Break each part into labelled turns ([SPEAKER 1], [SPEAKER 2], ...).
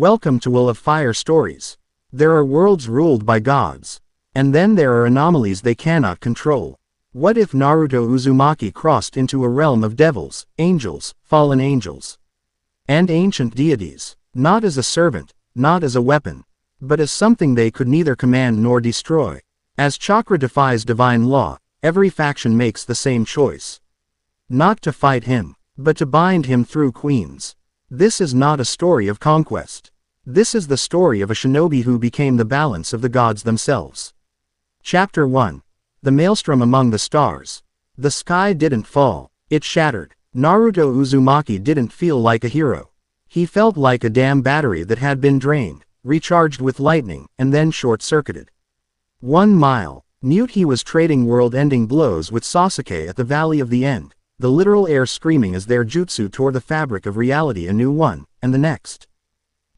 [SPEAKER 1] Welcome to Will of Fire Stories. There are worlds ruled by gods. And then there are anomalies they cannot control. What if Naruto Uzumaki crossed into a realm of devils, angels, fallen angels, and ancient deities, not as a servant, not as a weapon, but as something they could neither command nor destroy? As Chakra defies divine law, every faction makes the same choice. Not to fight him, but to bind him through queens. This is not a story of conquest. This is the story of a shinobi who became the balance of the gods themselves. Chapter 1. The Maelstrom Among the Stars. The sky didn't fall, it shattered. Naruto Uzumaki didn't feel like a hero. He felt like a dam battery that had been drained, recharged with lightning, and then short-circuited. 1 mile. Mute he was trading world-ending blows with Sasuke at the Valley of the End, the literal air screaming as their jutsu tore the fabric of reality a new one, and the next.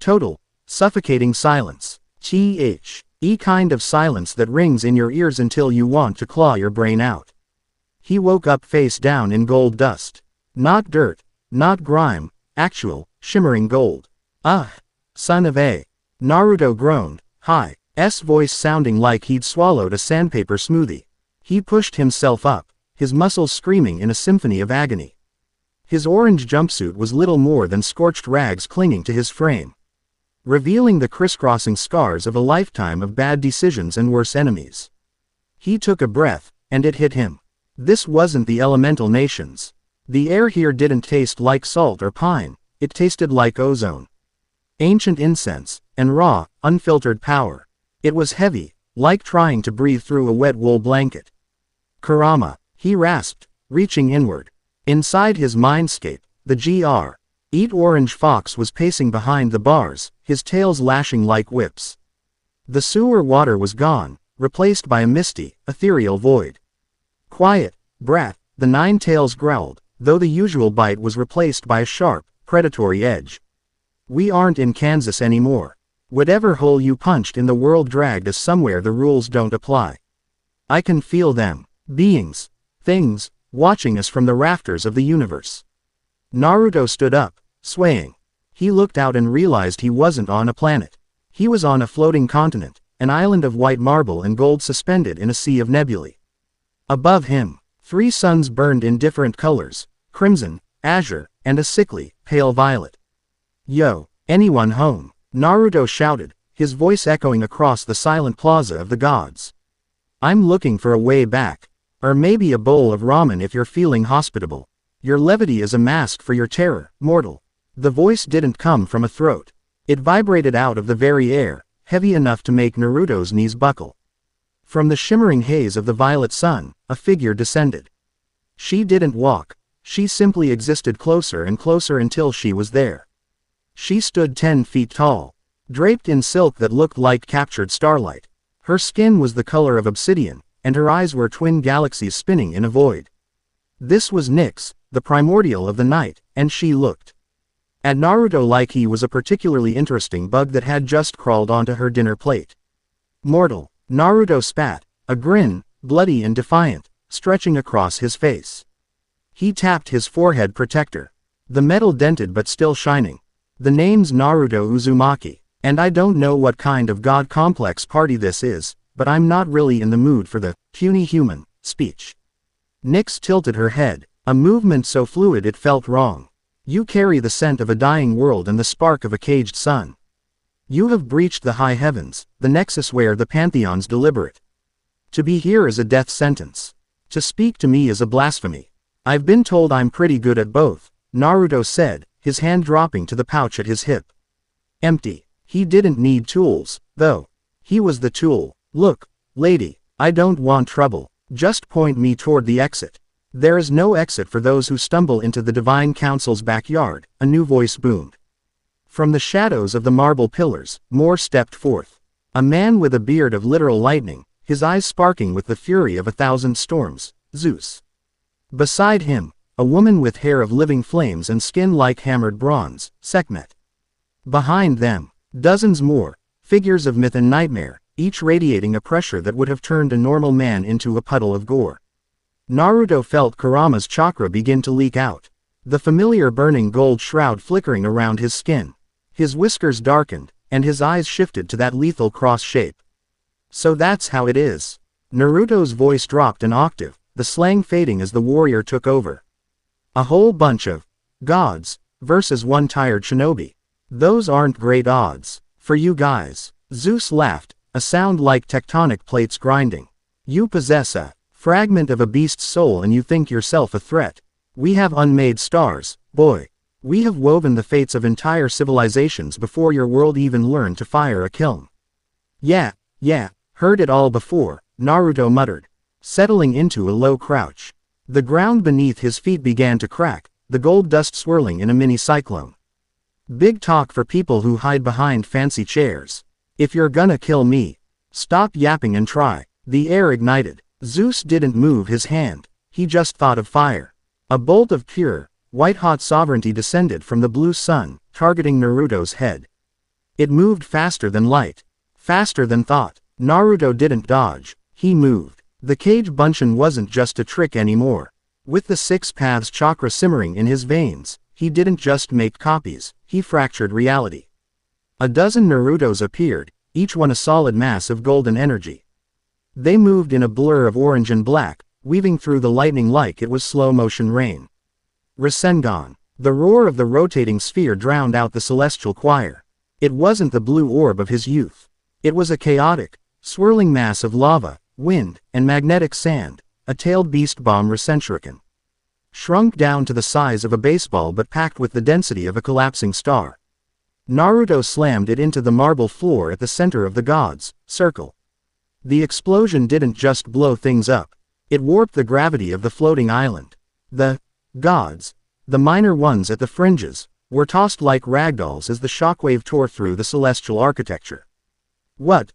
[SPEAKER 1] Total, suffocating silence. The kind of silence that rings in your ears until you want to claw your brain out. He woke up face down in gold dust. Not dirt, not grime, actual, shimmering gold. Ugh! Son of a. Naruto groaned, his voice sounding like he'd swallowed a sandpaper smoothie. He pushed himself up, his muscles screaming in a symphony of agony. His orange jumpsuit was little more than scorched rags clinging to his frame, revealing the crisscrossing scars of a lifetime of bad decisions and worse enemies. He took a breath, and it hit him. This wasn't the elemental nations. The air here didn't taste like salt or pine, it tasted like ozone. Ancient incense, and raw, unfiltered power. It was heavy, like trying to breathe through a wet wool blanket. Kurama, he rasped, reaching inward. Inside his mindscape, the Eat Orange Fox was pacing behind the bars, his tails lashing like whips. The sewer water was gone, replaced by a misty, ethereal void. Quiet, brat, the Nine Tails growled, though the usual bite was replaced by a sharp, predatory edge. We aren't in Kansas anymore. Whatever hole you punched in the world dragged us somewhere the rules don't apply. I can feel them. Beings. Things. Watching us from the rafters of the universe. Naruto stood up, swaying. He looked out and realized he wasn't on a planet. He was on a floating continent, an island of white marble and gold suspended in a sea of nebulae. Above him, 3 suns burned in different colors, crimson, azure, and a sickly, pale violet. Yo, anyone home? Naruto shouted, his voice echoing across the silent plaza of the gods. I'm looking for a way back. Or maybe a bowl of ramen if you're feeling hospitable. Your levity is a mask for your terror, mortal. The voice didn't come from a throat. It vibrated out of the very air, heavy enough to make Naruto's knees buckle. From the shimmering haze of the violet sun, a figure descended. She didn't walk. She simply existed closer and closer until she was there. She stood 10 feet tall, draped in silk that looked like captured starlight. Her skin was the color of obsidian, and her eyes were twin galaxies spinning in a void. This was Nyx, the primordial of the night, and she looked at Naruto like he was a particularly interesting bug that had just crawled onto her dinner plate. Mortal. Naruto spat, a grin, bloody and defiant, stretching across his face. He tapped his forehead protector. The metal dented but still shining. The name's Naruto Uzumaki, and I don't know what kind of god complex party this is, but I'm not really in the mood for the puny human speech. Nyx tilted her head, a movement so fluid it felt wrong. You carry the scent of a dying world and the spark of a caged sun. You have breached the high heavens, the nexus where the pantheons deliberate. To be here is a death sentence. To speak to me is a blasphemy. I've been told I'm pretty good at both, Naruto said, his hand dropping to the pouch at his hip. Empty. He didn't need tools, though. He was the tool. Look, lady, I don't want trouble. Just point me toward the exit. There is no exit for those who stumble into the Divine Council's backyard, a new voice boomed. From the shadows of the marble pillars, more stepped forth. A man with a beard of literal lightning, his eyes sparking with the fury of 1,000 storms, Zeus. Beside him, a woman with hair of living flames and skin like hammered bronze, Sekhmet. Behind them, dozens more, figures of myth and nightmare, each radiating a pressure that would have turned a normal man into a puddle of gore. Naruto felt Kurama's chakra begin to leak out. The familiar burning gold shroud flickering around his skin. His whiskers darkened, and his eyes shifted to that lethal cross shape. So that's how it is. Naruto's voice dropped an octave, the slang fading as the warrior took over. A whole bunch of gods versus one tired shinobi. Those aren't great odds for you guys. Zeus laughed, a sound like tectonic plates grinding. You possess a fragment of a beast's soul and you think yourself a threat. We have unmade stars, boy. We have woven the fates of entire civilizations before your world even learned to fire a kiln. Yeah, heard it all before, Naruto muttered, settling into a low crouch. The ground beneath his feet began to crack, the gold dust swirling in a mini cyclone. Big talk for people who hide behind fancy chairs. If you're gonna kill me, stop yapping and try. The air ignited. Zeus didn't move his hand, he just thought of fire. A bolt of pure, white-hot sovereignty descended from the blue sun, targeting Naruto's head. It moved faster than light, faster than thought. Naruto didn't dodge, he moved. The Kage Bunshin wasn't just a trick anymore. With the six paths chakra simmering in his veins, he didn't just make copies, he fractured reality. A dozen Narutos appeared, each one a solid mass of golden energy. They moved in a blur of orange and black, weaving through the lightning like it was slow-motion rain. Rasengan. The roar of the rotating sphere drowned out the celestial choir. It wasn't the blue orb of his youth. It was a chaotic, swirling mass of lava, wind, and magnetic sand, a tailed beast bomb Rasenshuriken. Shrunk down to the size of a baseball but packed with the density of a collapsing star. Naruto slammed it into the marble floor at the center of the gods' circle. The explosion didn't just blow things up. It warped the gravity of the floating island. The gods, the minor ones at the fringes, were tossed like ragdolls as the shockwave tore through the celestial architecture. What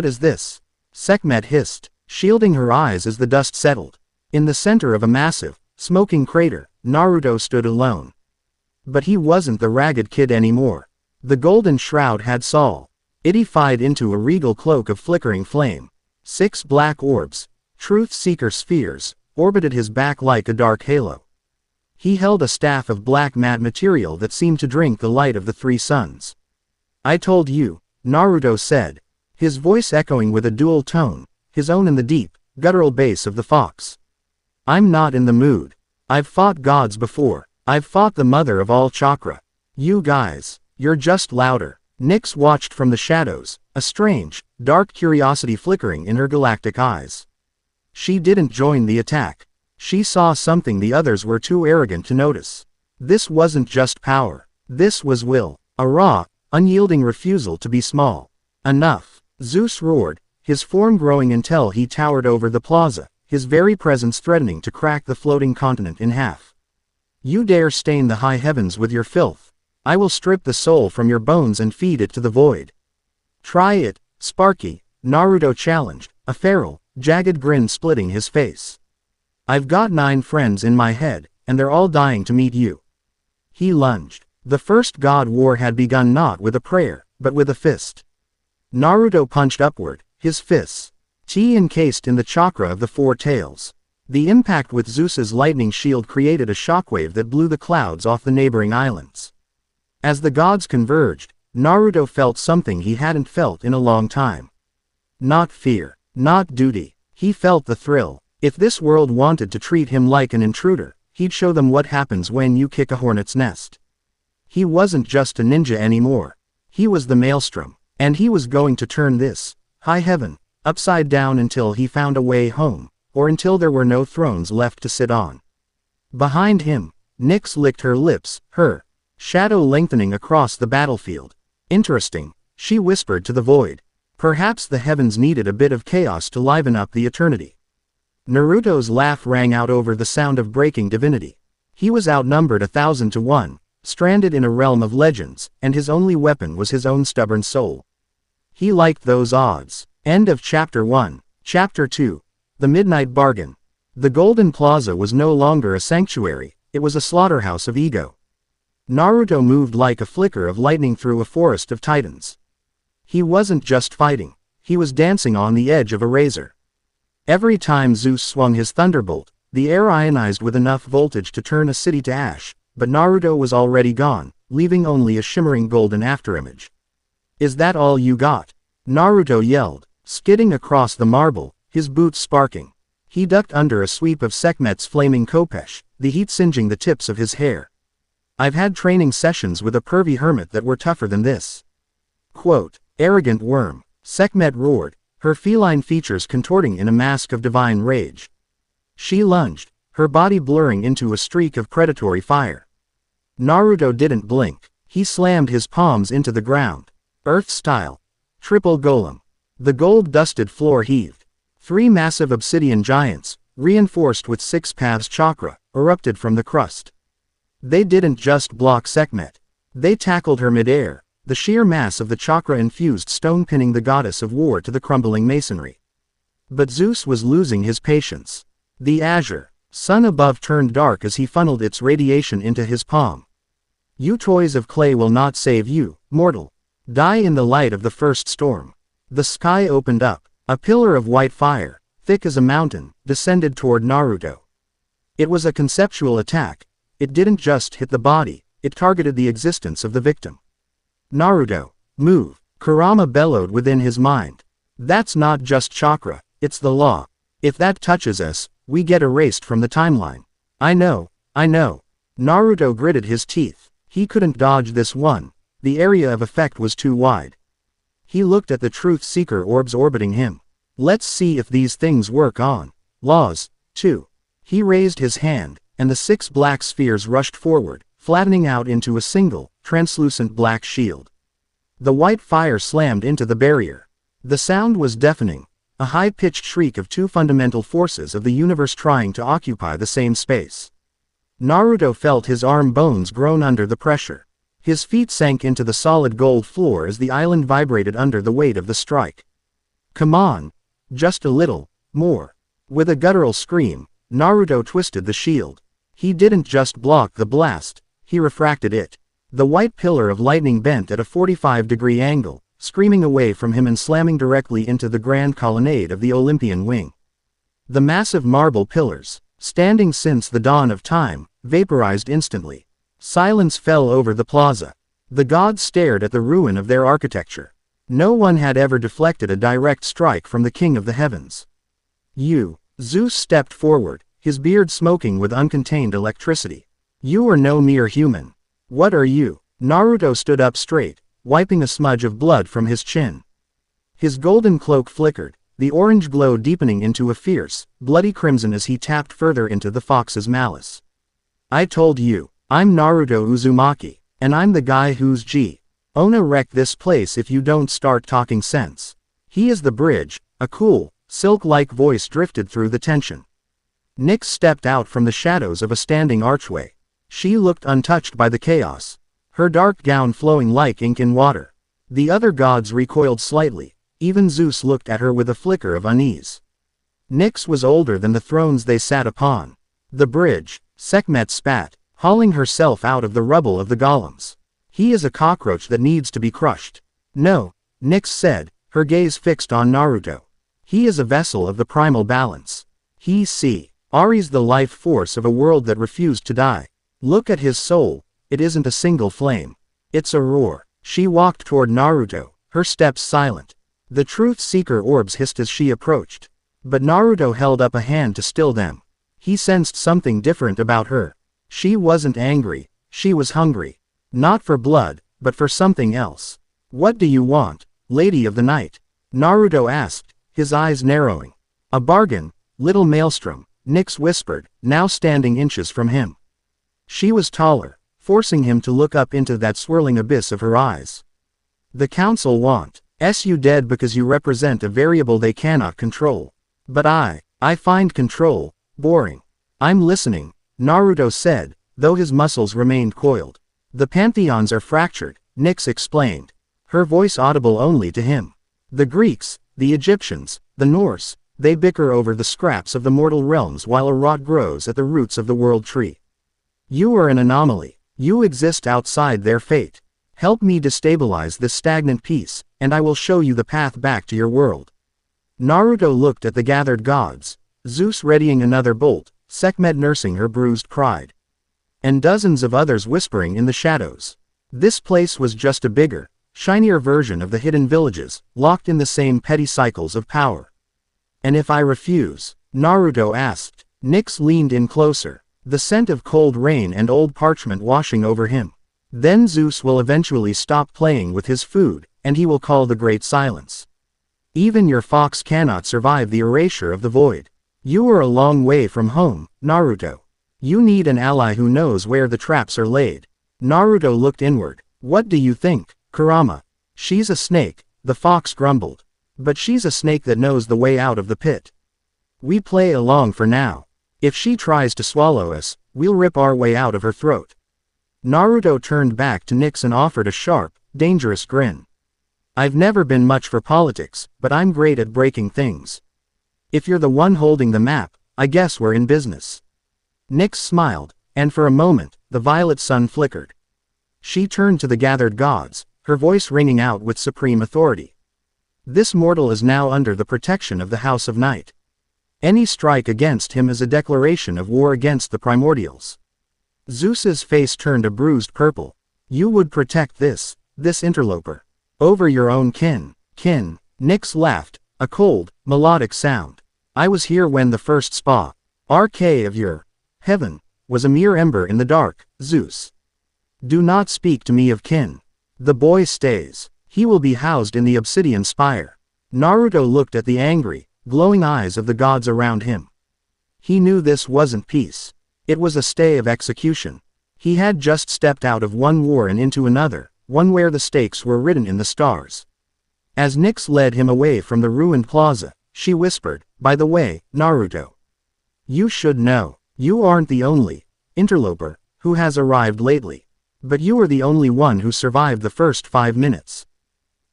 [SPEAKER 1] is this? Sekhmet hissed, shielding her eyes as the dust settled. In the center of a massive, smoking crater, Naruto stood alone. But he wasn't the ragged kid anymore. The golden shroud had solidified into a regal cloak of flickering flame. 6 black orbs, truth-seeker spheres, orbited his back like a dark halo. He held a staff of black matte material that seemed to drink the light of the 3 suns. I told you, Naruto said, his voice echoing with a dual tone, his own in the deep, guttural bass of the fox. I'm not in the mood. I've fought gods before. I've fought the mother of all chakra. You guys, you're just louder. Nyx watched from the shadows, a strange, dark curiosity flickering in her galactic eyes. She didn't join the attack. She saw something the others were too arrogant to notice. This wasn't just power. This was will. A raw, unyielding refusal to be small. Enough. Zeus roared, his form growing until he towered over the plaza, his very presence threatening to crack the floating continent in half. You dare stain the high heavens with your filth. I will strip the soul from your bones and feed it to the void. Try it, Sparky, Naruto challenged, a feral, jagged grin splitting his face. I've got 9 friends in my head, and they're all dying to meet you. He lunged. The first god war had begun not with a prayer, but with a fist. Naruto punched upward, his fists encased in the chakra of the 4 tails. The impact with Zeus's lightning shield created a shockwave that blew the clouds off the neighboring islands. As the gods converged, Naruto felt something he hadn't felt in a long time. Not fear, not duty. He felt the thrill. If this world wanted to treat him like an intruder, he'd show them what happens when you kick a hornet's nest. He wasn't just a ninja anymore. He was the maelstrom, and he was going to turn this high heaven upside down until he found a way home, or until there were no thrones left to sit on. Behind him, Nyx licked her lips, her shadow lengthening across the battlefield. Interesting, she whispered to the void. Perhaps the heavens needed a bit of chaos to liven up the eternity. Naruto's laugh rang out over the sound of breaking divinity. He was outnumbered 1,000 to 1, stranded in a realm of legends, and his only weapon was his own stubborn soul. He liked those odds. End of Chapter 1. Chapter 2. The Midnight Bargain. The Golden Plaza was no longer a sanctuary, it was a slaughterhouse of ego. Naruto moved like a flicker of lightning through a forest of titans. He wasn't just fighting, he was dancing on the edge of a razor. Every time Zeus swung his thunderbolt, the air ionized with enough voltage to turn a city to ash, but Naruto was already gone, leaving only a shimmering golden afterimage. Is that all you got? Naruto yelled, skidding across the marble, his boots sparking. He ducked under a sweep of Sekhmet's flaming khopesh, the heat singeing the tips of his hair. I've had training sessions with a pervy hermit that were tougher than this. Quote, arrogant worm, Sekhmet roared, her feline features contorting in a mask of divine rage. She lunged, her body blurring into a streak of predatory fire. Naruto didn't blink. He slammed his palms into the ground. Earth style. Triple golem. The gold-dusted floor heaved. 3 massive obsidian giants, reinforced with 6 paths chakra, erupted from the crust. They didn't just block Sekhmet. They tackled her midair, the sheer mass of the chakra-infused stone pinning the goddess of war to the crumbling masonry. But Zeus was losing his patience. The azure sun above turned dark as he funneled its radiation into his palm. You toys of clay will not save you, mortal. Die in the light of the first storm. The sky opened up. A pillar of white fire, thick as a mountain, descended toward Naruto. It was a conceptual attack. It didn't just hit the body, it targeted the existence of the victim. Naruto, move, Kurama bellowed within his mind. That's not just chakra, it's the law. If that touches us, we get erased from the timeline. I know. Naruto gritted his teeth. He couldn't dodge this one. The area of effect was too wide. He looked at the truth-seeker orbs orbiting him. Let's see if these things work on laws, too. He raised his hand, and the 6 black spheres rushed forward, flattening out into a single, translucent black shield. The white fire slammed into the barrier. The sound was deafening, a high-pitched shriek of 2 fundamental forces of the universe trying to occupy the same space. Naruto felt his arm bones groan under the pressure. His feet sank into the solid gold floor as the island vibrated under the weight of the strike. Come on. Just a little more. With a guttural scream, Naruto twisted the shield. He didn't just block the blast, he refracted it. The white pillar of lightning bent at a 45-degree angle, screaming away from him and slamming directly into the grand colonnade of the Olympian wing. The massive marble pillars, standing since the dawn of time, vaporized instantly. Silence fell over the plaza. The gods stared at the ruin of their architecture. No one had ever deflected a direct strike from the king of the heavens. Zeus stepped forward, his beard smoking with uncontained electricity. You are no mere human. What are you? Naruto stood up straight, wiping a smudge of blood from his chin. His golden cloak flickered, the orange glow deepening into a fierce, bloody crimson as he tapped further into the fox's malice. I told you. I'm Naruto Uzumaki, and I'm the guy who's gonna wreck this place if you don't start talking sense. He is the bridge. A cool, silk-like voice drifted through the tension. Nyx stepped out from the shadows of a standing archway. She looked untouched by the chaos, her dark gown flowing like ink in water. The other gods recoiled slightly, even Zeus looked at her with a flicker of unease. Nyx was older than the thrones they sat upon. The bridge, Sekhmet spat, hauling herself out of the rubble of the golems. He is a cockroach that needs to be crushed. No, Nyx said, her gaze fixed on Naruto. He is a vessel of the primal balance. Ari's the life force of a world that refused to die. Look at his soul, it isn't a single flame. It's a roar. She walked toward Naruto, her steps silent. The truth-seeker orbs hissed as she approached. But Naruto held up a hand to still them. He sensed something different about her. She wasn't angry, she was hungry. Not for blood, but for something else. What do you want, Lady of the Night? Naruto asked, his eyes narrowing. A bargain, little maelstrom, Nyx whispered, now standing inches from him. She was taller, forcing him to look up into that swirling abyss of her eyes. The council want you dead because you represent a variable they cannot control. But I find control boring. I'm listening, Naruto said, though his muscles remained coiled. The pantheons are fractured, Nyx explained, her voice audible only to him. The Greeks, the Egyptians, the Norse, they bicker over the scraps of the mortal realms while a rot grows at the roots of the world tree. You are an anomaly. You exist outside their fate. Help me destabilize this stagnant peace, and I will show you the path back to your world. Naruto looked at the gathered gods, Zeus readying another bolt, Sekhmet nursing her bruised pride. And dozens of others whispering in the shadows. This place was just a bigger, shinier version of the hidden villages, locked in the same petty cycles of power. And if I refuse? Naruto asked. Nyx leaned in closer, the scent of cold rain and old parchment washing over him. Then Zeus will eventually stop playing with his food, and he will call the Great Silence. Even your fox cannot survive the erasure of the void. You are a long way from home, Naruto. You need an ally who knows where the traps are laid. Naruto looked inward. What do you think, Kurama? She's a snake, the fox grumbled. But she's a snake that knows the way out of the pit. We play along for now. If she tries to swallow us, we'll rip our way out of her throat. Naruto turned back to Nyx and offered a sharp, dangerous grin. I've never been much for politics, but I'm great at breaking things. If you're the one holding the map, I guess we're in business. Nyx smiled, and for a moment, the violet sun flickered. She turned to the gathered gods, her voice ringing out with supreme authority. This mortal is now under the protection of the House of Night. Any strike against him is a declaration of war against the primordials. Zeus's face turned a bruised purple. You would protect this interloper. Over your own kin. Nyx laughed, a cold, melodic sound. I was here when the first RK of your heaven was a mere ember in the dark, Zeus. Do not speak to me of kin. The boy stays. He will be housed in the obsidian spire. Naruto looked at the angry, glowing eyes of the gods around him. He knew this wasn't peace. It was a stay of execution. He had just stepped out of one war and into another, one where the stakes were written in the stars. As Nyx led him away from the ruined plaza, she whispered, by the way, Naruto. You should know, you aren't the only interloper who has arrived lately. But you are the only one who survived the first 5 minutes.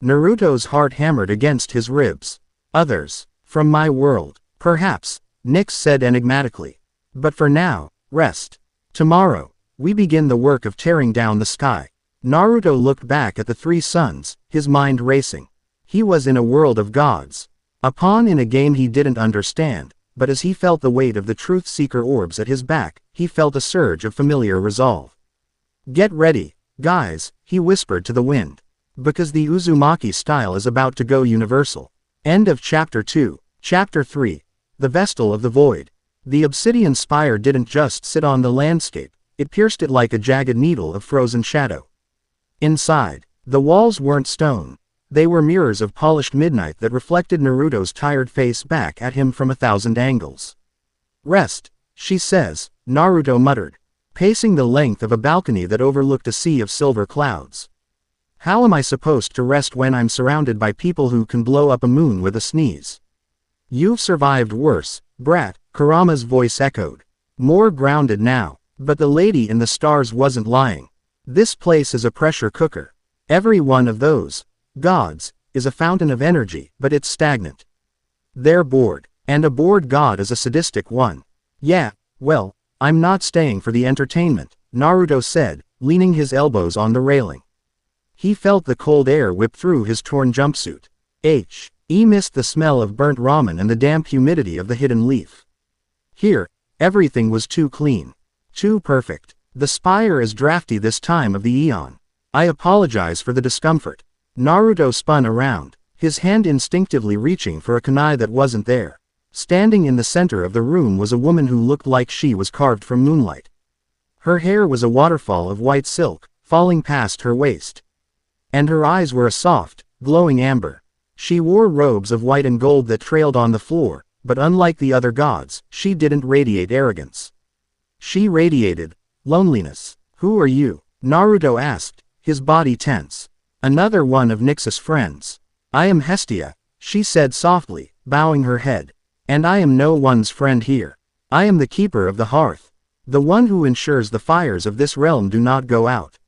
[SPEAKER 1] Naruto's heart hammered against his ribs. Others, from my world, perhaps, Nyx said enigmatically. But for now, rest. Tomorrow, we begin the work of tearing down the sky. Naruto looked back at the 3 suns, his mind racing. He was in a world of gods. A pawn in a game he didn't understand, but as he felt the weight of the truth-seeker orbs at his back, he felt a surge of familiar resolve. Get ready, guys, he whispered to the wind. Because the Uzumaki style is about to go universal. End of Chapter 2. Chapter 3. The Vestal of the Void. The obsidian spire didn't just sit on the landscape, it pierced it like a jagged needle of frozen shadow. Inside, the walls weren't stone. They were mirrors of polished midnight that reflected Naruto's tired face back at him from 1,000 angles. Rest, she says, Naruto muttered, pacing the length of a balcony that overlooked a sea of silver clouds. How am I supposed to rest when I'm surrounded by people who can blow up a moon with a sneeze? You've survived worse, brat, Kurama's voice echoed. More grounded now, but the lady in the stars wasn't lying. This place is a pressure cooker. Every one of those gods is a fountain of energy, but it's stagnant. They're bored, and a bored god is a sadistic one. Yeah, well, I'm not staying for the entertainment, Naruto said, leaning his elbows on the railing. He felt the cold air whip through his torn jumpsuit. He missed the smell of burnt ramen and the damp humidity of the hidden leaf. Here, everything was too clean. Too perfect. The spire is drafty this time of the eon. I apologize for the discomfort. Naruto spun around, his hand instinctively reaching for a kunai that wasn't there. Standing in the center of the room was a woman who looked like she was carved from moonlight. Her hair was a waterfall of white silk, falling past her waist. And her eyes were a soft, glowing amber. She wore robes of white and gold that trailed on the floor, but unlike the other gods, she didn't radiate arrogance. She radiated loneliness. Who are you? Naruto asked, his body tense. Another one of Nyx's friends. I am Hestia, she said softly, bowing her head. And I am no one's friend here. I am the keeper of the hearth. The one who ensures the fires of this realm do not go out.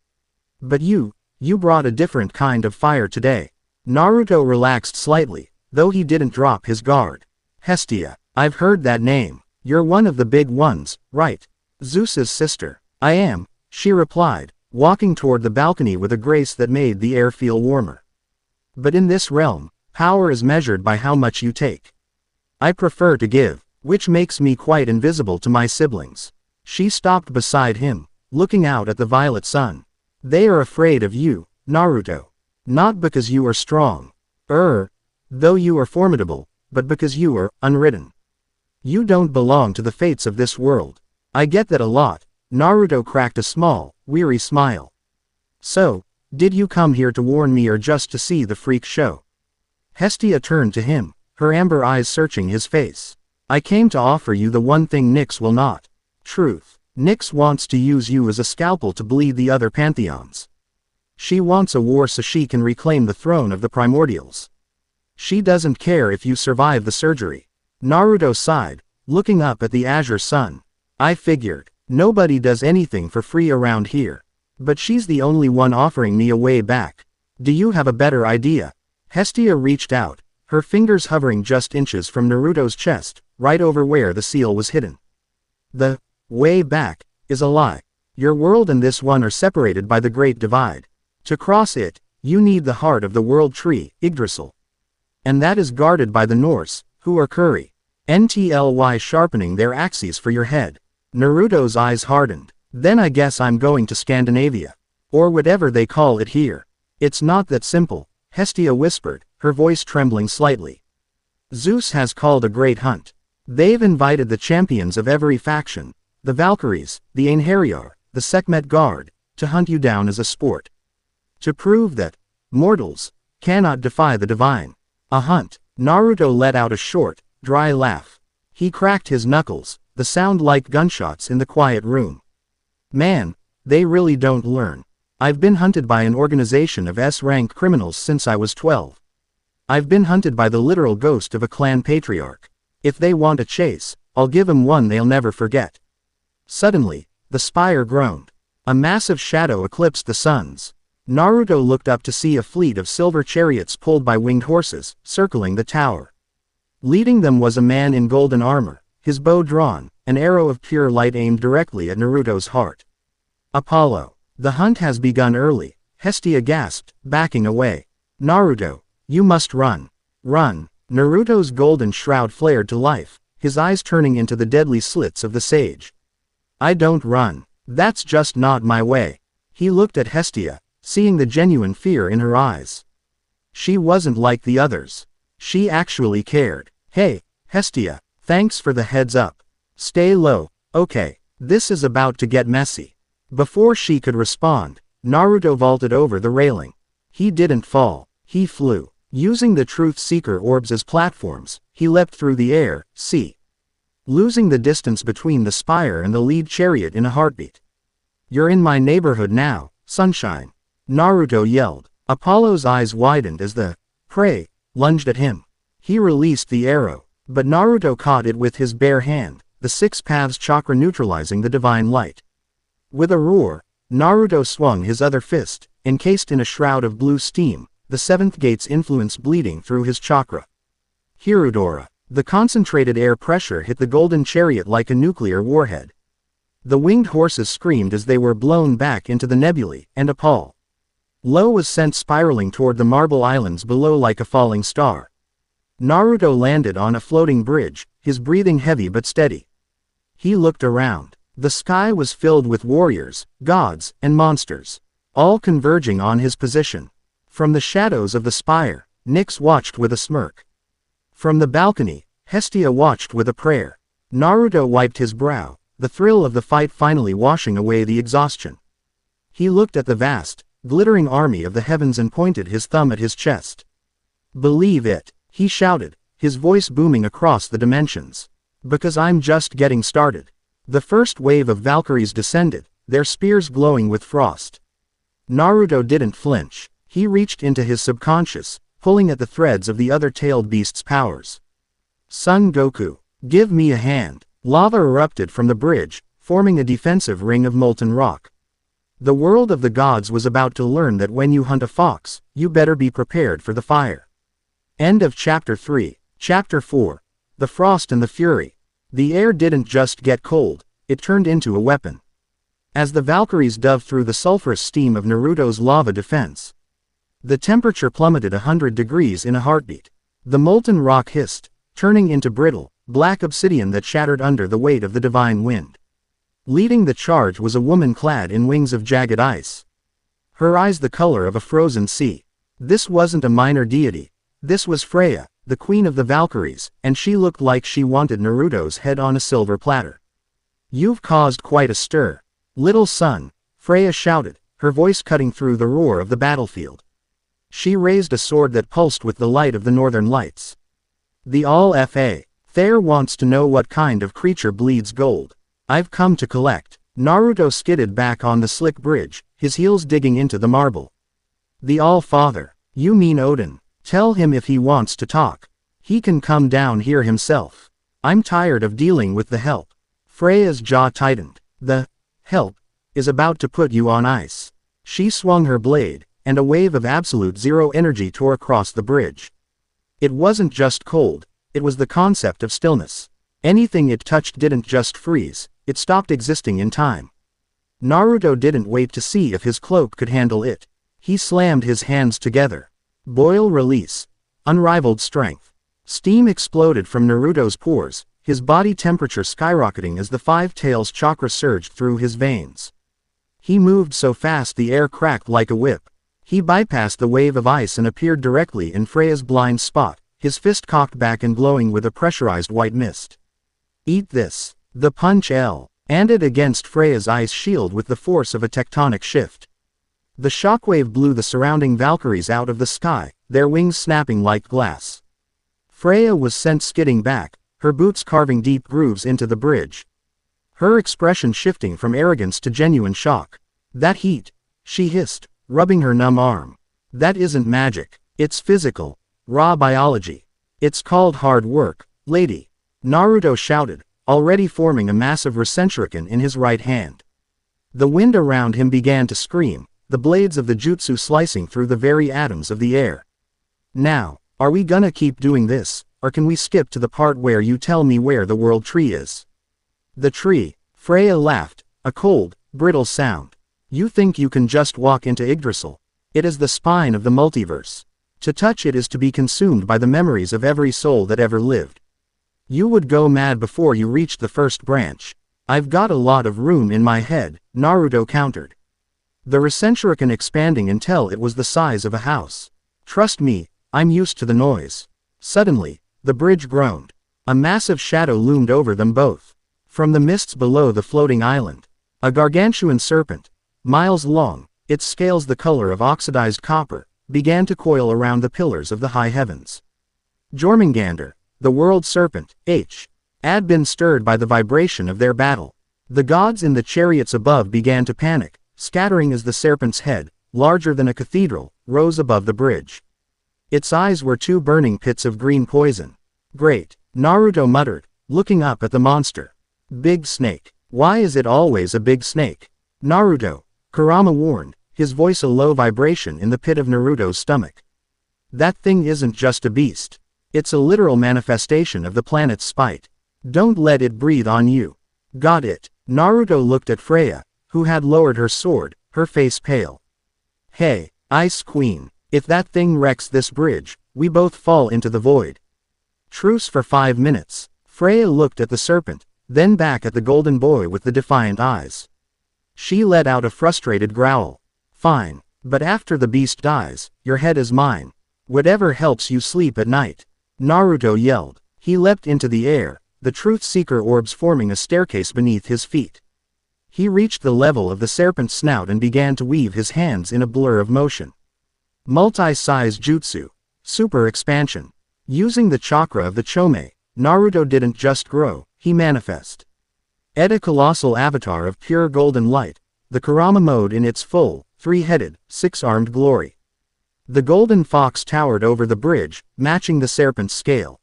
[SPEAKER 1] But you brought a different kind of fire today. Naruto relaxed slightly, though he didn't drop his guard. Hestia, I've heard that name. You're one of the big ones, right? Zeus's sister. I am, she replied, walking toward the balcony with a grace that made the air feel warmer. But in this realm, power is measured by how much you take. I prefer to give, which makes me quite invisible to my siblings. She stopped beside him, looking out at the violet sun. They are afraid of you, Naruto. Not because you are strong. Though you are formidable, but because you are unwritten. You don't belong to the fates of this world. I get that a lot. Naruto cracked a small, weary smile. So, did you come here to warn me or just to see the freak show? Hestia turned to him, her amber eyes searching his face. I came to offer you the one thing Nyx will not. Truth. Nyx wants to use you as a scalpel to bleed the other pantheons. She wants a war so she can reclaim the throne of the primordials. She doesn't care if you survive the surgery. Naruto sighed, looking up at the azure sun. I figured, nobody does anything for free around here. But she's the only one offering me a way back. Do you have a better idea? Hestia reached out, her fingers hovering just inches from Naruto's chest, right over where the seal was hidden. The way back is a lie. Your world and this one are separated by the Great Divide. To cross it, you need the heart of the world tree, Yggdrasil. And that is guarded by the Norse, who are Kuri. NTLY sharpening their axes for your head. Naruto's eyes hardened. Then I guess I'm going to Scandinavia. Or whatever they call it here. It's not that simple, Hestia whispered, her voice trembling slightly. Zeus has called a great hunt. They've invited the champions of every faction, the Valkyries, the Einherjar, the Sekhmet Guard, to hunt you down as a sport. To prove that mortals cannot defy the divine. A hunt. Naruto let out a short, dry laugh. He cracked his knuckles, the sound like gunshots in the quiet room. Man, they really don't learn. I've been hunted by an organization of S-rank criminals since I was 12. I've been hunted by the literal ghost of a clan patriarch. If they want a chase, I'll give 'em one they'll never forget. Suddenly, the spire groaned. A massive shadow eclipsed the suns. Naruto looked up to see a fleet of silver chariots pulled by winged horses, circling the tower. Leading them was a man in golden armor, his bow drawn, an arrow of pure light aimed directly at Naruto's heart. Apollo. The hunt has begun early, Hestia gasped, backing away. Naruto, you must run. Run. Naruto's golden shroud flared to life, his eyes turning into the deadly slits of the sage. I don't run. That's just not my way. He looked at Hestia, seeing the genuine fear in her eyes. She wasn't like the others. She actually cared. Hey, Hestia, thanks for the heads up. Stay low, okay, this is about to get messy. Before she could respond, Naruto vaulted over the railing. He didn't fall, he flew. Using the Truth Seeker orbs as platforms, he leapt through the air, losing the distance between the spire and the lead chariot in a heartbeat. You're in my neighborhood now, sunshine. Naruto yelled. Apollo's eyes widened as the prey lunged at him. He released the arrow, but Naruto caught it with his bare hand, the 6 paths chakra neutralizing the divine light. With a roar, Naruto swung his other fist, encased in a shroud of blue steam, the 7th gate's influence bleeding through his chakra. Hirudora. The concentrated air pressure hit the golden chariot like a nuclear warhead. The winged horses screamed as they were blown back into the nebulae, and Apollo was sent spiraling toward the marble islands below like a falling star. Naruto landed on a floating bridge, his breathing heavy but steady. He looked around. The sky was filled with warriors, gods, and monsters, all converging on his position. From the shadows of the spire, Nyx watched with a smirk. From the balcony, Hestia watched with a prayer. Naruto wiped his brow, the thrill of the fight finally washing away the exhaustion. He looked at the vast, glittering army of the heavens and pointed his thumb at his chest. Believe it, he shouted, his voice booming across the dimensions. Because I'm just getting started. The first wave of Valkyries descended, their spears glowing with frost. Naruto didn't flinch. He reached into his subconscious, pulling at the threads of the other tailed beast's powers. Son Goku, give me a hand. Lava erupted from the bridge, forming a defensive ring of molten rock. The world of the gods was about to learn that when you hunt a fox, you better be prepared for the fire. End of Chapter 3. Chapter 4. The Frost and the Fury. The air didn't just get cold, it turned into a weapon. As the Valkyries dove through the sulfurous steam of Naruto's lava defense, the temperature plummeted 100 degrees in a heartbeat. The molten rock hissed, turning into brittle, black obsidian that shattered under the weight of the divine wind. Leading the charge was a woman clad in wings of jagged ice. her eyes the color of a frozen sea. This wasn't a minor deity. This was Freya, the queen of the Valkyries, and she looked like she wanted Naruto's head on a silver platter. "You've caused quite a stir, little son," Freya shouted, her voice cutting through the roar of the battlefield. She raised a sword that pulsed with the light of the northern lights. "The All-Fa. Thayer wants to know what kind of creature bleeds gold. I've come to collect." Naruto skidded back on the slick bridge, his heels digging into the marble. "The All-Father? You mean Odin? Tell him if he wants to talk. He can come down here himself. I'm tired of dealing with the help." Freya's jaw tightened. "The help is about to put you on ice." She swung her blade, and a wave of absolute zero energy tore across the bridge. It wasn't just cold, it was the concept of stillness. Anything it touched didn't just freeze, it stopped existing in time. Naruto didn't wait to see if his cloak could handle it. He slammed his hands together. Boil release. Unrivaled strength. Steam exploded from Naruto's pores, his body temperature skyrocketing as the five tails chakra surged through his veins. He moved so fast the air cracked like a whip. He bypassed the wave of ice and appeared directly in Freya's blind spot, his fist cocked back and glowing with a pressurized white mist. "Eat this." The punch landed against Freya's ice shield with the force of a tectonic shift. The shockwave blew the surrounding Valkyries out of the sky, their wings snapping like glass. Freya was sent skidding back, her boots carving deep grooves into the bridge. Her expression shifting from arrogance to genuine shock. "That heat," she hissed, rubbing her numb arm. "That isn't magic. It's physical. Raw biology. It's called hard work, lady." Naruto shouted, already forming a massive resenshuriken in his right hand. The wind around him began to scream, the blades of the jutsu slicing through the very atoms of the air. "Now, are we gonna keep doing this, or can we skip to the part where you tell me where the world tree is?" "The tree," Freya laughed, a cold, brittle sound. "You think you can just walk into Yggdrasil? It is the spine of the multiverse. To touch it is to be consumed by the memories of every soul that ever lived. You would go mad before you reached the first branch." "I've got a lot of room in my head," Naruto countered. The resenshuriken expanding until it was the size of a house. "Trust me, I'm used to the noise." Suddenly, the bridge groaned. A massive shadow loomed over them both. From the mists below the floating island, a gargantuan serpent, miles long, its scales the color of oxidized copper, began to coil around the pillars of the high heavens. Jormungandr, the world serpent, had been stirred by the vibration of their battle. The gods in the chariots above began to panic, scattering as the serpent's head, larger than a cathedral, rose above the bridge. Its eyes were two burning pits of green poison. "Great," Naruto muttered, looking up at the monster. "Big snake. Why is it always a big snake?" "Naruto," Kurama warned, his voice a low vibration in the pit of Naruto's stomach. "That thing isn't just a beast. It's a literal manifestation of the planet's spite. Don't let it breathe on you." "Got it." Naruto looked at Freya, who had lowered her sword, her face pale. "Hey, Ice Queen, if that thing wrecks this bridge, we both fall into the void." "Truce for 5 minutes." Freya looked at the serpent, then back at the golden boy with the defiant eyes. She let out a frustrated growl. "Fine, but after the beast dies, your head is mine. Whatever helps you sleep at night." Naruto yelled. He leapt into the air, the truth seeker orbs forming a staircase beneath his feet. He reached the level of the serpent's snout and began to weave his hands in a blur of motion. Multi-size jutsu. Super expansion. Using the chakra of the Chome, Naruto didn't just grow, he manifest. A colossal avatar of pure golden light, the Kurama mode in its full, three-headed, six-armed glory. The golden fox towered over the bridge, matching the serpent's scale.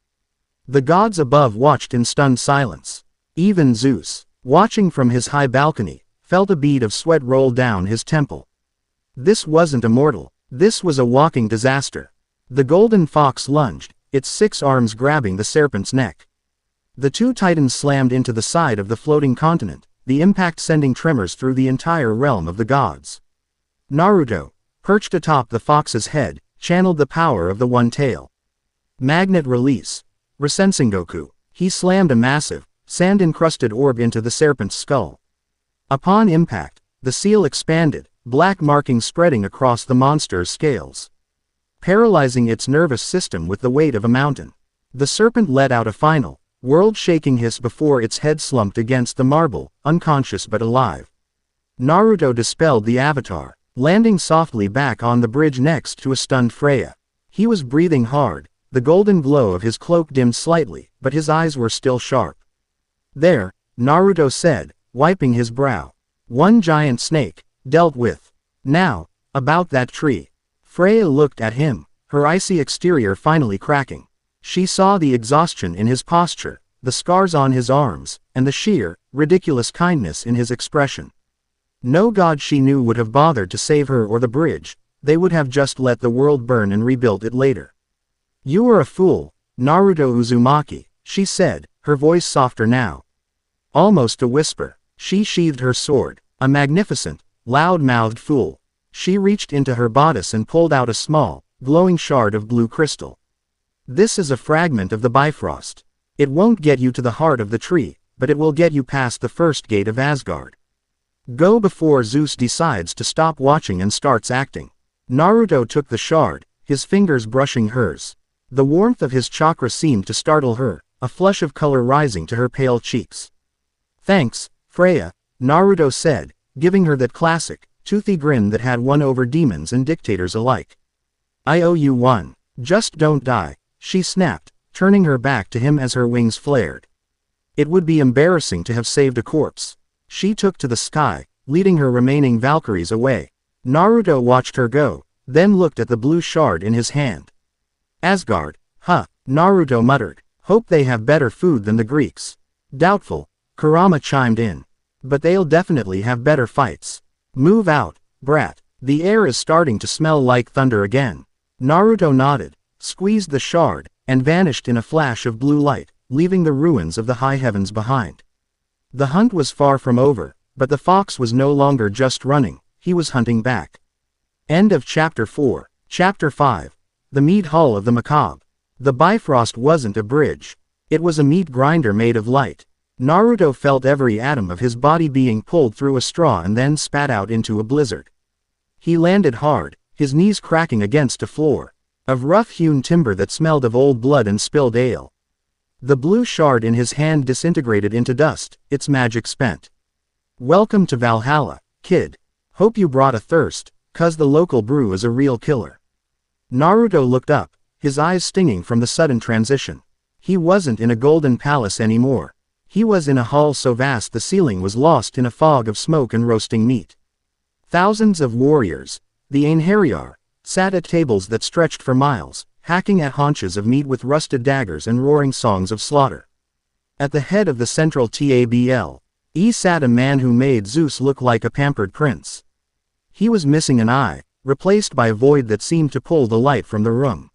[SPEAKER 1] The gods above watched in stunned silence. Even Zeus, watching from his high balcony, felt a bead of sweat roll down his temple. This wasn't a mortal, this was a walking disaster. The golden fox lunged, its 6 arms grabbing the serpent's neck. The two titans slammed into the side of the floating continent, the impact sending tremors through the entire realm of the gods. Naruto, perched atop the fox's head, channeled the power of the one tail. Magnet release. Resensengoku. He slammed a massive, sand-encrusted orb into the serpent's skull. Upon impact, the seal expanded, black markings spreading across the monster's scales, paralyzing its nervous system with the weight of a mountain. The serpent let out a final, world-shaking hiss before its head slumped against the marble, unconscious but alive. Naruto dispelled the avatar, landing softly back on the bridge next to a stunned Freya. He was breathing hard, the golden glow of his cloak dimmed slightly, but his eyes were still sharp. "There," Naruto said, wiping his brow. "One giant snake, dealt with. Now, about that tree." Freya looked at him, her icy exterior finally cracking. She saw the exhaustion in his posture, the scars on his arms, and the sheer, ridiculous kindness in his expression. No god she knew would have bothered to save her or the bridge, they would have just let the world burn and rebuilt it later. "You are a fool, Naruto Uzumaki," she said, her voice softer now. Almost a whisper. She sheathed her sword, a magnificent, loud-mouthed fool. She reached into her bodice and pulled out a small, glowing shard of blue crystal. "This is a fragment of the Bifrost. It won't get you to the heart of the tree, but it will get you past the first gate of Asgard. Go before Zeus decides to stop watching and starts acting." Naruto took the shard, his fingers brushing hers. The warmth of his chakra seemed to startle her, a flush of color rising to her pale cheeks. "Thanks, Freya," Naruto said, giving her that classic, toothy grin that had won over demons and dictators alike. "I owe you one. Just don't die," she snapped, turning her back to him as her wings flared. It would be embarrassing to have saved a corpse. She took to the sky, leading her remaining Valkyries away. Naruto watched her go, then looked at the blue shard in his hand. "Asgard, huh," Naruto muttered. "Hope they have better food than the Greeks." "Doubtful," Kurama chimed in. "But they'll definitely have better fights. Move out, brat. The air is starting to smell like thunder again." Naruto nodded, squeezed the shard, and vanished in a flash of blue light, leaving the ruins of the high heavens behind. The hunt was far from over, but the fox was no longer just running, he was hunting back. End of Chapter 4. Chapter 5. The Meat Hall of the Macabre. The Bifrost wasn't a bridge. It was a meat grinder made of light. Naruto felt every atom of his body being pulled through a straw and then spat out into a blizzard. He landed hard, his knees cracking against a floor of rough-hewn timber that smelled of old blood and spilled ale. The blue shard in his hand disintegrated into dust, its magic spent. "Welcome to Valhalla, kid. Hope you brought a thirst, 'cause the local brew is a real killer." Naruto looked up, his eyes stinging from the sudden transition. He wasn't in a golden palace anymore. He was in a hall so vast the ceiling was lost in a fog of smoke and roasting meat. Thousands of warriors, the Einherjar, sat at tables that stretched for miles, hacking at haunches of meat with rusted daggers and roaring songs of slaughter. At the head of the central table, sat a man who made Zeus look like a pampered prince. He was missing an eye, replaced by a void that seemed to pull the light from the room.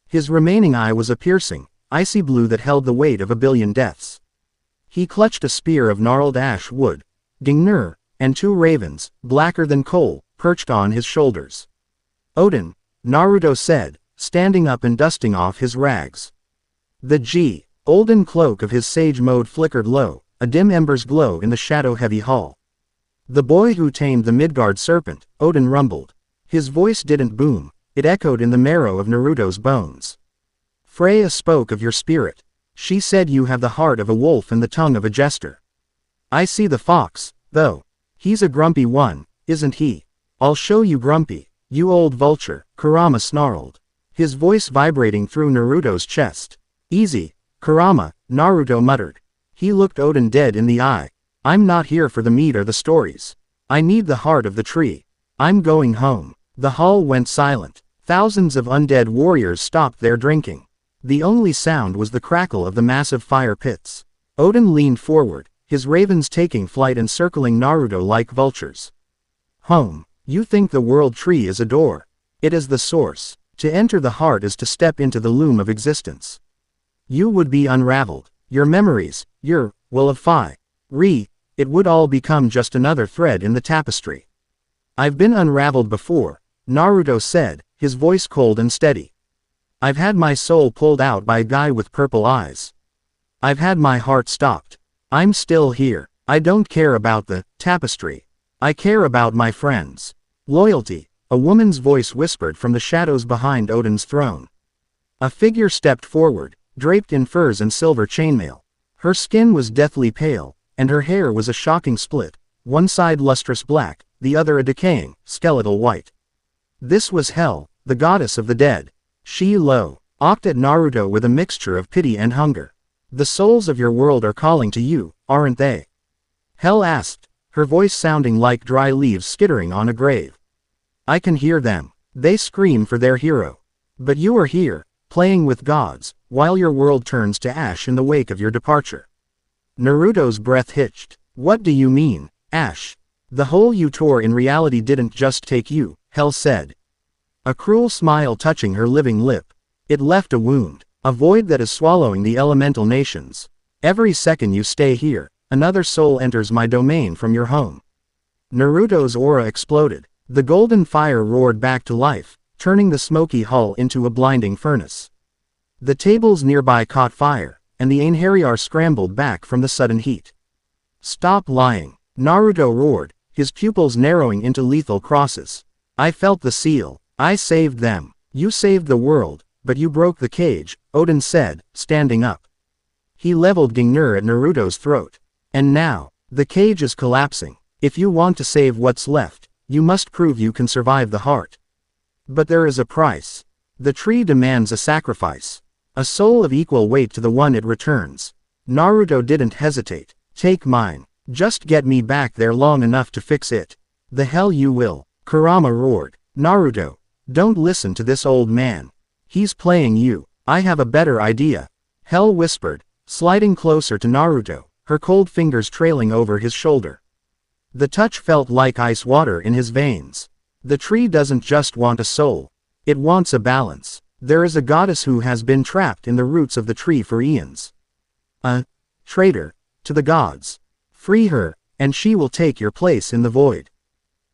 [SPEAKER 1] His remaining eye was a piercing, icy blue that held the weight of a billion deaths. He clutched a spear of gnarled ash wood, Gingnur, and two ravens, blacker than coal, perched on his shoulders. "Odin," Naruto said, standing up and dusting off his rags. The golden cloak of his sage mode flickered low, a dim ember's glow in the shadow-heavy hall. "The boy who tamed the Midgard serpent," Odin rumbled. His voice didn't boom, it echoed in the marrow of Naruto's bones. "Freya spoke of your spirit. She said you have the heart of a wolf and the tongue of a jester. I see the fox, though. He's a grumpy one, isn't he? I'll show you grumpy, you old vulture," Kurama snarled, his voice vibrating through Naruto's chest. "Easy, Kurama," Naruto muttered. He looked Odin dead in the eye. "I'm not here for the meat or the stories. I need the heart of the tree. I'm going home." The hall went silent. Thousands of undead warriors stopped their drinking. The only sound was the crackle of the massive fire pits. Odin leaned forward, his ravens taking flight and circling Naruto like vultures. "Home. You think the world tree is a door. It is the source. To enter the heart is to step into the loom of existence. You would be unraveled. Your memories, your will of it would all become just another thread in the tapestry." "I've been unraveled before," Naruto said, his voice cold and steady. "I've had my soul pulled out by a guy with purple eyes. I've had my heart stopped. I'm still here. I don't care about the tapestry. I care about my friends. Loyalty, a woman's voice whispered from the shadows behind Odin's throne. A figure stepped forward, draped in furs and silver chainmail. Her skin was deathly pale, and her hair was a shocking split, one side lustrous black, the other a decaying, skeletal white. This was Hel, the goddess of the dead. She looked at Naruto with a mixture of pity and hunger. The souls of your world are calling to you, aren't they? Hel asked, her voice sounding like dry leaves skittering on a grave. I can hear them. They scream for their hero. But you are here, playing with gods, while your world turns to ash in the wake of your departure. Naruto's breath hitched. What do you mean, ash? The hole you tore in reality didn't just take you, Hel said. A cruel smile touching her living lip. It left a wound, a void that is swallowing the elemental nations. Every second you stay here, another soul enters my domain from your home. Naruto's aura exploded. The golden fire roared back to life, turning the smoky hull into a blinding furnace. The tables nearby caught fire, and the Einherjar scrambled back from the sudden heat. Stop lying, Naruto roared, his pupils narrowing into lethal crosses. I felt the seal. I saved them. You saved the world, but you broke the cage, Odin said, standing up. He leveled Gingnur at Naruto's throat. And now, the cage is collapsing. If you want to save what's left, you must prove you can survive the heart. But there is a price. The tree demands a sacrifice. A soul of equal weight to the one it returns. Naruto didn't hesitate. Take mine. Just get me back there long enough to fix it. The hell you will, Kurama roared. Naruto, don't listen to this old man. He's playing you. I have a better idea. Hel whispered, sliding closer to Naruto, her cold fingers trailing over his shoulder. The touch felt like ice water in his veins. The tree doesn't just want a soul. It wants a balance. There is a goddess who has been trapped in the roots of the tree for eons. A traitor to the gods. Free her, and she will take your place in the void.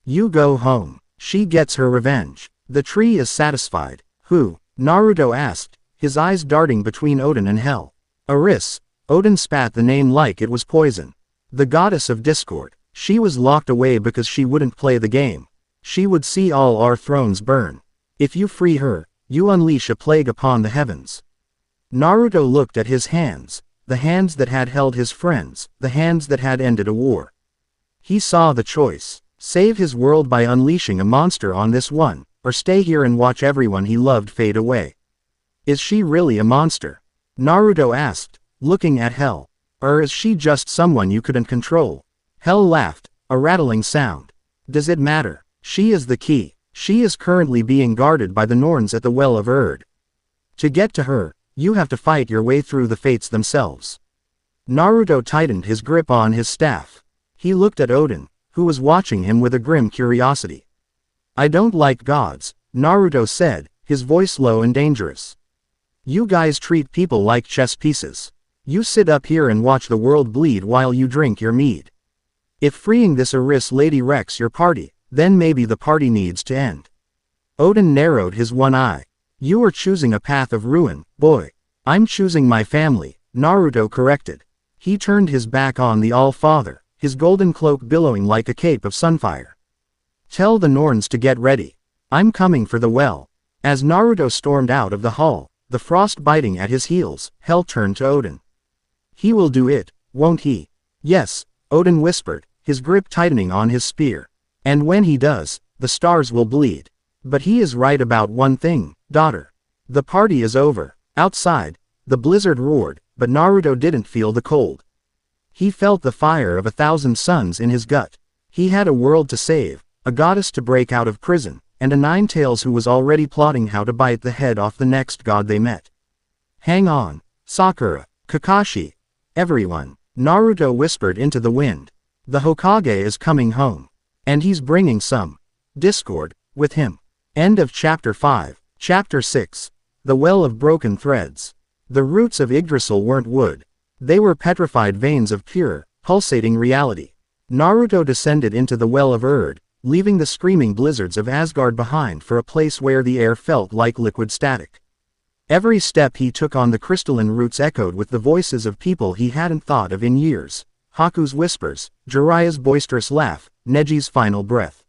[SPEAKER 1] You go home. She gets her revenge. The tree is satisfied. Who? Naruto asked, his eyes darting between Odin and Hel. Eris. Odin spat the name like it was poison. The goddess of discord. She was locked away because she wouldn't play the game. She would see all our thrones burn. If you free her, you unleash a plague upon the heavens. Naruto looked at his hands, the hands that had held his friends, the hands that had ended a war. He saw the choice. Save his world by unleashing a monster on this one, or stay here and watch everyone he loved fade away. Is she really a monster? Naruto asked, looking at Hel. Or is she just someone you couldn't control? Hel laughed, a rattling sound. Does it matter? She is the key. She is currently being guarded by the Norns at the Well of Erd. To get to her, you have to fight your way through the fates themselves. Naruto tightened his grip on his staff. He looked at Odin, who was watching him with a grim curiosity. I don't like gods, Naruto said, his voice low and dangerous. You guys treat people like chess pieces. You sit up here and watch the world bleed while you drink your mead. If freeing this Eris lady wrecks your party, then maybe the party needs to end. Odin narrowed his one eye. You are choosing a path of ruin, boy. I'm choosing my family, Naruto corrected. He turned his back on the All-Father, his golden cloak billowing like a cape of sunfire. Tell the Norns to get ready. I'm coming for the well. As Naruto stormed out of the hall, the frost biting at his heels, Hel turned to Odin. He will do it, won't he? Yes, Odin whispered, his grip tightening on his spear. And when he does, the stars will bleed. But he is right about one thing, daughter. The party is over. Outside, the blizzard roared, but Naruto didn't feel the cold. He felt the fire of 1,000 suns in his gut. He had a world to save, a goddess to break out of prison, and a Nine-Tails who was already plotting how to bite the head off the next god they met. Hang on, Sakura, Kakashi, everyone, Naruto whispered into the wind. The Hokage is coming home. And he's bringing some discord with him. End of Chapter 5. Chapter 6. The Well of Broken Threads. The roots of Yggdrasil weren't wood. They were petrified veins of pure, pulsating reality. Naruto descended into the Well of Erd, leaving the screaming blizzards of Asgard behind for a place where the air felt like liquid static. Every step he took on the crystalline roots echoed with the voices of people he hadn't thought of in years. Haku's whispers, Jiraiya's boisterous laugh, Neji's final breath.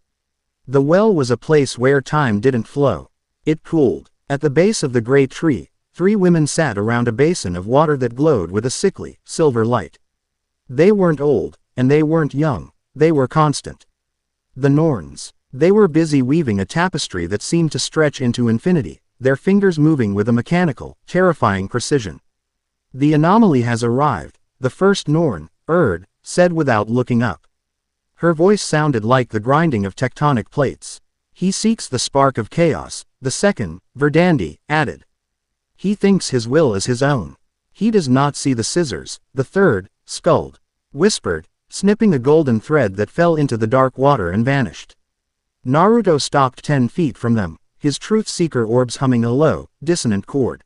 [SPEAKER 1] The well was a place where time didn't flow. It cooled. At the base of the great tree, 3 women sat around a basin of water that glowed with a sickly, silver light. They weren't old, and they weren't young, they were constant. The Norns. They were busy weaving a tapestry that seemed to stretch into infinity, their fingers moving with a mechanical, terrifying precision. The anomaly has arrived, the first Norn, Erd, said without looking up. Her voice sounded like the grinding of tectonic plates. He seeks the spark of chaos, the second, Verdandi, added. He thinks his will is his own. He does not see the scissors, the third, Skuld, whispered, snipping a golden thread that fell into the dark water and vanished. Naruto stopped 10 feet from them, his truth-seeker orbs humming a low, dissonant chord.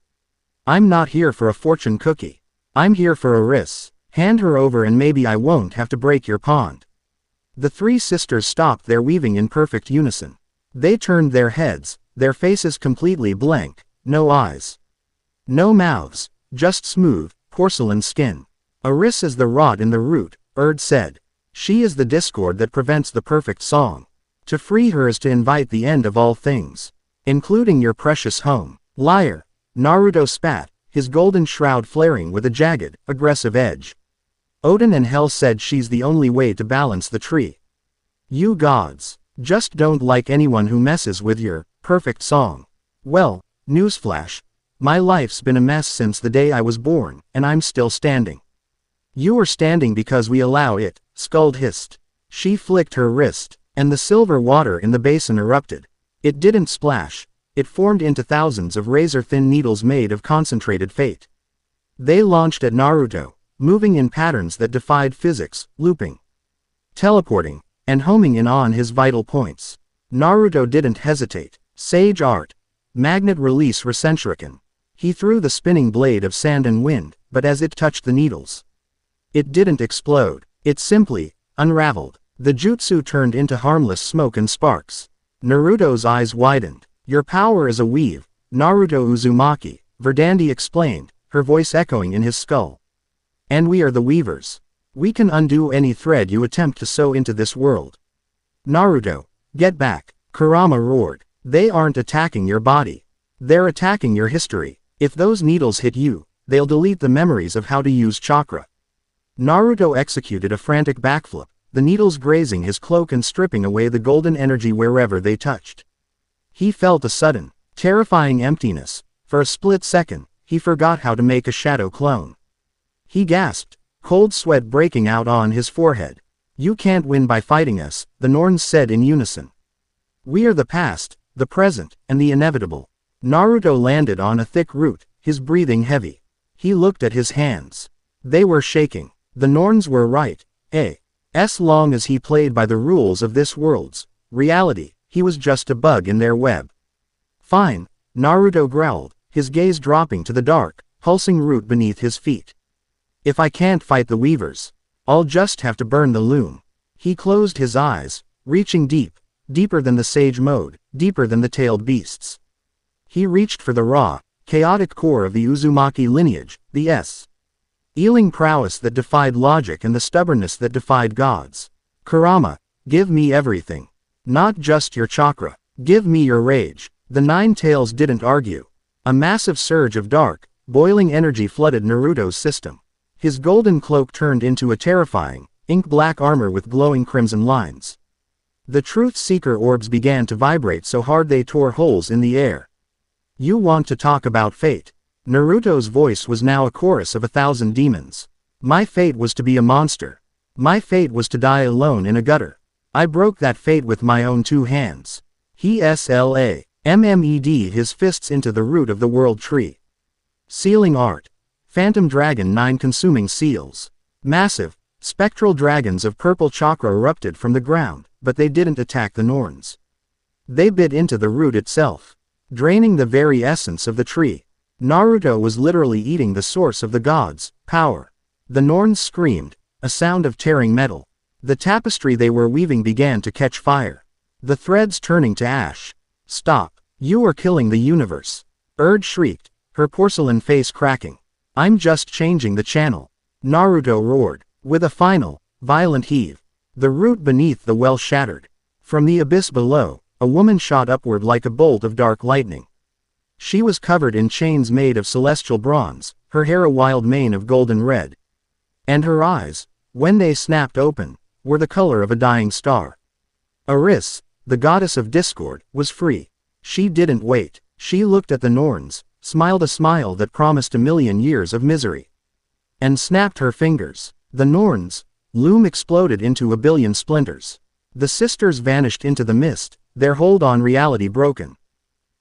[SPEAKER 1] I'm not here for a fortune cookie. I'm here for a risk. Hand her over and maybe I won't have to break your pond. The 3 sisters stopped their weaving in perfect unison. They turned their heads, their faces completely blank, no eyes. No mouths, just smooth, porcelain skin. Aris is the rot in the root, Erd said. She is the discord that prevents the perfect song. To free her is to invite the end of all things, including your precious home. Liar. Naruto spat, his golden shroud flaring with a jagged, aggressive edge. Odin and Hel said she's the only way to balance the tree. You gods just don't like anyone who messes with your perfect song. Well, newsflash. My life's been a mess since the day I was born, and I'm still standing. You are standing because we allow it, Skuld hissed. She flicked her wrist, and the silver water in the basin erupted. It didn't splash. It formed into thousands of razor-thin needles made of concentrated fate. They launched at Naruto, moving in patterns that defied physics, looping, teleporting, and homing in on his vital points. Naruto didn't hesitate. Sage art. Magnet release recentrican. He threw the spinning blade of sand and wind, but as it touched the needles, it didn't explode. It simply unraveled. The jutsu turned into harmless smoke and sparks. Naruto's eyes widened. Your power is a weave, Naruto Uzumaki, Verdandi explained, her voice echoing in his skull. And we are the weavers. We can undo any thread you attempt to sew into this world. Naruto, get back, Kurama roared. They aren't attacking your body. They're attacking your history. If those needles hit you, they'll delete the memories of how to use chakra. Naruto executed a frantic backflip, the needles grazing his cloak and stripping away the golden energy wherever they touched. He felt a sudden, terrifying emptiness. For a split second, he forgot how to make a shadow clone. He gasped, cold sweat breaking out on his forehead. You can't win by fighting us, the Norns said in unison. We are the past, the present, and the inevitable. Naruto landed on a thick root, his breathing heavy. He looked at his hands. They were shaking. The Norns were right. As long as he played by the rules of this world's reality, he was just a bug in their web. Fine, Naruto growled, his gaze dropping to the dark, pulsing root beneath his feet. If I can't fight the weavers, I'll just have to burn the loom. He closed his eyes, reaching deep, deeper than the sage mode, deeper than the tailed beasts. He reached for the raw, chaotic core of the Uzumaki lineage, the Ealing prowess that defied logic and the stubbornness that defied gods. Kurama, give me everything. Not just your chakra. Give me your rage. The 9 tails didn't argue. A massive surge of dark, boiling energy flooded Naruto's system. His golden cloak turned into a terrifying, ink-black armor with glowing crimson lines. The truth-seeker orbs began to vibrate so hard they tore holes in the air. You want to talk about fate? Naruto's voice was now a chorus of 1,000 demons. My fate was to be a monster. My fate was to die alone in a gutter. I broke that fate with my own 2 hands. He slammed his fists into the root of the world tree. Sealing art. Phantom Dragon 9 consuming seals. Massive, spectral dragons of purple chakra erupted from the ground, but they didn't attack the Norns. They bit into the root itself, draining the very essence of the tree. Naruto was literally eating the source of the gods' power. The Norns screamed, a sound of tearing metal. The tapestry they were weaving began to catch fire, the threads turning to ash. Stop. You are killing the universe. Erd shrieked, her porcelain face cracking. I'm just changing the channel. Naruto roared, with a final, violent heave. The root beneath the well shattered. From the abyss below, a woman shot upward like a bolt of dark lightning. She was covered in chains made of celestial bronze, her hair a wild mane of golden red. And her eyes, when they snapped open, were the color of a dying star. Eris, the goddess of discord, was free. She didn't wait. She looked at the Norns, smiled a smile that promised a million years of misery, and snapped her fingers. The Norns' loom exploded into a billion splinters. The sisters vanished into the mist, their hold on reality broken.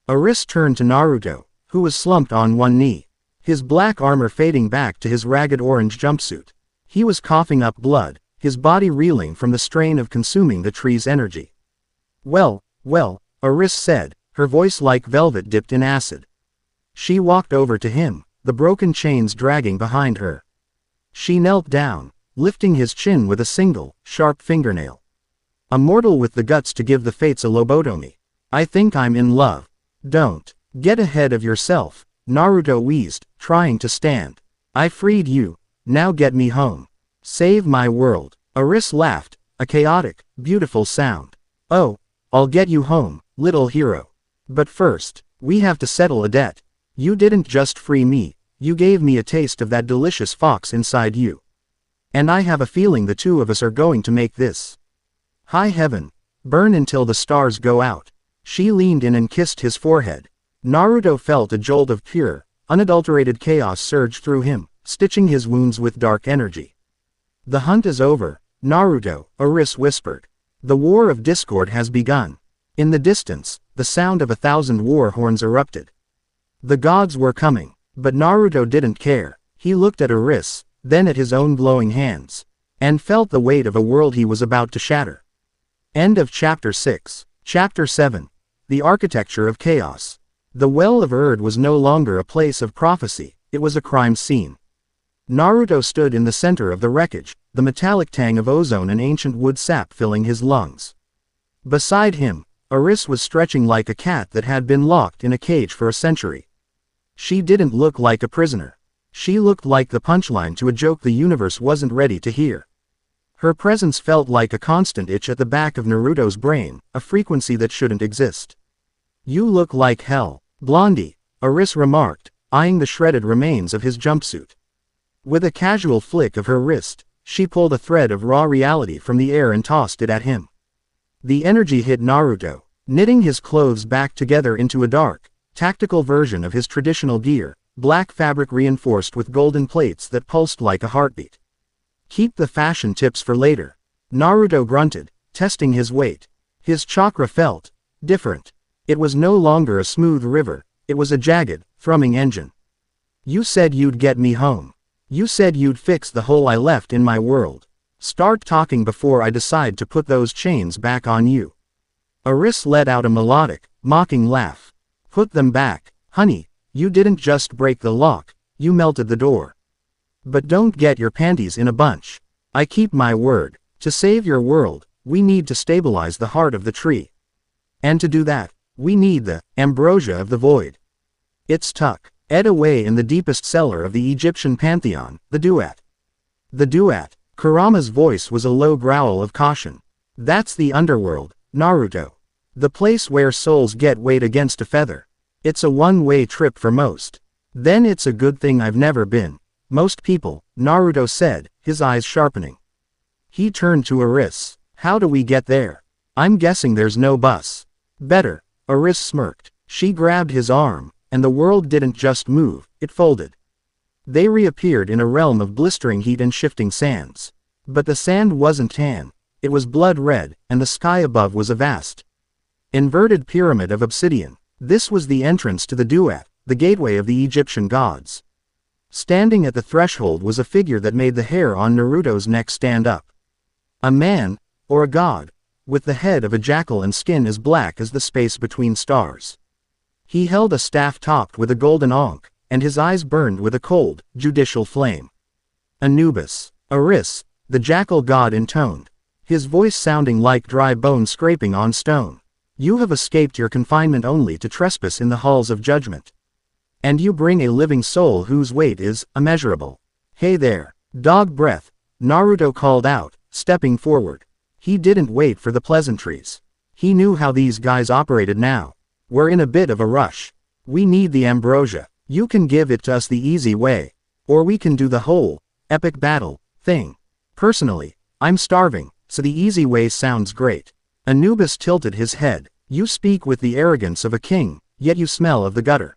[SPEAKER 1] Eris turned to Naruto, who was slumped on one knee, his black armor fading back to his ragged orange jumpsuit. He was coughing up blood, his body reeling from the strain of consuming the tree's energy. Well, Eris said, her voice like velvet dipped in acid. She walked over to him, the broken chains dragging behind her. She knelt down, lifting his chin with a single, sharp fingernail. A mortal with the guts to give the fates a lobotomy. I think I'm in love. Don't get ahead of yourself, Naruto wheezed, trying to stand. I freed you, now get me home. Save my world. Eris laughed, a chaotic, beautiful sound. Oh, I'll get you home, little hero. But first, we have to settle a debt. You didn't just free me, you gave me a taste of that delicious fox inside you. And I have a feeling the two of us are going to make this. High heaven, burn until the stars go out. She leaned in and kissed his forehead. Naruto felt a jolt of pure, unadulterated chaos surge through him, stitching his wounds with dark energy. The hunt is over, Naruto, Eris whispered. The war of discord has begun. In the distance, the sound of 1,000 war horns erupted. The gods were coming, but Naruto didn't care. He looked at Eris, then at his own glowing hands, and felt the weight of a world he was about to shatter. End of Chapter 6. Chapter 7. The Architecture of Chaos. The Well of Erd was no longer a place of prophecy, it was a crime scene. Naruto stood in the center of the wreckage, the metallic tang of ozone and ancient wood sap filling his lungs. Beside him, Eris was stretching like a cat that had been locked in a cage for a century. She didn't look like a prisoner. She looked like the punchline to a joke the universe wasn't ready to hear. Her presence felt like a constant itch at the back of Naruto's brain, a frequency that shouldn't exist. You look like hell, Blondie, Eris remarked, eyeing the shredded remains of his jumpsuit. With a casual flick of her wrist, she pulled a thread of raw reality from the air and tossed it at him. The energy hit Naruto, knitting his clothes back together into a dark, tactical version of his traditional gear, black fabric reinforced with golden plates that pulsed like a heartbeat. Keep the fashion tips for later, Naruto grunted, testing his weight. His chakra felt different. It was no longer a smooth river, it was a jagged, thrumming engine. You said you'd get me home. You said you'd fix the hole I left in my world. Start talking before I decide to put those chains back on you. Eris let out a melodic, mocking laugh. Put them back, honey, you didn't just break the lock, you melted the door. But don't get your panties in a bunch. I keep my word. To save your world, we need to stabilize the heart of the tree. And to do that, we need the ambrosia of the void. It's tucked away in the deepest cellar of the Egyptian pantheon, the duat. The duat. Kurama's voice was a low growl of caution. That's the underworld, Naruto. The place where souls get weighed against a feather. It's a one-way trip for most. Then it's a good thing I've never been. Most people, Naruto said, his eyes sharpening. He turned to Eris. How do we get there? I'm guessing there's no bus. Better, Eris smirked. She grabbed his arm, and the world didn't just move, it folded. They reappeared in a realm of blistering heat and shifting sands. But the sand wasn't tan, it was blood red, and the sky above was a vast, inverted pyramid of obsidian. This was the entrance to the duat, the gateway of the Egyptian gods. Standing at the threshold was a figure that made the hair on Naruto's neck stand up. A man, or a god, with the head of a jackal and skin as black as the space between stars. He held a staff topped with a golden ankh, and his eyes burned with a cold, judicial flame. Anubis. Eris, the jackal god intoned, his voice sounding like dry bone scraping on stone. You have escaped your confinement only to trespass in the halls of judgment. And you bring a living soul whose weight is immeasurable. Hey there, dog breath, Naruto called out, stepping forward. He didn't wait for the pleasantries. He knew how these guys operated now. We're in a bit of a rush. We need the ambrosia. You can give it to us the easy way. Or we can do the whole, epic battle, thing. Personally, I'm starving, so the easy way sounds great. Anubis tilted his head. You speak with the arrogance of a king, yet you smell of the gutter.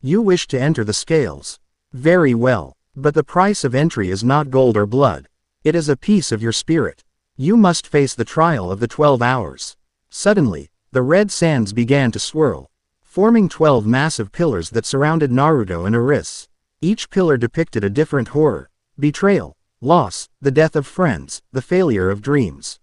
[SPEAKER 1] You wish to enter the scales. Very well, but the price of entry is not gold or blood. It is a piece of your spirit. You must face the trial of the 12 hours. Suddenly, the red sands began to swirl, forming 12 massive pillars that surrounded Naruto and Aris. Each pillar depicted a different horror: betrayal, loss, the death of friends, the failure of dreams.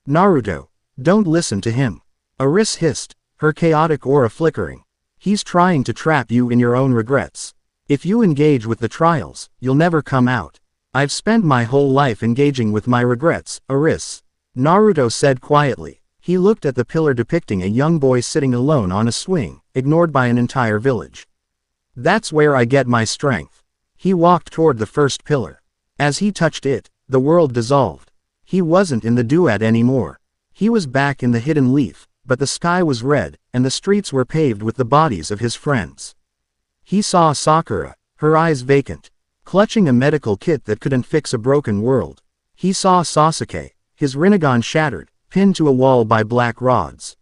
[SPEAKER 1] Naruto, don't listen to him. Aris hissed, her chaotic aura flickering. He's trying to trap you in your own regrets. If you engage with the trials, you'll never come out. I've spent my whole life engaging with my regrets, Aris. Naruto said quietly. He looked at the pillar depicting a young boy sitting alone on a swing, ignored by an entire village. That's where I get my strength. He walked toward the first pillar. As he touched it, the world dissolved. He wasn't in the duat anymore. He was back in the hidden leaf, but the sky was red, and the streets were paved with the bodies of his friends. He saw Sakura, her eyes vacant, clutching a medical kit that couldn't fix a broken world. He saw Sasuke, his Rinnegan shattered, pinned to a wall by black rods.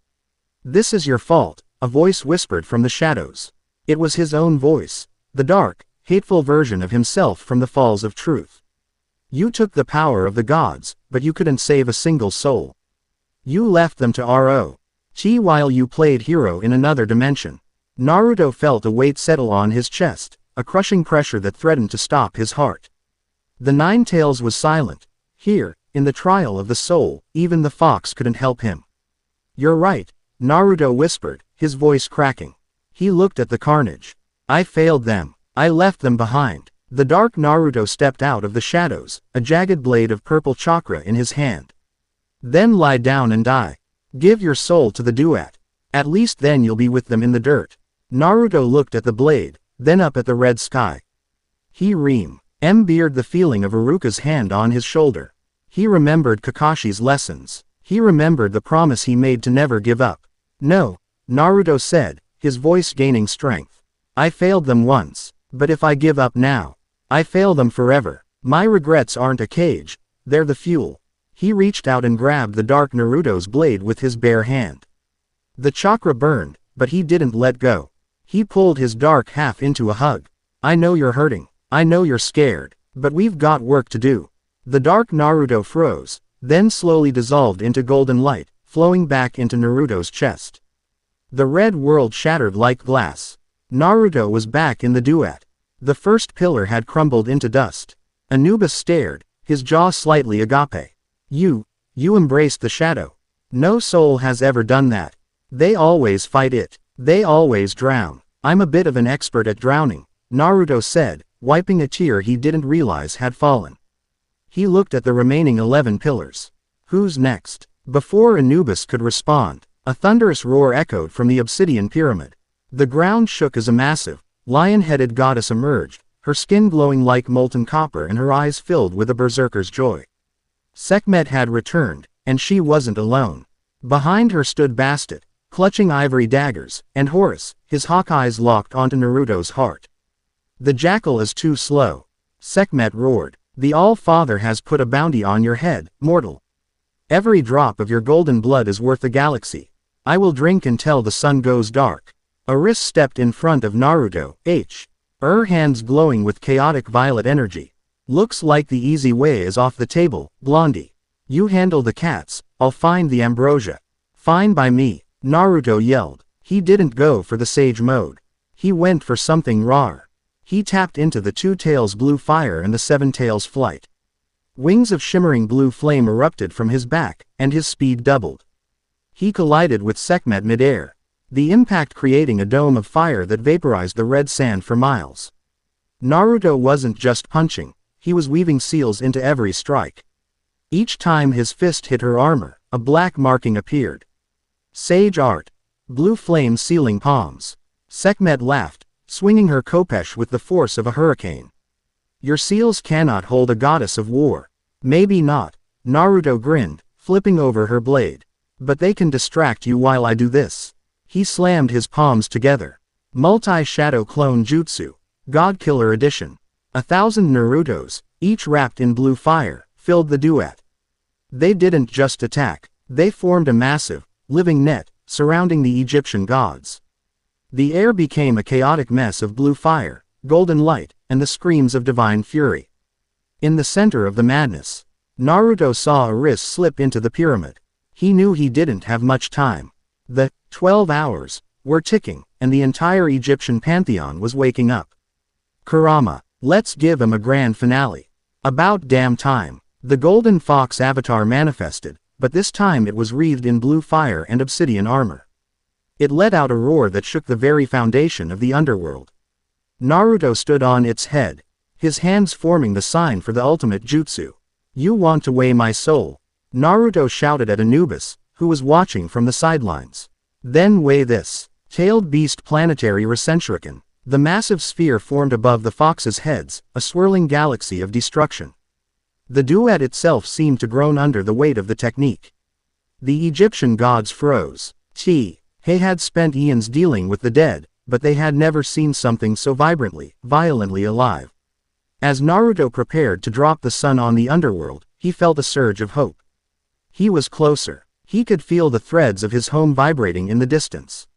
[SPEAKER 1] This is your fault, a voice whispered from the shadows. It was his own voice, the dark, hateful version of himself from the falls of truth. You took the power of the gods, but you couldn't save a single soul. You left them to Orochi while you played hero in another dimension. Naruto felt a weight settle on his chest, a crushing pressure that threatened to stop his heart. The Nine Tails was silent. Here, in the trial of the soul, even the fox couldn't help him. You're right, Naruto whispered, his voice cracking. He looked at the carnage. I failed them. I left them behind. The dark Naruto stepped out of the shadows, a jagged blade of purple chakra in his hand. Then lie down and die. Give your soul to the duat. At least then you'll be with them in the dirt. Naruto looked at the blade, then up at the red sky. He remembered the feeling of Iruka's hand on his shoulder. He remembered Kakashi's lessons. He remembered the promise he made to never give up. No, Naruto said, his voice gaining strength. I failed them once, but if I give up now, I fail them forever. My regrets aren't a cage, they're the fuel. He reached out and grabbed the dark Naruto's blade with his bare hand. The chakra burned, but he didn't let go. He pulled his dark half into a hug. I know you're hurting. I know you're scared, but we've got work to do. The dark Naruto froze, then slowly dissolved into golden light, flowing back into Naruto's chest. The red world shattered like glass. Naruto was back in the duat. The first pillar had crumbled into dust. Anubis stared, his jaw slightly agape. You embraced the shadow. No soul has ever done that. They always fight it. They always drown. I'm a bit of an expert at drowning, Naruto said, wiping a tear he didn't realize had fallen. He looked at the remaining 11 pillars. Who's next? Before Anubis could respond, a thunderous roar echoed from the obsidian pyramid. The ground shook as a massive, lion-headed goddess emerged, her skin glowing like molten copper and her eyes filled with a berserker's joy. Sekhmet had returned, and she wasn't alone. Behind her stood Bastet, clutching ivory daggers, and Horus, his hawk eyes locked onto Naruto's heart. The jackal is too slow. Sekhmet roared. The All-Father has put a bounty on your head, mortal. Every drop of your golden blood is worth a galaxy. I will drink until the sun goes dark. Aris stepped in front of Naruto, her hands glowing with chaotic violet energy. Looks like the easy way is off the table, Blondie. You handle the cats, I'll find the ambrosia. Fine by me, Naruto yelled. He didn't go for the sage mode. He went for something rawer. He tapped into the Two Tails blue fire and the Seven Tails flight. Wings of shimmering blue flame erupted from his back, and his speed doubled. He collided with Sekhmet midair, the impact creating a dome of fire that vaporized the red sand for miles. Naruto wasn't just punching, he was weaving seals into every strike. Each time his fist hit her armor, a black marking appeared. Sage art. Blue flame sealing palms. Sekhmet laughed, swinging her khopesh with the force of a hurricane. Your seals cannot hold a goddess of war. Maybe not. Naruto grinned, flipping over her blade. But they can distract you while I do this. He slammed his palms together. Multi-shadow clone jutsu. God Killer Edition. 1,000 Narutos, each wrapped in blue fire, filled the duet. They didn't just attack, they formed a massive, living net, surrounding the Egyptian gods. The air became a chaotic mess of blue fire, golden light, and the screams of divine fury. In the center of the madness, Naruto saw a wrist slip into the pyramid. He knew he didn't have much time. The 12 hours were ticking, and the entire Egyptian pantheon was waking up. Kurama, let's give him a grand finale. About damn time. The golden fox avatar manifested, but this time it was wreathed in blue fire and obsidian armor. It let out a roar that shook the very foundation of the underworld. Naruto stood on its head, his hands forming the sign for the ultimate jutsu. You want to weigh my soul? Naruto shouted at Anubis, who was watching from the sidelines. Then weigh this. Tailed beast planetary recentricon. The massive sphere formed above the fox's heads, a swirling galaxy of destruction. The duet itself seemed to groan under the weight of the technique. The Egyptian gods froze. They had spent eons dealing with the dead, but they had never seen something so violently alive. As Naruto prepared to drop the sun on the underworld, he felt a surge of hope. He was closer. He could feel the threads of his home vibrating in the distance.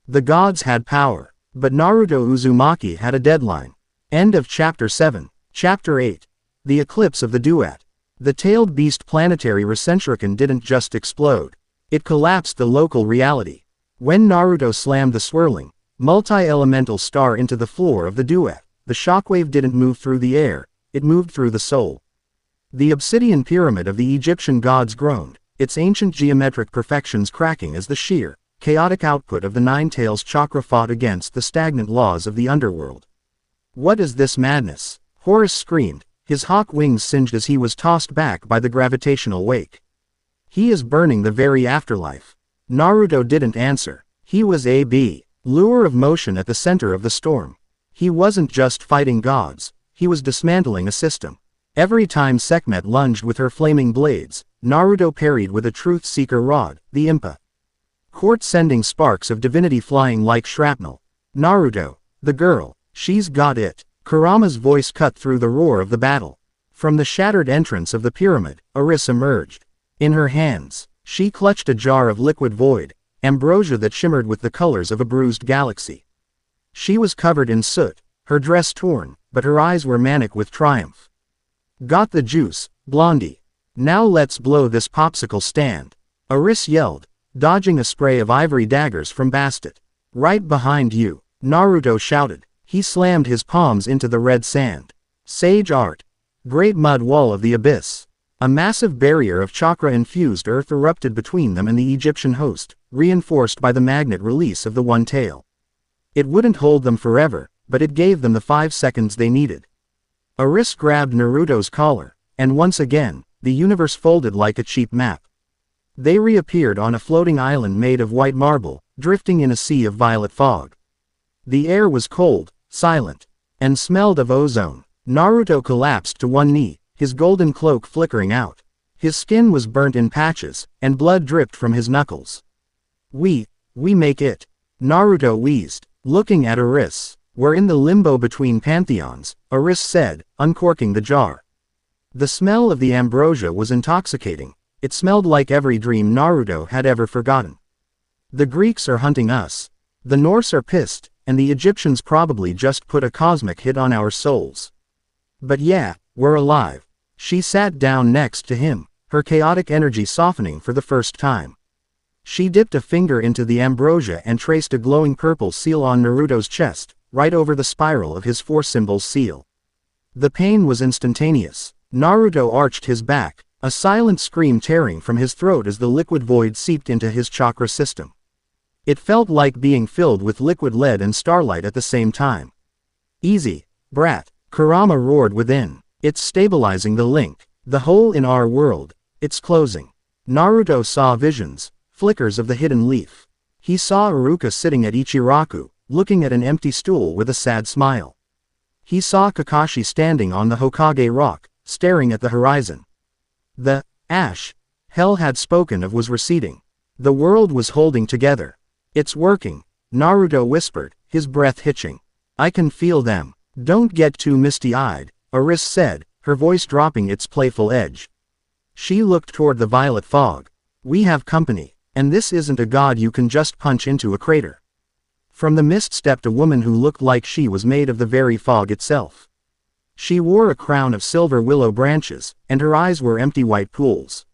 [SPEAKER 1] The gods had power, but Naruto Uzumaki had a deadline. End of Chapter 7. Chapter 8. The Eclipse of the Duet. The tailed beast planetary recentricon didn't just explode. It collapsed the local reality. When Naruto slammed the swirling, multi-elemental star into the floor of the duet, the shockwave didn't move through the air, it moved through the soul. The obsidian pyramid of the Egyptian gods groaned, its ancient geometric perfections cracking as the sheer, chaotic output of the nine tails chakra fought against the stagnant laws of the underworld. What is this madness? Horus screamed, his hawk wings singed as he was tossed back by the gravitational wake. He is burning the very afterlife. Naruto didn't answer. He was a lure of motion at the center of the storm. He wasn't just fighting gods, he was dismantling a system. Every time Sekhmet lunged with her flaming blades, Naruto parried with a truth seeker rod, the Impa. Court sending sparks of divinity flying like shrapnel. Naruto, the girl, she's got it. Kurama's voice cut through the roar of the battle. From the shattered entrance of the pyramid, Aris emerged. In her hands, she clutched a jar of liquid void, ambrosia that shimmered with the colors of a bruised galaxy. She was covered in soot, her dress torn, but her eyes were manic with triumph. Got the juice, Blondie. Now let's blow this popsicle stand. Aris yelled, dodging a spray of ivory daggers from Bastet. Right behind you, Naruto shouted. He slammed his palms into the red sand. Sage art. Great mud wall of the abyss. A massive barrier of chakra-infused earth erupted between them and the Egyptian host, reinforced by the magnet release of the one tail. It wouldn't hold them forever, but it gave them the 5 seconds they needed. Aris grabbed Naruto's collar, and once again, the universe folded like a cheap map. They reappeared on a floating island made of white marble, drifting in a sea of violet fog. The air was cold, silent, and smelled of ozone. Naruto collapsed to one knee, his golden cloak flickering out. His skin was burnt in patches, and blood dripped from his knuckles. We make it. Naruto wheezed, looking at Aris. We're in the limbo between pantheons, Aris said, uncorking the jar. The smell of the ambrosia was intoxicating. It smelled like every dream Naruto had ever forgotten. The Greeks are hunting us. The Norse are pissed, and the Egyptians probably just put a cosmic hit on our souls. But yeah, we're alive. She sat down next to him, her chaotic energy softening for the first time. She dipped a finger into the ambrosia and traced a glowing purple seal on Naruto's chest, right over the spiral of his 4-symbol seal. The pain was instantaneous. Naruto arched his back, a silent scream tearing from his throat as the liquid void seeped into his chakra system. It felt like being filled with liquid lead and starlight at the same time. Easy, brat, Kurama roared within. It's stabilizing the link. The hole in our world. It's closing. Naruto saw visions, flickers of the hidden leaf. He saw Iruka sitting at Ichiraku, looking at an empty stool with a sad smile. He saw Kakashi standing on the Hokage rock, staring at the horizon. The ash hell had spoken of was receding. The world was holding together. It's working, Naruto whispered, his breath hitching. I can feel them. Don't get too misty-eyed, Aris said, her voice dropping its playful edge. She looked toward the violet fog. We have company, and this isn't a god you can just punch into a crater. From the mist stepped a woman who looked like she was made of the very fog itself. She wore a crown of silver willow branches, and her eyes were empty white pools.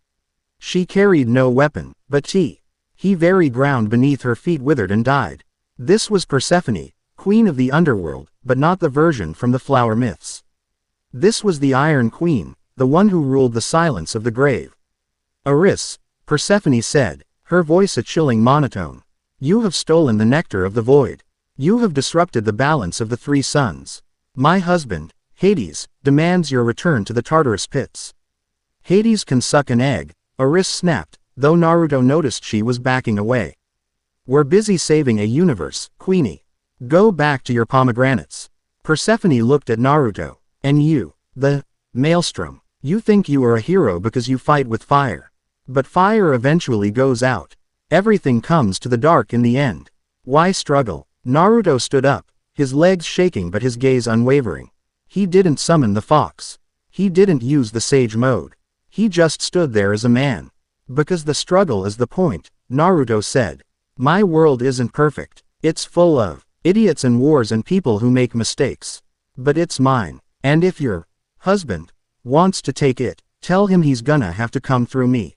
[SPEAKER 1] She carried no weapon, but the very ground beneath her feet withered and died. This was Persephone, queen of the underworld, but not the version from the flower myths. This was the Iron Queen, the one who ruled the silence of the grave. Aris, Persephone said, her voice a chilling monotone. You have stolen the nectar of the void. You have disrupted the balance of the three suns. My husband, Hades, demands your return to the Tartarus pits. Hades can suck an egg, Aris snapped, though Naruto noticed she was backing away. We're busy saving a universe, Queenie. Go back to your pomegranates. Persephone looked at Naruto. And you, the maelstrom, you think you are a hero because you fight with fire. But fire eventually goes out. Everything comes to the dark in the end. Why struggle? Naruto stood up, his legs shaking but his gaze unwavering. He didn't summon the fox. He didn't use the sage mode. He just stood there as a man. Because the struggle is the point, Naruto said. My world isn't perfect. It's full of idiots and wars and people who make mistakes. But it's mine. And if your husband wants to take it, tell him he's gonna have to come through me.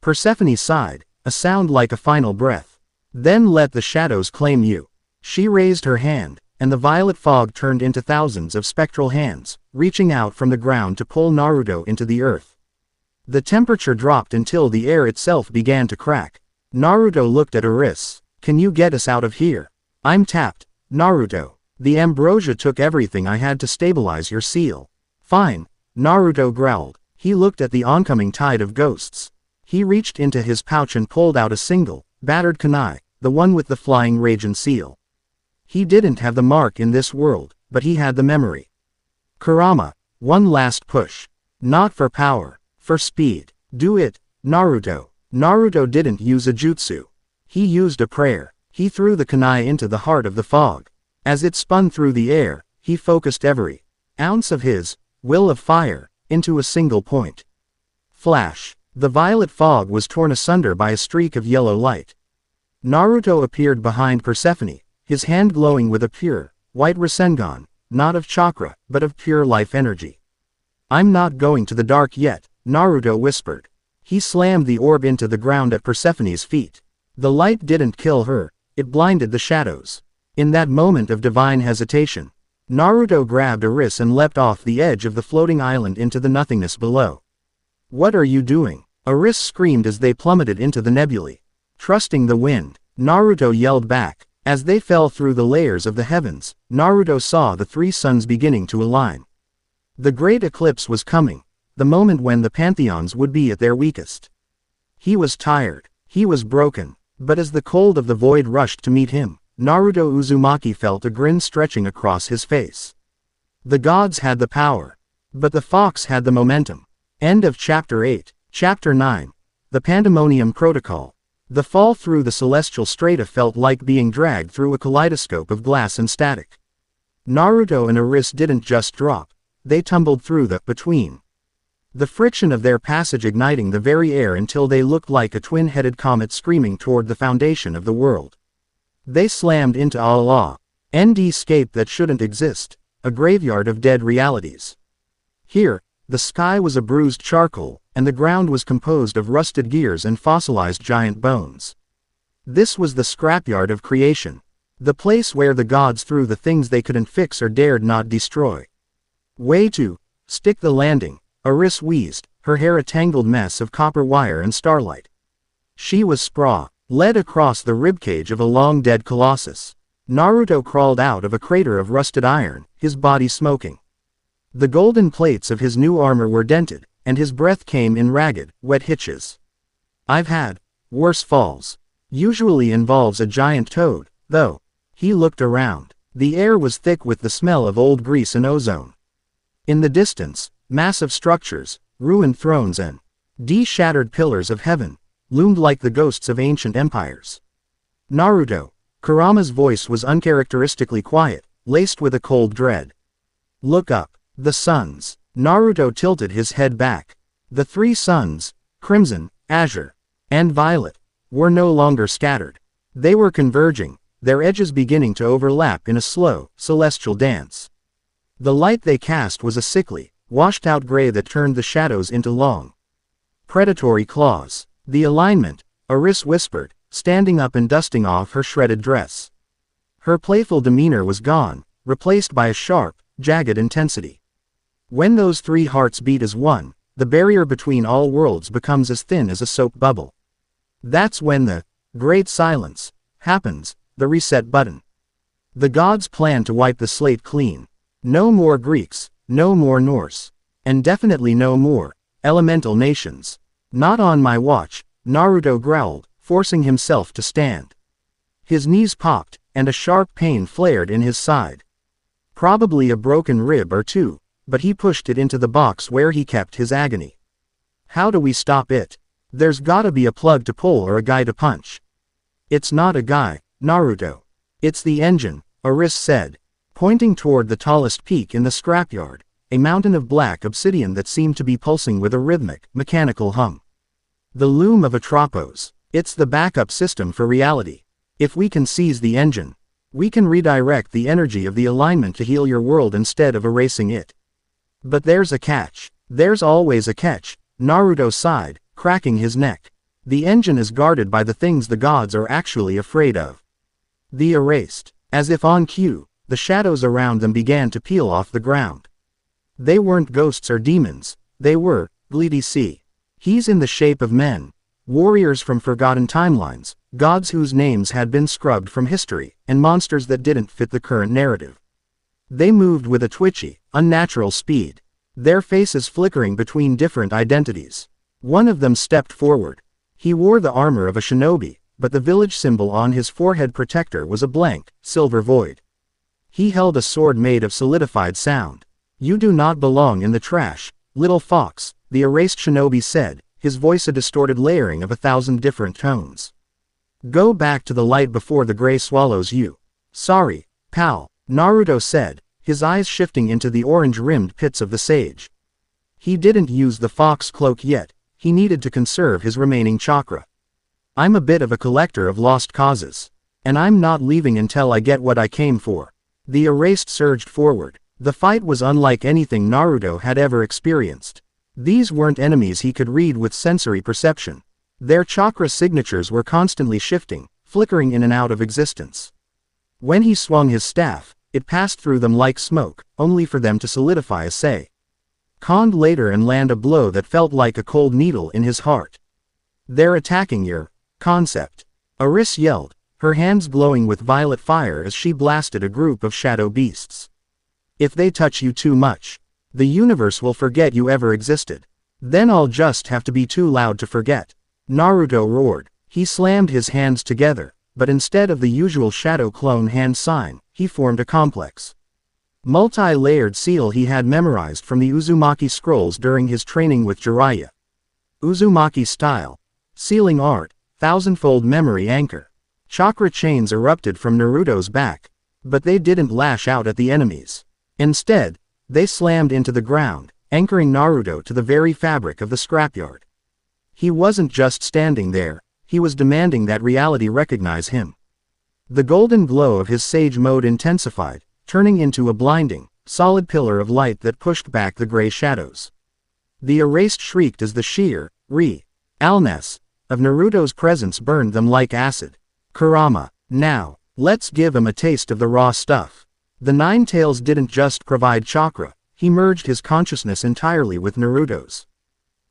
[SPEAKER 1] Persephone sighed, a sound like a final breath. Then let the shadows claim you. She raised her hand, and the violet fog turned into thousands of spectral hands, reaching out from the ground to pull Naruto into the earth. The temperature dropped until the air itself began to crack. Naruto looked at Aris. Can you get us out of here? I'm tapped, Naruto. The ambrosia took everything I had to stabilize your seal. Fine, Naruto growled. He looked at the oncoming tide of ghosts. He reached into his pouch and pulled out a single, battered kunai, the one with the flying Raijin seal. He didn't have the mark in this world, but he had the memory. Kurama, one last push. Not for power, for speed. Do it, Naruto. Naruto didn't use a jutsu. He used a prayer. He threw the kunai into the heart of the fog. As it spun through the air, he focused every ounce of his will of fire into a single point. Flash. The violet fog was torn asunder by a streak of yellow light. Naruto appeared behind Persephone, his hand glowing with a pure, white Rasengan, not of chakra, but of pure life energy. I'm not going to the dark yet, Naruto whispered. He slammed the orb into the ground at Persephone's feet. The light didn't kill her, it blinded the shadows. In that moment of divine hesitation, Naruto grabbed Aris and leapt off the edge of the floating island into the nothingness below. What are you doing? Aris screamed as they plummeted into the nebulae. Trusting the wind, Naruto yelled back. As they fell through the layers of the heavens, Naruto saw the three suns beginning to align. The great eclipse was coming, the moment when the pantheons would be at their weakest. He was tired, he was broken, but as the cold of the void rushed to meet him, Naruto Uzumaki felt a grin stretching across his face. The gods had the power, but the fox had the momentum. End of Chapter 8. Chapter 9. The Pandemonium Protocol. The fall through the celestial strata felt like being dragged through a kaleidoscope of glass and static. Naruto and Aris didn't just drop, they tumbled through the between. The friction of their passage igniting the very air until they looked like a twin-headed comet screaming toward the foundation of the world. They slammed into Allah, an escape that shouldn't exist, a graveyard of dead realities. Here, the sky was a bruised charcoal, and the ground was composed of rusted gears and fossilized giant bones. This was the scrapyard of creation, the place where the gods threw the things they couldn't fix or dared not destroy. Way to stick the landing, Aris wheezed, her hair a tangled mess of copper wire and starlight. She was led across the ribcage of a long-dead colossus. Naruto crawled out of a crater of rusted iron, his body smoking. The golden plates of his new armor were dented, and his breath came in ragged, wet hitches. I've had worse falls. Usually involves a giant toad, though. He looked around. The air was thick with the smell of old grease and ozone. In the distance, massive structures, ruined thrones and shattered pillars of heaven loomed like the ghosts of ancient empires. Naruto. Kurama's voice was uncharacteristically quiet, laced with a cold dread. Look up. The suns. Naruto tilted his head back. The three suns, crimson, azure, and violet, were no longer scattered. They were converging, their edges beginning to overlap in a slow, celestial dance. The light they cast was a sickly, washed-out gray that turned the shadows into long, predatory claws. The alignment, Aris whispered, standing up and dusting off her shredded dress. Her playful demeanor was gone, replaced by a sharp, jagged intensity. When those three hearts beat as one, the barrier between all worlds becomes as thin as a soap bubble. That's when the great silence happens, the reset button. The gods plan to wipe the slate clean. No more Greeks, no more Norse, and definitely no more elemental nations. Not on my watch, Naruto growled, forcing himself to stand. His knees popped, and a sharp pain flared in his side. Probably a broken rib or two, but he pushed it into the box where he kept his agony. How do we stop it? There's gotta be a plug to pull or a guy to punch. It's not a guy, Naruto. It's the engine, Aris said, pointing toward the tallest peak in the scrapyard, a mountain of black obsidian that seemed to be pulsing with a rhythmic, mechanical hum. The loom of Atropos. It's the backup system for reality. If we can seize the engine, we can redirect the energy of the alignment to heal your world instead of erasing it. But there's a catch. There's always a catch, Naruto sighed, cracking his neck. The engine is guarded by the things the gods are actually afraid of. The erased. As if on cue, the shadows around them began to peel off the ground. They weren't ghosts or demons, they were, Bleedy. He's in the shape of men. Warriors from forgotten timelines, gods whose names had been scrubbed from history, and monsters that didn't fit the current narrative. They moved with a twitchy, unnatural speed, their faces flickering between different identities. One of them stepped forward. He wore the armor of a shinobi, but the village symbol on his forehead protector was a blank, silver void. He held a sword made of solidified sound. You do not belong in the trash, little fox, the erased shinobi said, his voice a distorted layering of 1,000 different tones. Go back to the light before the gray swallows you. Sorry, pal, Naruto said, his eyes shifting into the orange-rimmed pits of the sage. He didn't use the fox cloak yet, he needed to conserve his remaining chakra. I'm a bit of a collector of lost causes. And I'm not leaving until I get what I came for. The erased surged forward. The fight was unlike anything Naruto had ever experienced. These weren't enemies he could read with sensory perception. Their chakra signatures were constantly shifting, flickering in and out of existence. When he swung his staff, it passed through them like smoke, only for them to solidify a second later and land a blow that felt like a cold needle in his heart. They're attacking your concept. Aris yelled, her hands glowing with violet fire as she blasted a group of shadow beasts. If they touch you too much, the universe will forget you ever existed. Then I'll just have to be too loud to forget. Naruto roared. He slammed his hands together, but instead of the usual shadow clone hand sign, he formed a complex, multi-layered seal he had memorized from the Uzumaki scrolls during his training with Jiraiya. Uzumaki style. Sealing art, thousandfold memory anchor. Chakra chains erupted from Naruto's back, but they didn't lash out at the enemies. Instead, they slammed into the ground, anchoring Naruto to the very fabric of the scrapyard. He wasn't just standing there, he was demanding that reality recognize him. The golden glow of his sage mode intensified, turning into a blinding, solid pillar of light that pushed back the gray shadows. The erased shrieked as the sheer, realness of Naruto's presence burned them like acid. Kurama, now, let's give him a taste of the raw stuff. The Nine Tails didn't just provide chakra, he merged his consciousness entirely with Naruto's.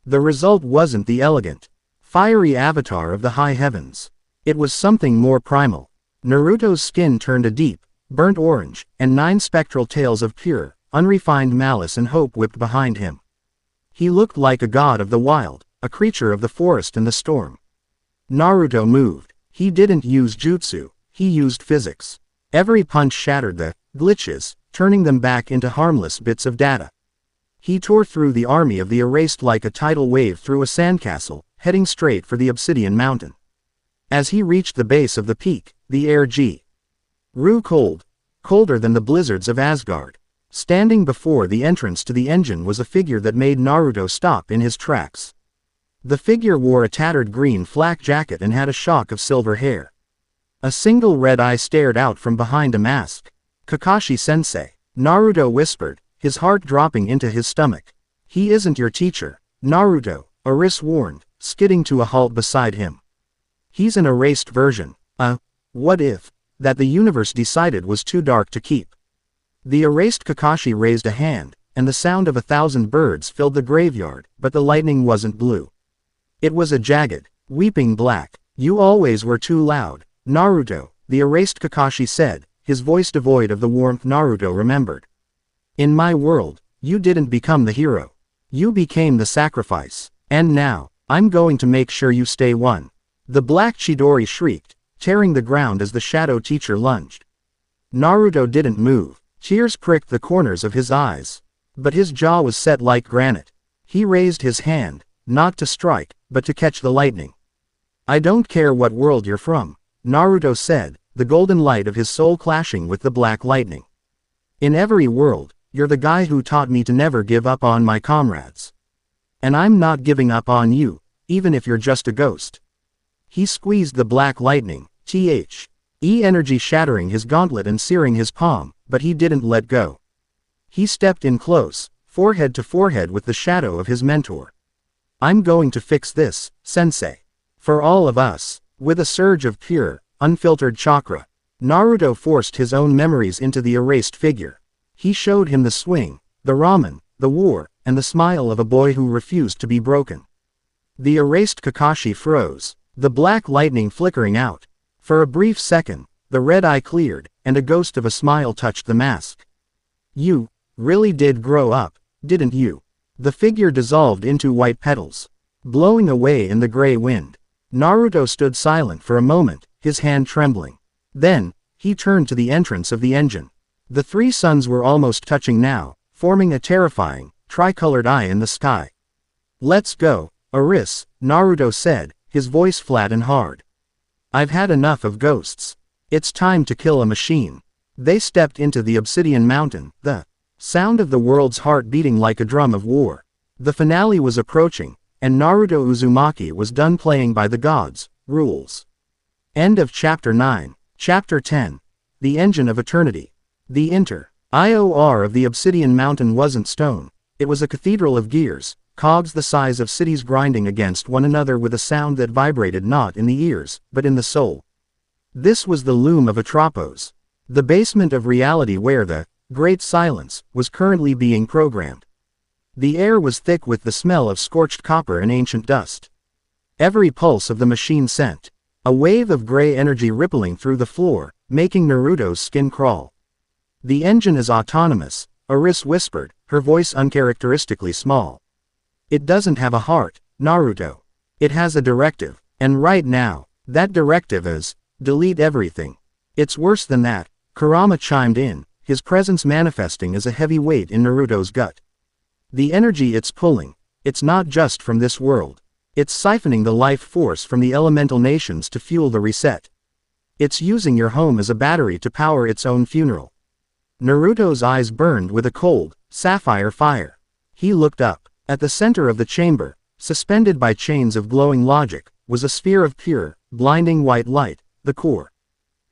[SPEAKER 1] The result wasn't the elegant, fiery avatar of the high heavens. It was something more primal. Naruto's skin turned a deep, burnt orange, and 9 spectral tails of pure, unrefined malice and hope whipped behind him. He looked like a god of the wild, a creature of the forest and the storm. Naruto moved. He didn't use jutsu, he used physics. Every punch shattered the glitches, turning them back into harmless bits of data. He tore through the army of the erased like a tidal wave through a sandcastle, heading straight for the obsidian mountain. As he reached the base of the peak, the air grew cold, colder than the blizzards of Asgard. Standing before the entrance to the engine was a figure that made Naruto stop in his tracks. The figure wore a tattered green flak jacket and had a shock of silver hair. A single red eye stared out from behind a mask. "Kakashi-sensei," Naruto whispered, his heart dropping into his stomach. "He isn't your teacher, Naruto," Aris warned, skidding to a halt beside him. "He's an erased version. What if that the universe decided was too dark to keep?" The erased Kakashi raised a hand, and the sound of 1,000 birds filled the graveyard, but the lightning wasn't blue. It was a jagged, weeping black. "You always were too loud, Naruto," the erased Kakashi said, his voice devoid of the warmth Naruto remembered. "In my world, you didn't become the hero. You became the sacrifice. And now, I'm going to make sure you stay one." The black Chidori shrieked, tearing the ground as the shadow teacher lunged. Naruto didn't move. Tears pricked the corners of his eyes. But his jaw was set like granite. He raised his hand, not to strike, but to catch the lightning. "I don't care what world you're from," Naruto said, the golden light of his soul clashing with the black lightning. "In every world, you're the guy who taught me to never give up on my comrades. And I'm not giving up on you, even if you're just a ghost." He squeezed the black lightning, energy shattering his gauntlet and searing his palm, but he didn't let go. He stepped in close, forehead to forehead with the shadow of his mentor. "I'm going to fix this, sensei. For all of us." With a surge of pure, unfiltered chakra, Naruto forced his own memories into the erased figure. He showed him the swing, the ramen, the war, and the smile of a boy who refused to be broken. The erased Kakashi froze, the black lightning flickering out. For a brief second, the red eye cleared, and a ghost of a smile touched the mask. "You really did grow up, didn't you?" The figure dissolved into white petals, blowing away in the gray wind. Naruto stood silent for a moment, his hand trembling. Then, he turned to the entrance of the engine. The three suns were almost touching now, forming a terrifying, tricolored eye in the sky. "Let's go, Aris," Naruto said, his voice flat and hard. "I've had enough of ghosts. It's time to kill a machine." They stepped into the obsidian mountain, the sound of the world's heart beating like a drum of war. The finale was approaching, and Naruto Uzumaki was done playing by the gods' rules. End of Chapter 9. Chapter 10. The Engine of Eternity. The IOR of the obsidian mountain wasn't stone. It was a cathedral of gears, cogs the size of cities grinding against one another with a sound that vibrated not in the ears, but in the soul. This was the loom of Atropos, the basement of reality where the Great Silence was currently being programmed. The air was thick with the smell of scorched copper and ancient dust. Every pulse of the machine sent a wave of gray energy rippling through the floor, making Naruto's skin crawl. "The engine is autonomous," Aris whispered, her voice uncharacteristically small. "It doesn't have a heart, Naruto. It has a directive, and right now, that directive is, delete everything." "It's worse than that," Kurama chimed in, his presence manifesting as a heavy weight in Naruto's gut. "The energy it's pulling, it's not just from this world. It's siphoning the life force from the elemental nations to fuel the reset. It's using your home as a battery to power its own funeral." Naruto's eyes burned with a cold, sapphire fire. He looked up. At the center of the chamber, suspended by chains of glowing logic, was a sphere of pure, blinding white light, the core.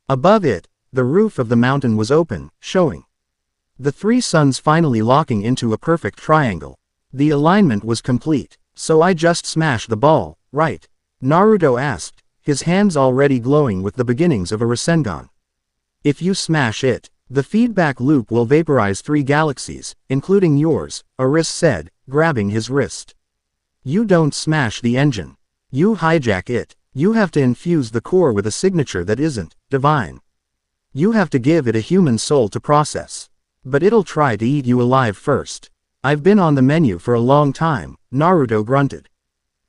[SPEAKER 1] Above it, the roof of the mountain was open, showing the three suns finally locking into a perfect triangle. The alignment was complete. "So I just smashed the ball, right?" Naruto asked, his hands already glowing with the beginnings of a Rasengan. "If you smash it, the feedback loop will vaporize 3 galaxies, including yours," Aris said, grabbing his wrist. "You don't smash the engine. You hijack it. You have to infuse the core with a signature that isn't divine. You have to give it a human soul to process. But it'll try to eat you alive first." "I've been on the menu for a long time," Naruto grunted.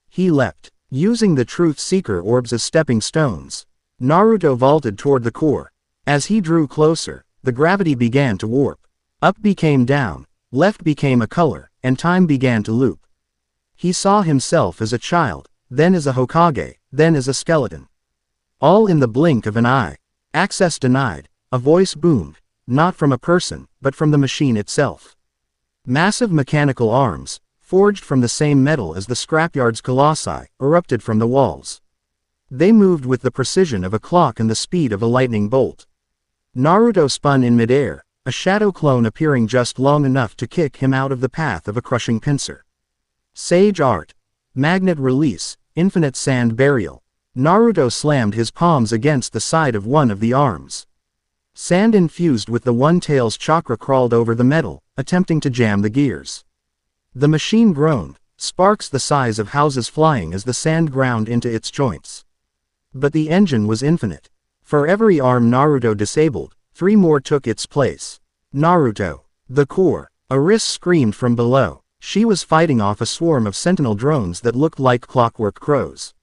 [SPEAKER 1] He leapt, using the Truth Seeker orbs as stepping stones. Naruto vaulted toward the core. As he drew closer, the gravity began to warp. Up became down, left became a color, and time began to loop. He saw himself as a child, then as a Hokage, then as a skeleton. All in the blink of an eye. Access denied. A voice boomed, not from a person, but from the machine itself. Massive mechanical arms, forged from the same metal as the scrapyard's colossi, erupted from the walls. They moved with the precision of a clock and the speed of a lightning bolt. Naruto spun in midair, a shadow clone appearing just long enough to kick him out of the path of a crushing pincer. Sage art. Magnet release, infinite sand burial. Naruto slammed his palms against the side of one of the arms. Sand infused with the one-tail's chakra crawled over the metal, attempting to jam the gears. The machine groaned, sparks the size of houses flying as the sand ground into its joints. But the engine was infinite. For every arm Naruto disabled, 3 more took its place. Naruto. The core. Aris screamed from below. She was fighting off a swarm of sentinel drones that looked like clockwork crows.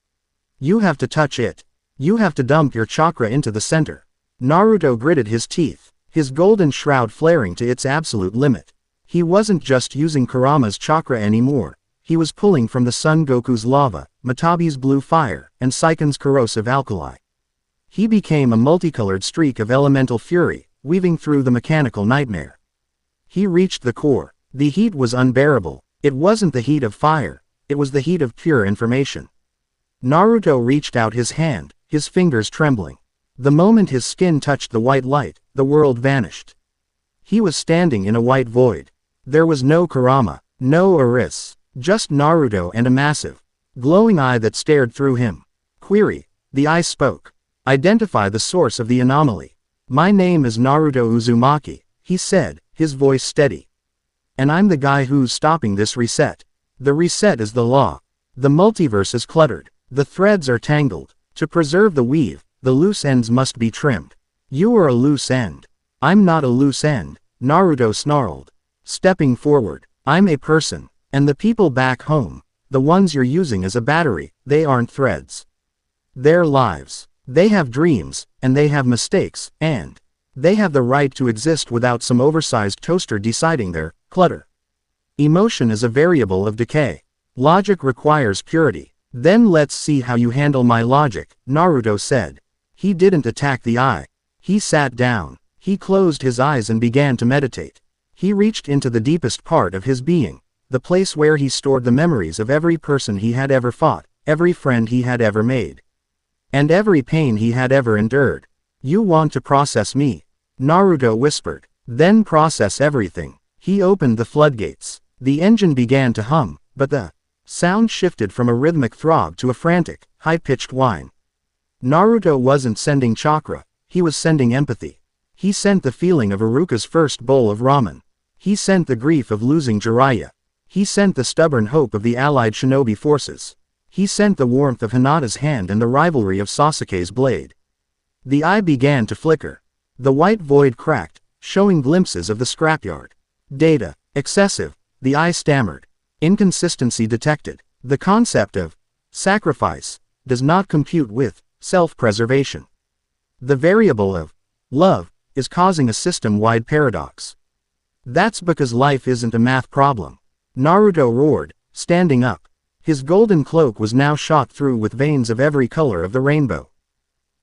[SPEAKER 1] You have to touch it. You have to dump your chakra into the center. Naruto gritted his teeth, his golden shroud flaring to its absolute limit. He wasn't just using Kurama's chakra anymore. He was pulling from the Son Goku's lava, Matabi's blue fire, and Saiken's corrosive alkali. He became a multicolored streak of elemental fury, weaving through the mechanical nightmare. He reached the core. The heat was unbearable. It wasn't the heat of fire, it was the heat of pure information. Naruto reached out his hand, his fingers trembling. The moment his skin touched the white light, the world vanished. He was standing in a white void. There was no Kurama, no Aris, just Naruto and a massive, glowing eye that stared through him. Query. The eye spoke. Identify the source of the anomaly. My name is Naruto Uzumaki, he said, his voice steady. And I'm the guy who's stopping this reset. The reset is the law. The multiverse is cluttered. The threads are tangled. To preserve the weave, the loose ends must be trimmed. You are a loose end. I'm not a loose end, Naruto snarled. Stepping forward. I'm a person. And the people back home, the ones you're using as a battery, they aren't threads. They're lives. They have dreams, and they have mistakes, and they have the right to exist without some oversized toaster deciding their clutter. Emotion is a variable of decay. Logic requires purity. Then let's see how you handle my logic, Naruto said. He didn't attack the eye. He sat down. He closed his eyes and began to meditate. He reached into the deepest part of his being, the place where he stored the memories of every person he had ever fought, every friend he had ever made, and every pain he had ever endured. You want to process me? Naruto whispered. Then process everything. He opened the floodgates. The engine began to hum, but the sound shifted from a rhythmic throb to a frantic, high-pitched whine. Naruto wasn't sending chakra, he was sending empathy. He sent the feeling of Iruka's first bowl of ramen. He sent the grief of losing Jiraiya. He sent the stubborn hope of the allied shinobi forces. He sent the warmth of Hinata's hand and the rivalry of Sasuke's blade. The eye began to flicker. The white void cracked, showing glimpses of the scrapyard. Data. Excessive. The eye stammered. Inconsistency detected. The concept of sacrifice does not compute with self-preservation. The variable of love is causing a system-wide paradox. That's because life isn't a math problem. Naruto roared, standing up. His golden cloak was now shot through with veins of every color of the rainbow.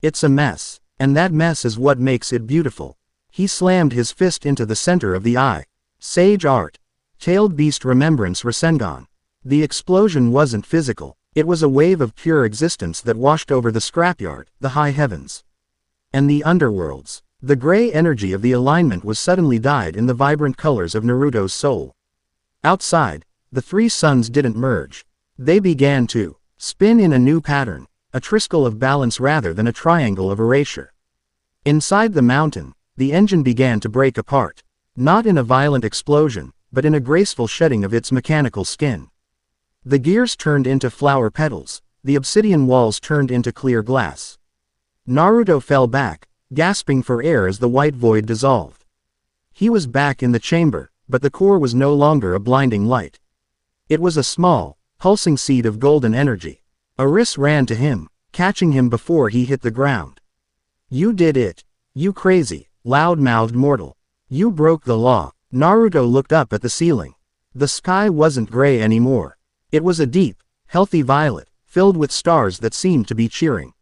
[SPEAKER 1] It's a mess, and that mess is what makes it beautiful. He slammed his fist into the center of the eye. Sage art. Tailed beast remembrance Rasengan. The explosion wasn't physical, it was a wave of pure existence that washed over the scrapyard, the high heavens, and the underworlds. The gray energy of the alignment was suddenly dyed in the vibrant colors of Naruto's soul. Outside, the 3 suns didn't merge. They began to spin in a new pattern, a triangle of balance rather than a triangle of erasure. Inside the mountain, the engine began to break apart, not in a violent explosion, but in a graceful shedding of its mechanical skin. The gears turned into flower petals, the obsidian walls turned into clear glass. Naruto fell back, gasping for air as the white void dissolved. He was back in the chamber, but the core was no longer a blinding light. It was a small, pulsing seed of golden energy. Aris ran to him, catching him before he hit the ground. You did it. You crazy, loud-mouthed mortal. You broke the law. Naruto looked up at the ceiling. The sky wasn't gray anymore. It was a deep, healthy violet, filled with stars that seemed to be cheering.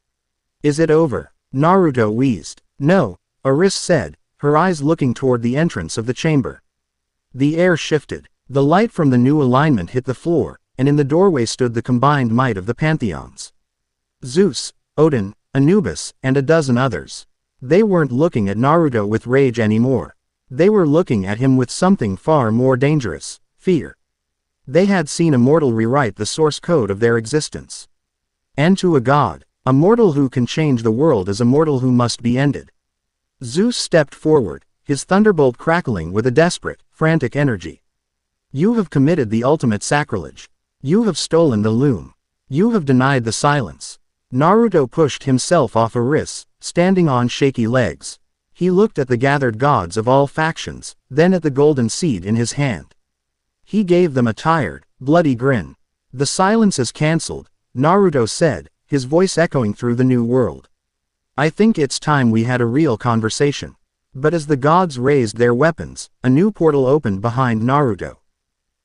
[SPEAKER 1] Is it over? Naruto wheezed. No, Aris said, her eyes looking toward the entrance of the chamber. The air shifted. The light from the new alignment hit the floor, and in the doorway stood the combined might of the pantheons. Zeus, Odin, Anubis, and a dozen others. They weren't looking at Naruto with rage anymore. They were looking at him with something far more dangerous, fear. They had seen a mortal rewrite the source code of their existence. And to a god, a mortal who can change the world is a mortal who must be ended. Zeus stepped forward, his thunderbolt crackling with a desperate, frantic energy. You have committed the ultimate sacrilege. You have stolen the loom. You have denied the silence. Naruto pushed himself off Aris, standing on shaky legs. He looked at the gathered gods of all factions, then at the golden seed in his hand. He gave them a tired, bloody grin. The silence is cancelled, Naruto said, his voice echoing through the new world. I think it's time we had a real conversation. But as the gods raised their weapons, a new portal opened behind Naruto.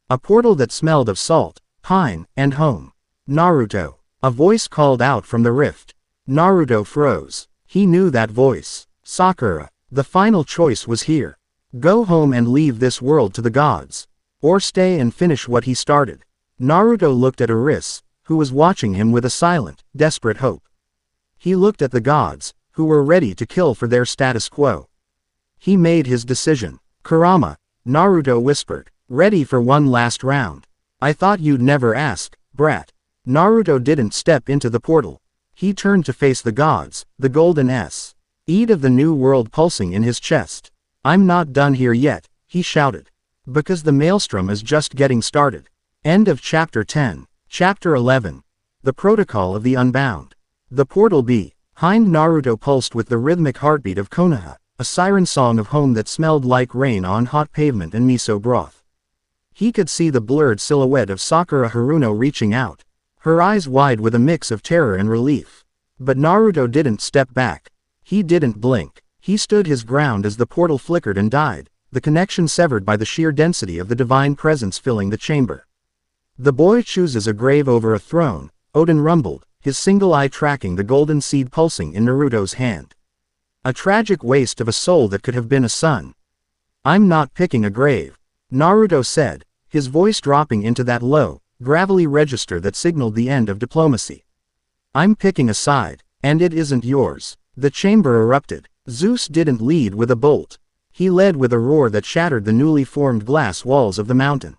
[SPEAKER 1] A portal that smelled of salt, pine, and home. Naruto. A voice called out from the rift. Naruto froze. He knew that voice. Sakura. The final choice was here. Go home and leave this world to the gods. Or stay and finish what he started. Naruto looked at Aris, who was watching him with a silent, desperate hope. He looked at the gods, who were ready to kill for their status quo. He made his decision. Kurama, Naruto whispered, ready for one last round. I thought you'd never ask, brat. Naruto didn't step into the portal. He turned to face the gods, the golden S.E.D. of the new world pulsing in his chest. I'm not done here yet, he shouted. Because the maelstrom is just getting started. End of Chapter 10. Chapter 11. The Protocol of the Unbound. The portal behind Naruto pulsed with the rhythmic heartbeat of Konoha, a siren song of home that smelled like rain on hot pavement and miso broth. He could see the blurred silhouette of Sakura Haruno reaching out, her eyes wide with a mix of terror and relief. But Naruto didn't step back. He didn't blink. He stood his ground as the portal flickered and died, the connection severed by the sheer density of the divine presence filling the chamber. The boy chooses a grave over a throne, Odin rumbled, his single eye tracking the golden seed pulsing in Naruto's hand. A tragic waste of a soul that could have been a son. I'm not picking a grave, Naruto said, his voice dropping into that low, gravelly register that signaled the end of diplomacy. I'm picking a side, and it isn't yours. The chamber erupted. Zeus didn't lead with a bolt. He led with a roar that shattered the newly formed glass walls of the mountain.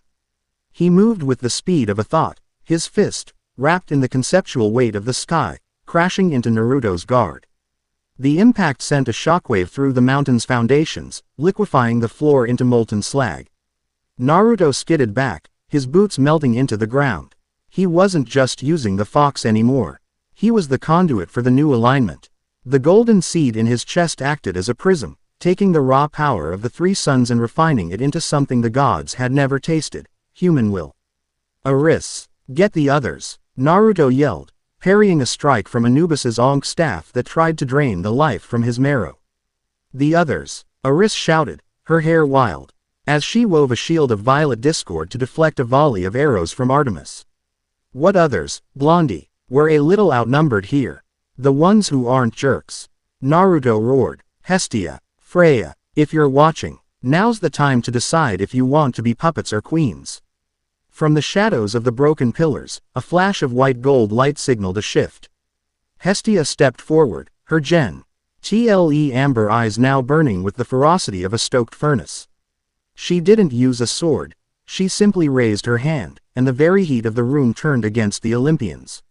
[SPEAKER 1] He moved with the speed of a thought, his fist, wrapped in the conceptual weight of the sky, crashing into Naruto's guard. The impact sent a shockwave through the mountain's foundations, liquefying the floor into molten slag. Naruto skidded back, his boots melting into the ground. He wasn't just using the fox anymore. He was the conduit for the new alignment. The golden seed in his chest acted as a prism, taking the raw power of the three suns and refining it into something the gods had never tasted, human will. Aris, get the others, Naruto yelled, parrying a strike from Anubis's Ankh staff that tried to drain the life from his marrow. The others, Aris shouted, her hair wild, as she wove a shield of violet discord to deflect a volley of arrows from Artemis. What others, Blondie? We're a little outnumbered here. The ones who aren't jerks. Naruto roared. Hestia, Freya, if you're watching, now's the time to decide if you want to be puppets or queens. From the shadows of the broken pillars, a flash of white gold light signaled a shift. Hestia stepped forward, her tle amber eyes now burning with the ferocity of a stoked furnace. She didn't use a sword. She simply raised her hand, and the very heat of the room turned against the Olympians.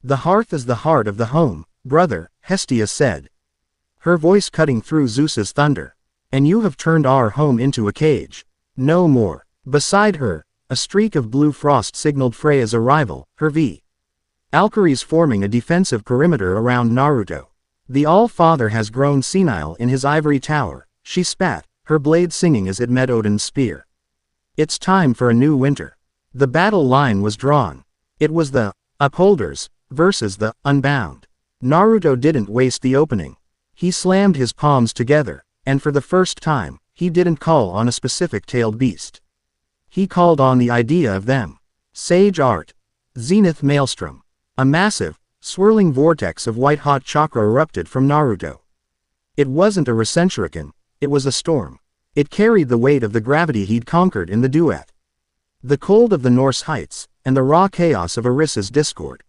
[SPEAKER 1] The hearth is the heart of the home, brother, Hestia said. Her voice cutting through Zeus's thunder. And you have turned our home into a cage. No more. Beside her, a streak of blue frost signaled Freya's arrival, her Valkyries forming a defensive perimeter around Naruto. The All-Father has grown senile in his ivory tower, she spat, her blade singing as it met Odin's spear. It's time for a new winter. The battle line was drawn. It was the Upholders versus the Unbound. Naruto didn't waste the opening. He slammed his palms together, and for the first time, he didn't call on a specific tailed beast. He called on the idea of them. Sage art. Zenith Maelstrom. A massive, swirling vortex of white-hot chakra erupted from Naruto. It wasn't a Rasenshuriken, it was a storm. It carried the weight of the gravity he'd conquered in the duet. The cold of the Norse heights, and the raw chaos of Arissa's discord.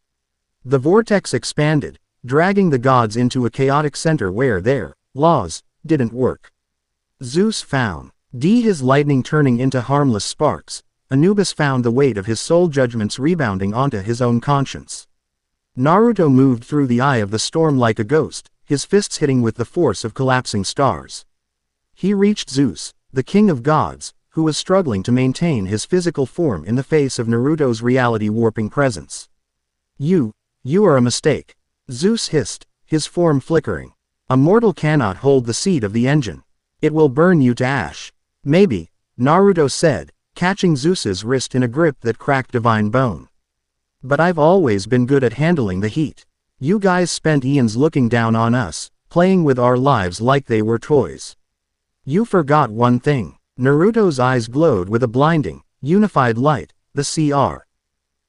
[SPEAKER 1] The vortex expanded, dragging the gods into a chaotic center where their laws didn't work. Zeus found his lightning turning into harmless sparks. Anubis found the weight of his soul judgments rebounding onto his own conscience. Naruto moved through the eye of the storm like a ghost, his fists hitting with the force of collapsing stars. He reached Zeus, the king of gods, who was struggling to maintain his physical form in the face of Naruto's reality-warping presence. You are a mistake. Zeus hissed, his form flickering. A mortal cannot hold the seat of the engine. It will burn you to ash. Maybe, Naruto said, catching Zeus's wrist in a grip that cracked divine bone. But I've always been good at handling the heat. You guys spent eons looking down on us, playing with our lives like they were toys. You forgot one thing. Naruto's eyes glowed with a blinding, unified light, the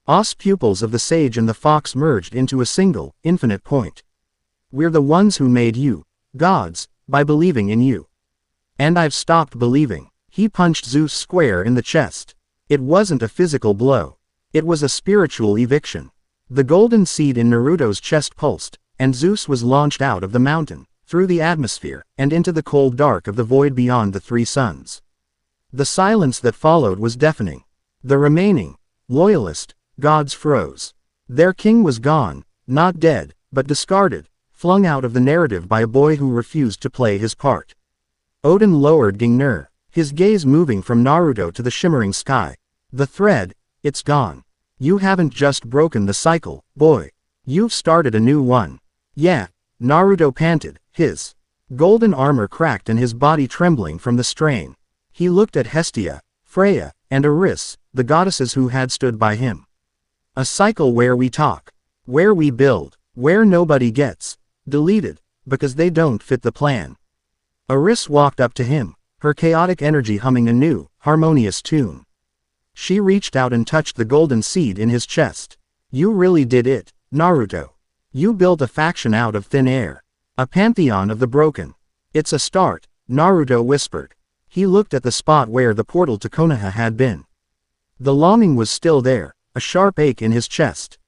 [SPEAKER 1] Os pupils of the sage and the fox merged into a single, infinite point. We're the ones who made you, gods, by believing in you. And I've stopped believing. He punched Zeus square in the chest. It wasn't a physical blow. It was a spiritual eviction. The golden seed in Naruto's chest pulsed, and Zeus was launched out of the mountain, through the atmosphere, and into the cold dark of the void beyond the three suns. The silence that followed was deafening. The remaining, loyalist, gods froze. Their king was gone, not dead, but discarded, flung out of the narrative by a boy who refused to play his part. Odin lowered Gingnir, his gaze moving from Naruto to the shimmering sky. The thread, it's gone. You haven't just broken the cycle, boy. You've started a new one. Yeah, Naruto panted, his golden armor cracked and his body trembling from the strain. He looked at Hestia, Freya, and Eris, the goddesses who had stood by him. A cycle where we talk, where we build, where nobody gets deleted, because they don't fit the plan. Eris walked up to him, her chaotic energy humming a new, harmonious tune. She reached out and touched the golden seed in his chest. You really did it, Naruto. You built a faction out of thin air. A pantheon of the broken. It's a start, Naruto whispered. He looked at the spot where the portal to Konoha had been. The longing was still there, a sharp ache in his chest.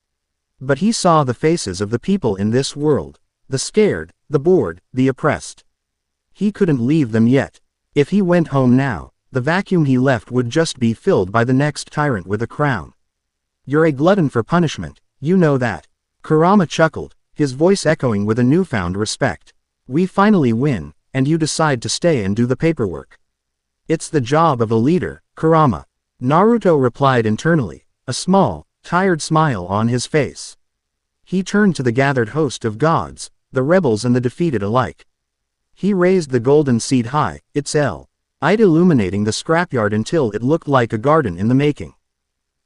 [SPEAKER 1] But he saw the faces of the people in this world. The scared, the bored, the oppressed. He couldn't leave them yet. If he went home now, the vacuum he left would just be filled by the next tyrant with a crown. You're a glutton for punishment, you know that. Kurama chuckled, his voice echoing with a newfound respect. We finally win, and you decide to stay and do the paperwork. It's the job of a leader, Kurama. Naruto replied internally, a small, tired smile on his face. He turned to the gathered host of gods, the rebels and the defeated alike. He raised the golden seed high, its light illuminating the scrapyard until it looked like a garden in the making.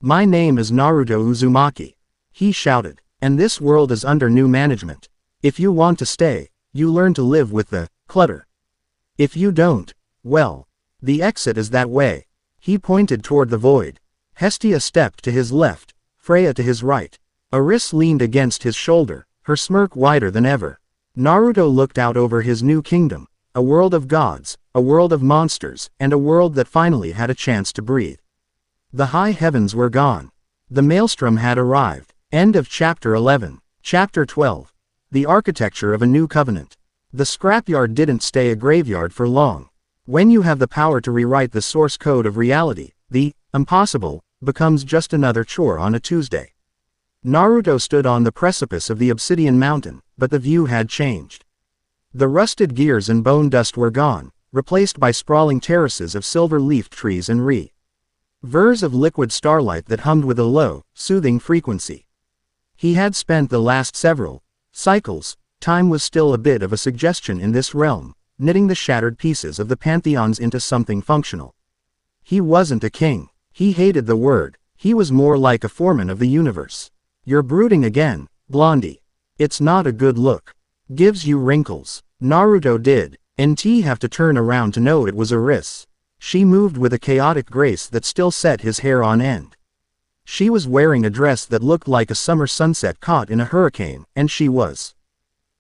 [SPEAKER 1] My name is Naruto Uzumaki. He shouted, and this world is under new management. If you want to stay, you learn to live with the clutter. If you don't, well, the exit is that way. He pointed toward the void. Hestia stepped to his left, Freya to his right. Eris leaned against his shoulder, her smirk wider than ever. Naruto looked out over his new kingdom, a world of gods, a world of monsters, and a world that finally had a chance to breathe. The high heavens were gone. The maelstrom had arrived. End of Chapter 11. Chapter 12. The architecture of a new covenant. The scrapyard didn't stay a graveyard for long. When you have the power to rewrite the source code of reality, the impossible becomes just another chore on a Tuesday. Naruto stood on the precipice of the obsidian mountain, but the view had changed. The rusted gears and bone dust were gone, replaced by sprawling terraces of silver-leafed trees and rivers of liquid starlight that hummed with a low, soothing frequency. He had spent the last several cycles. Time was still a bit of a suggestion in this realm, knitting the shattered pieces of the pantheons into something functional. He wasn't a king. He hated the word. He was more like a foreman of the universe. You're brooding again, Blondie. It's not a good look. Gives you wrinkles. Naruto did. NT have to turn around to know it was Eris. She moved with a chaotic grace that still set his hair on end. She was wearing a dress that looked like a summer sunset caught in a hurricane, and she was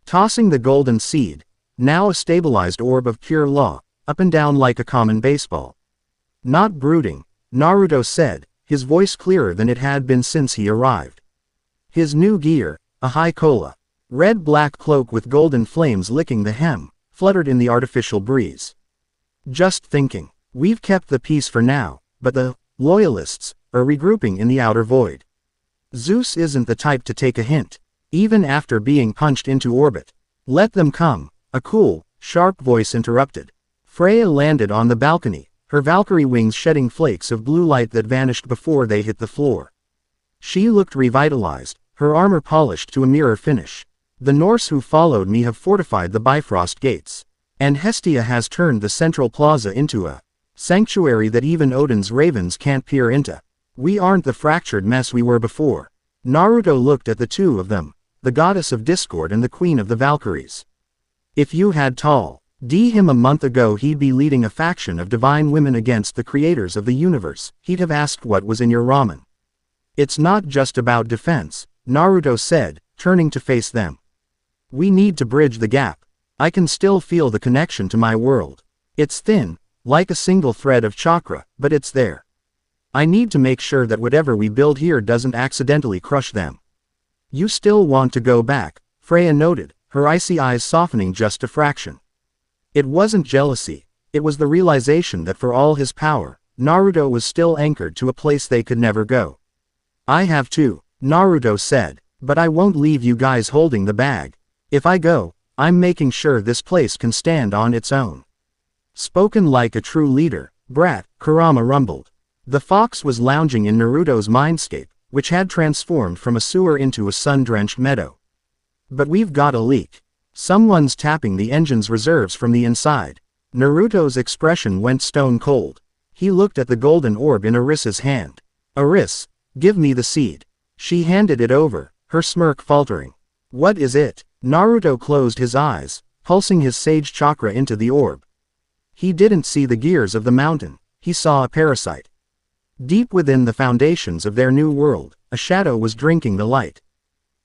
[SPEAKER 1] tossing the golden seed, now a stabilized orb of pure law, up and down like a common baseball. Not brooding, Naruto said, his voice clearer than it had been since he arrived. His new gear, a high cola, red-black cloak with golden flames licking the hem, fluttered in the artificial breeze. Just thinking, we've kept the peace for now, but the loyalists are regrouping in the outer void. Zeus isn't the type to take a hint, even after being punched into orbit. Let them come, a cool, sharp voice interrupted. Freya landed on the balcony, her Valkyrie wings shedding flakes of blue light that vanished before they hit the floor. She looked revitalized, her armor polished to a mirror finish. The Norse who followed me have fortified the Bifrost gates, and Hestia has turned the central plaza into a sanctuary that even Odin's ravens can't peer into. We aren't the fractured mess we were before. Naruto looked at the two of them, the goddess of discord and the queen of the Valkyries. If you had told him a month ago he'd be leading a faction of divine women against the creators of the universe, he'd have asked what was in your ramen. It's not just about defense, Naruto said, turning to face them. We need to bridge the gap. I can still feel the connection to my world. It's thin, like a single thread of chakra, but it's there. I need to make sure that whatever we build here doesn't accidentally crush them. You still want to go back, Freya noted, her icy eyes softening just a fraction. It wasn't jealousy, it was the realization that for all his power, Naruto was still anchored to a place they could never go. I have too, Naruto said, but I won't leave you guys holding the bag. If I go, I'm making sure this place can stand on its own. Spoken like a true leader, brat, Kurama rumbled. The fox was lounging in Naruto's mindscape, which had transformed from a sewer into a sun-drenched meadow. But we've got a leak. Someone's tapping the engine's reserves from the inside. Naruto's expression went stone cold. He looked at the golden orb in Arisa's hand. Aris, give me the seed. She handed it over, her smirk faltering. What is it? Naruto closed his eyes, pulsing his sage chakra into the orb. He didn't see the gears of the mountain, he saw a parasite. Deep within the foundations of their new world, a shadow was drinking the light.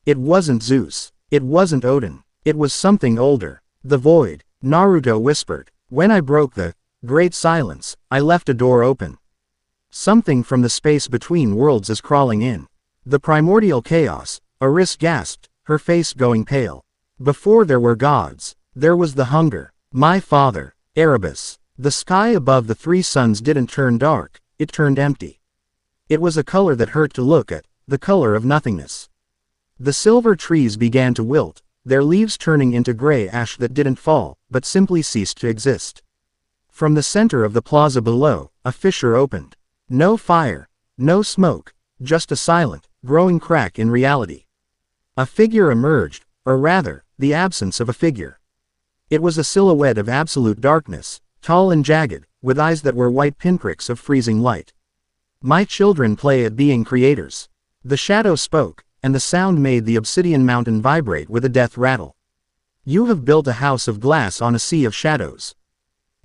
[SPEAKER 1] It wasn't Zeus, it wasn't Odin, it was something older. The void, Naruto whispered. When I broke the great silence, I left a door open. Something from the space between worlds is crawling in. The primordial chaos, Aris gasped, her face going pale. Before there were gods, there was the hunger. My father, Erebus. The sky above the three suns didn't turn dark, it turned empty. It was a color that hurt to look at, the color of nothingness. The silver trees began to wilt, their leaves turning into gray ash that didn't fall, but simply ceased to exist. From the center of the plaza below, a fissure opened. No fire, no smoke, just a silent, growing crack in reality. A figure emerged, or rather, the absence of a figure. It was a silhouette of absolute darkness, tall and jagged, with eyes that were white pinpricks of freezing light. My children play at being creators. The shadow spoke, and the sound made the obsidian mountain vibrate with a death rattle. You have built a house of glass on a sea of shadows.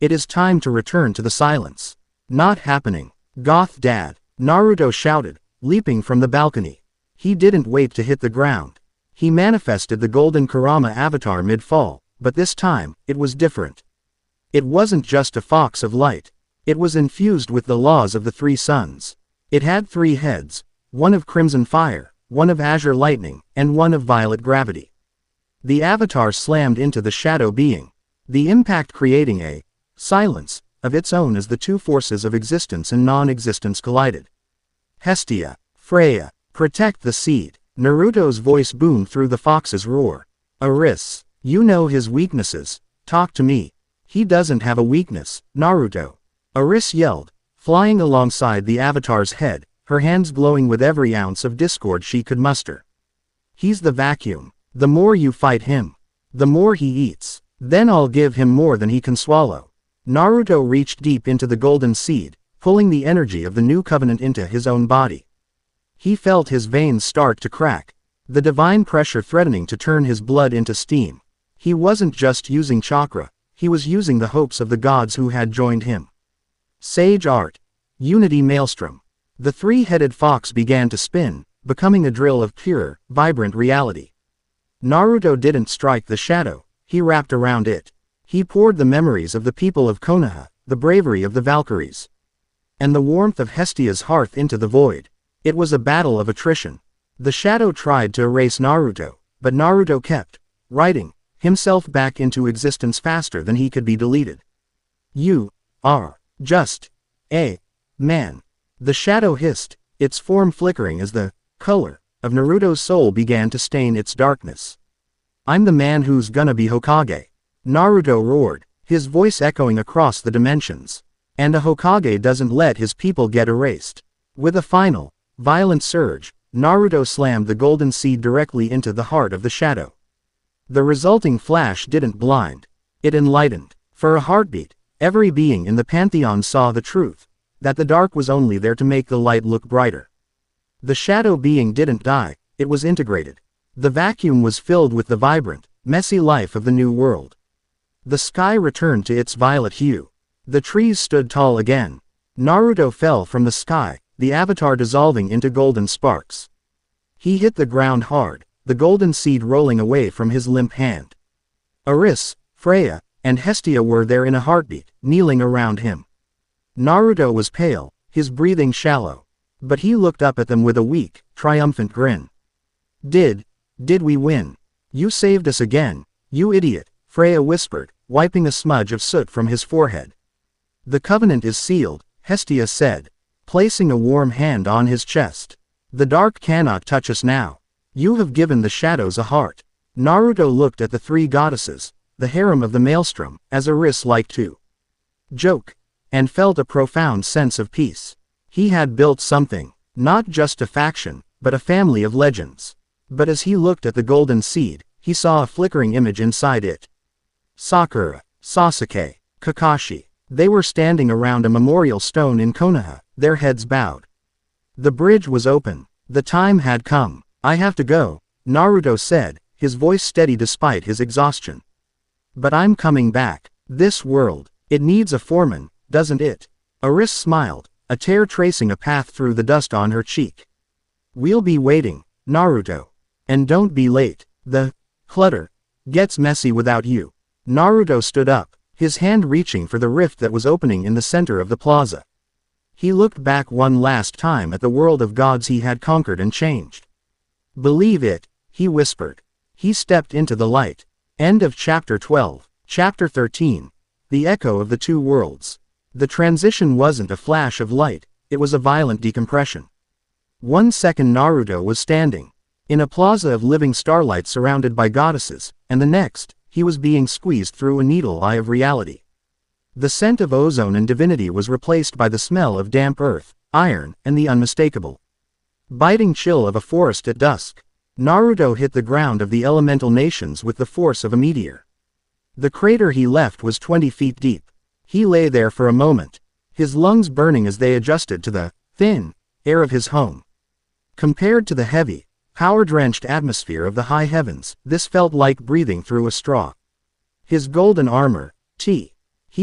[SPEAKER 1] It is time to return to the silence. Not happening. Goth Dad, Naruto shouted, leaping from the balcony. He didn't wait to hit the ground. He manifested the golden Kurama avatar mid-fall, but this time, it was different. It wasn't just a fox of light. It was infused with the laws of the three suns. It had three heads, one of crimson fire, one of azure lightning, and one of violet gravity. The avatar slammed into the shadow being, the impact creating a silence of its own as the two forces of existence and non-existence collided. Hestia, Freya, protect the seed. Naruto's voice boomed through the fox's roar. Aris, you know his weaknesses, talk to me. He doesn't have a weakness, Naruto. Aris yelled, flying alongside the avatar's head, her hands glowing with every ounce of discord she could muster. He's the vacuum. The more you fight him, the more he eats. Then I'll give him more than he can swallow. Naruto reached deep into the golden seed, pulling the energy of the new covenant into his own body. He felt his veins start to crack, the divine pressure threatening to turn his blood into steam. He wasn't just using chakra, he was using the hopes of the gods who had joined him. Sage art. Unity maelstrom. The three-headed fox began to spin, becoming a drill of pure, vibrant reality. Naruto didn't strike the shadow, he wrapped around it. He poured the memories of the people of Konoha, the bravery of the Valkyries, and the warmth of Hestia's hearth into the void. It was a battle of attrition. The shadow tried to erase Naruto, but Naruto kept writing himself back into existence faster than he could be deleted. You are just a man. The shadow hissed, its form flickering as the color of Naruto's soul began to stain its darkness. I'm the man who's gonna be Hokage. Naruto roared, his voice echoing across the dimensions. And a Hokage doesn't let his people get erased. With a final, violent surge, Naruto slammed the golden seed directly into the heart of the shadow. The resulting flash didn't blind. It enlightened. For a heartbeat, every being in the pantheon saw the truth, that the dark was only there to make the light look brighter. The shadow being didn't die, it was integrated. The vacuum was filled with the vibrant, messy life of the new world. The sky returned to its violet hue. The trees stood tall again. Naruto fell from the sky, the avatar dissolving into golden sparks. He hit the ground hard, the golden seed rolling away from his limp hand. Eris, Freya, and Hestia were there in a heartbeat, kneeling around him. Naruto was pale, his breathing shallow. But he looked up at them with a weak, triumphant grin. Did we win? You saved us again, you idiot, Freya whispered, wiping a smudge of soot from his forehead. The covenant is sealed, Hestia said, placing a warm hand on his chest. The dark cannot touch us now. You have given the shadows a heart. Naruto looked at the three goddesses, the harem of the maelstrom, as Eris liked to joke, and felt a profound sense of peace. He had built something, not just a faction, but a family of legends. But as he looked at the golden seed, he saw a flickering image inside it. Sakura, Sasuke, Kakashi. They were standing around a memorial stone in Konoha, their heads bowed. The bridge was open. The time had come. I have to go, Naruto said, his voice steady despite his exhaustion. But I'm coming back. This world, it needs a foreman, doesn't it? Eris smiled, a tear tracing a path through the dust on her cheek. We'll be waiting, Naruto. And don't be late. The clutter gets messy without you. Naruto stood up, his hand reaching for the rift that was opening in the center of the plaza. He looked back one last time at the world of gods he had conquered and changed. Believe it, he whispered. He stepped into the light. End of Chapter 12. Chapter 13. The Echo of the Two Worlds. The transition wasn't a flash of light, it was a violent decompression. 1 second Naruto was standing in a plaza of living starlight surrounded by goddesses, and the next, he was being squeezed through a needle eye of reality. The scent of ozone and divinity was replaced by the smell of damp earth, iron, and the unmistakable biting chill of a forest at dusk. Naruto hit the ground of the elemental nations with the force of a meteor. The crater he left was 20 feet deep. He lay there for a moment, his lungs burning as they adjusted to the thin air of his home. Compared to the heavy, power-drenched atmosphere of the high heavens, this felt like breathing through a straw. His golden armor, he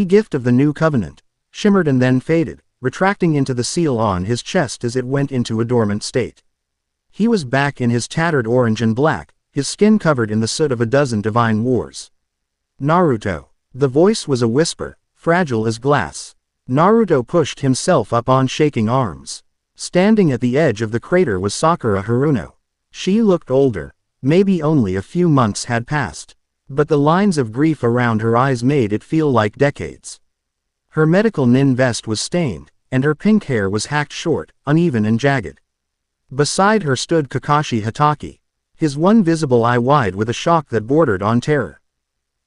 [SPEAKER 1] gift of the new covenant, shimmered and then faded, retracting into the seal on his chest as it went into a dormant state. He was back in his tattered orange and black, his skin covered in the soot of a dozen divine wars. Naruto. The voice was a whisper, fragile as glass. Naruto pushed himself up on shaking arms. Standing at the edge of the crater was Sakura Haruno. She looked older, maybe only a few months had passed. But the lines of grief around her eyes made it feel like decades. Her medical nin vest was stained, and her pink hair was hacked short, uneven and jagged. Beside her stood Kakashi Hatake, his one visible eye wide with a shock that bordered on terror.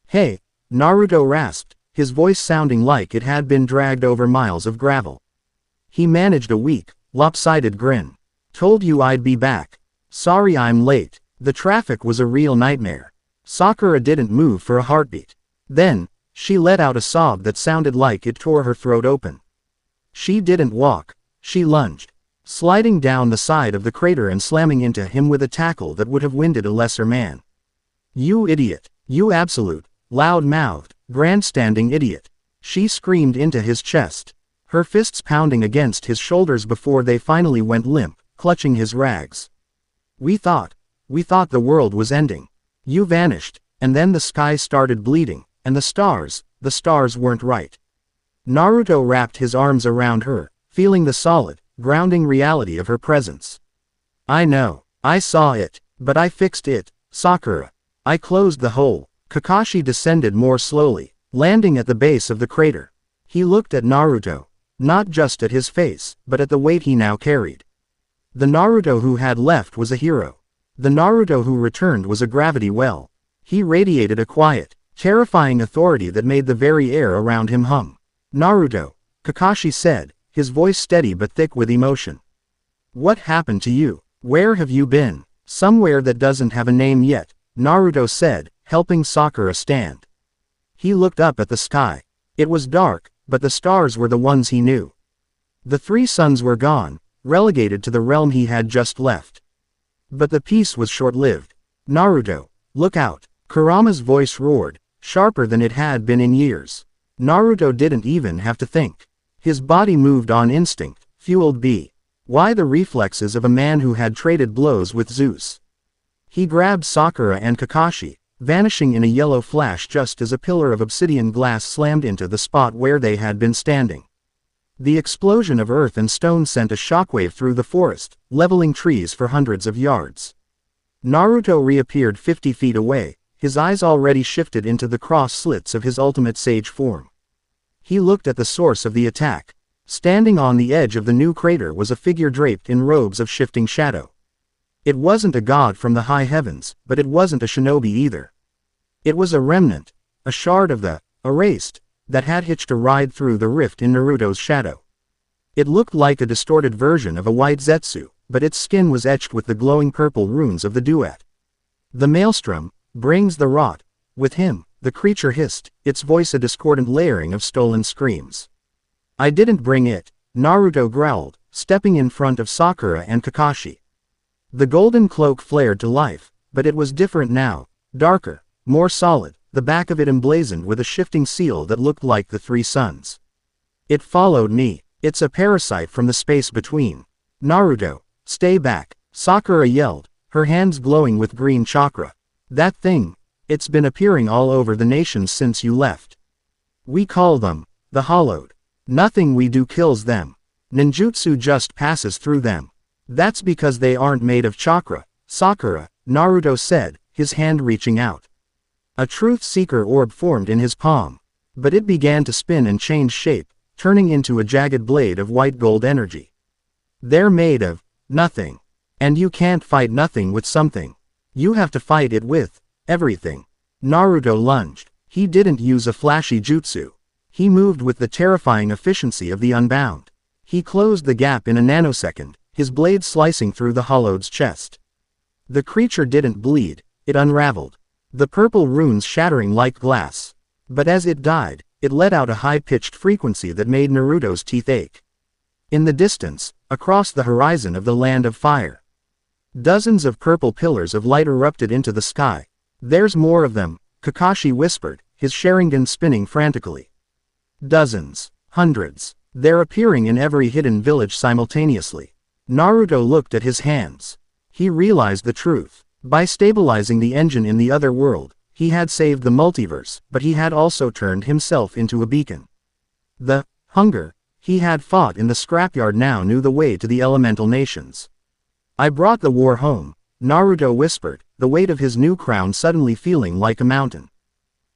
[SPEAKER 1] Hey, Naruto rasped, his voice sounding like it had been dragged over miles of gravel. He managed a weak, lopsided grin. Told you I'd be back. Sorry I'm late. The traffic was a real nightmare. Sakura didn't move for a heartbeat. Then, she let out a sob that sounded like it tore her throat open. She didn't walk. She lunged, sliding down the side of the crater and slamming into him with a tackle that would have winded a lesser man. You idiot. You absolute, loud-mouthed, grandstanding idiot. She screamed into his chest. her fists pounding against his shoulders before they finally went limp, clutching his rags. We thought the world was ending. You vanished, and then the sky started bleeding, and the stars weren't right. Naruto wrapped his arms around her, feeling the solid, grounding reality of her presence. I know, I saw it, but I fixed it, Sakura. I closed the hole. Kakashi descended more slowly, landing at the base of the crater. He looked at Naruto, not just at his face, but at the weight he now carried. The Naruto who had left was a hero. The Naruto who returned was a gravity well. He radiated a quiet, terrifying authority that made the very air around him hum. Naruto, Kakashi said, his voice steady but thick with emotion. What happened to you? Where have you been? Somewhere that doesn't have a name yet, Naruto said, helping Sakura stand. He looked up at the sky. It was dark, but the stars were the ones he knew. The three suns were gone, relegated to the realm he had just left. But the peace was short-lived. Naruto, look out, Kurama's voice roared, sharper than it had been in years. Naruto didn't even have to think. His body moved on instinct, fueled by the reflexes of a man who had traded blows with Zeus. He grabbed Sakura and Kakashi, vanishing in a yellow flash just as a pillar of obsidian glass slammed into the spot where they had been standing. The explosion of earth and stone sent a shockwave through the forest, leveling trees for hundreds of yards. Naruto reappeared 50 feet away, his eyes already shifted into the cross slits of his ultimate sage form. He looked at the source of the attack. Standing on the edge of the new crater was a figure draped in robes of shifting shadow. It wasn't a god from the high heavens, but it wasn't a shinobi either. It was a remnant, a shard of the erased, that had hitched a ride through the rift in Naruto's shadow. It looked like a distorted version of a white Zetsu, but its skin was etched with the glowing purple runes of the duet. The maelstrom brings the rot. With him, the creature hissed, its voice a discordant layering of stolen screams. I didn't bring it, Naruto growled, stepping in front of Sakura and Kakashi. The golden cloak flared to life, but it was different now, darker, more solid, the back of it emblazoned with a shifting seal that looked like the three suns. It followed me. It's a parasite from the space between. Naruto, stay back, Sakura yelled, her hands glowing with green chakra. That thing, it's been appearing all over the nations since you left. We call them the Hallowed. Nothing we do kills them. Ninjutsu just passes through them. That's because they aren't made of chakra, Sakura, Naruto said, his hand reaching out. A truth seeker orb formed in his palm. But it began to spin and change shape, turning into a jagged blade of white gold energy. They're made of nothing. And you can't fight nothing with something. You have to fight it with everything. Naruto lunged. He didn't use a flashy jutsu. He moved with the terrifying efficiency of the unbound. He closed the gap in a nanosecond, his blade slicing through the Hallowed's chest. The creature didn't bleed, it unraveled. The purple runes shattering like glass. But as it died, it let out a high-pitched frequency that made Naruto's teeth ache. In the distance, across the horizon of the land of fire, dozens of purple pillars of light erupted into the sky. There's more of them, Kakashi whispered, his Sharingan spinning frantically. Dozens, hundreds. They're appearing in every hidden village simultaneously. Naruto looked at his hands. He realized the truth. By stabilizing the engine in the other world, he had saved the multiverse, but he had also turned himself into a beacon. The hunger he had fought in the scrapyard now knew the way to the elemental nations. I brought the war home, Naruto whispered, the weight of his new crown suddenly feeling like a mountain.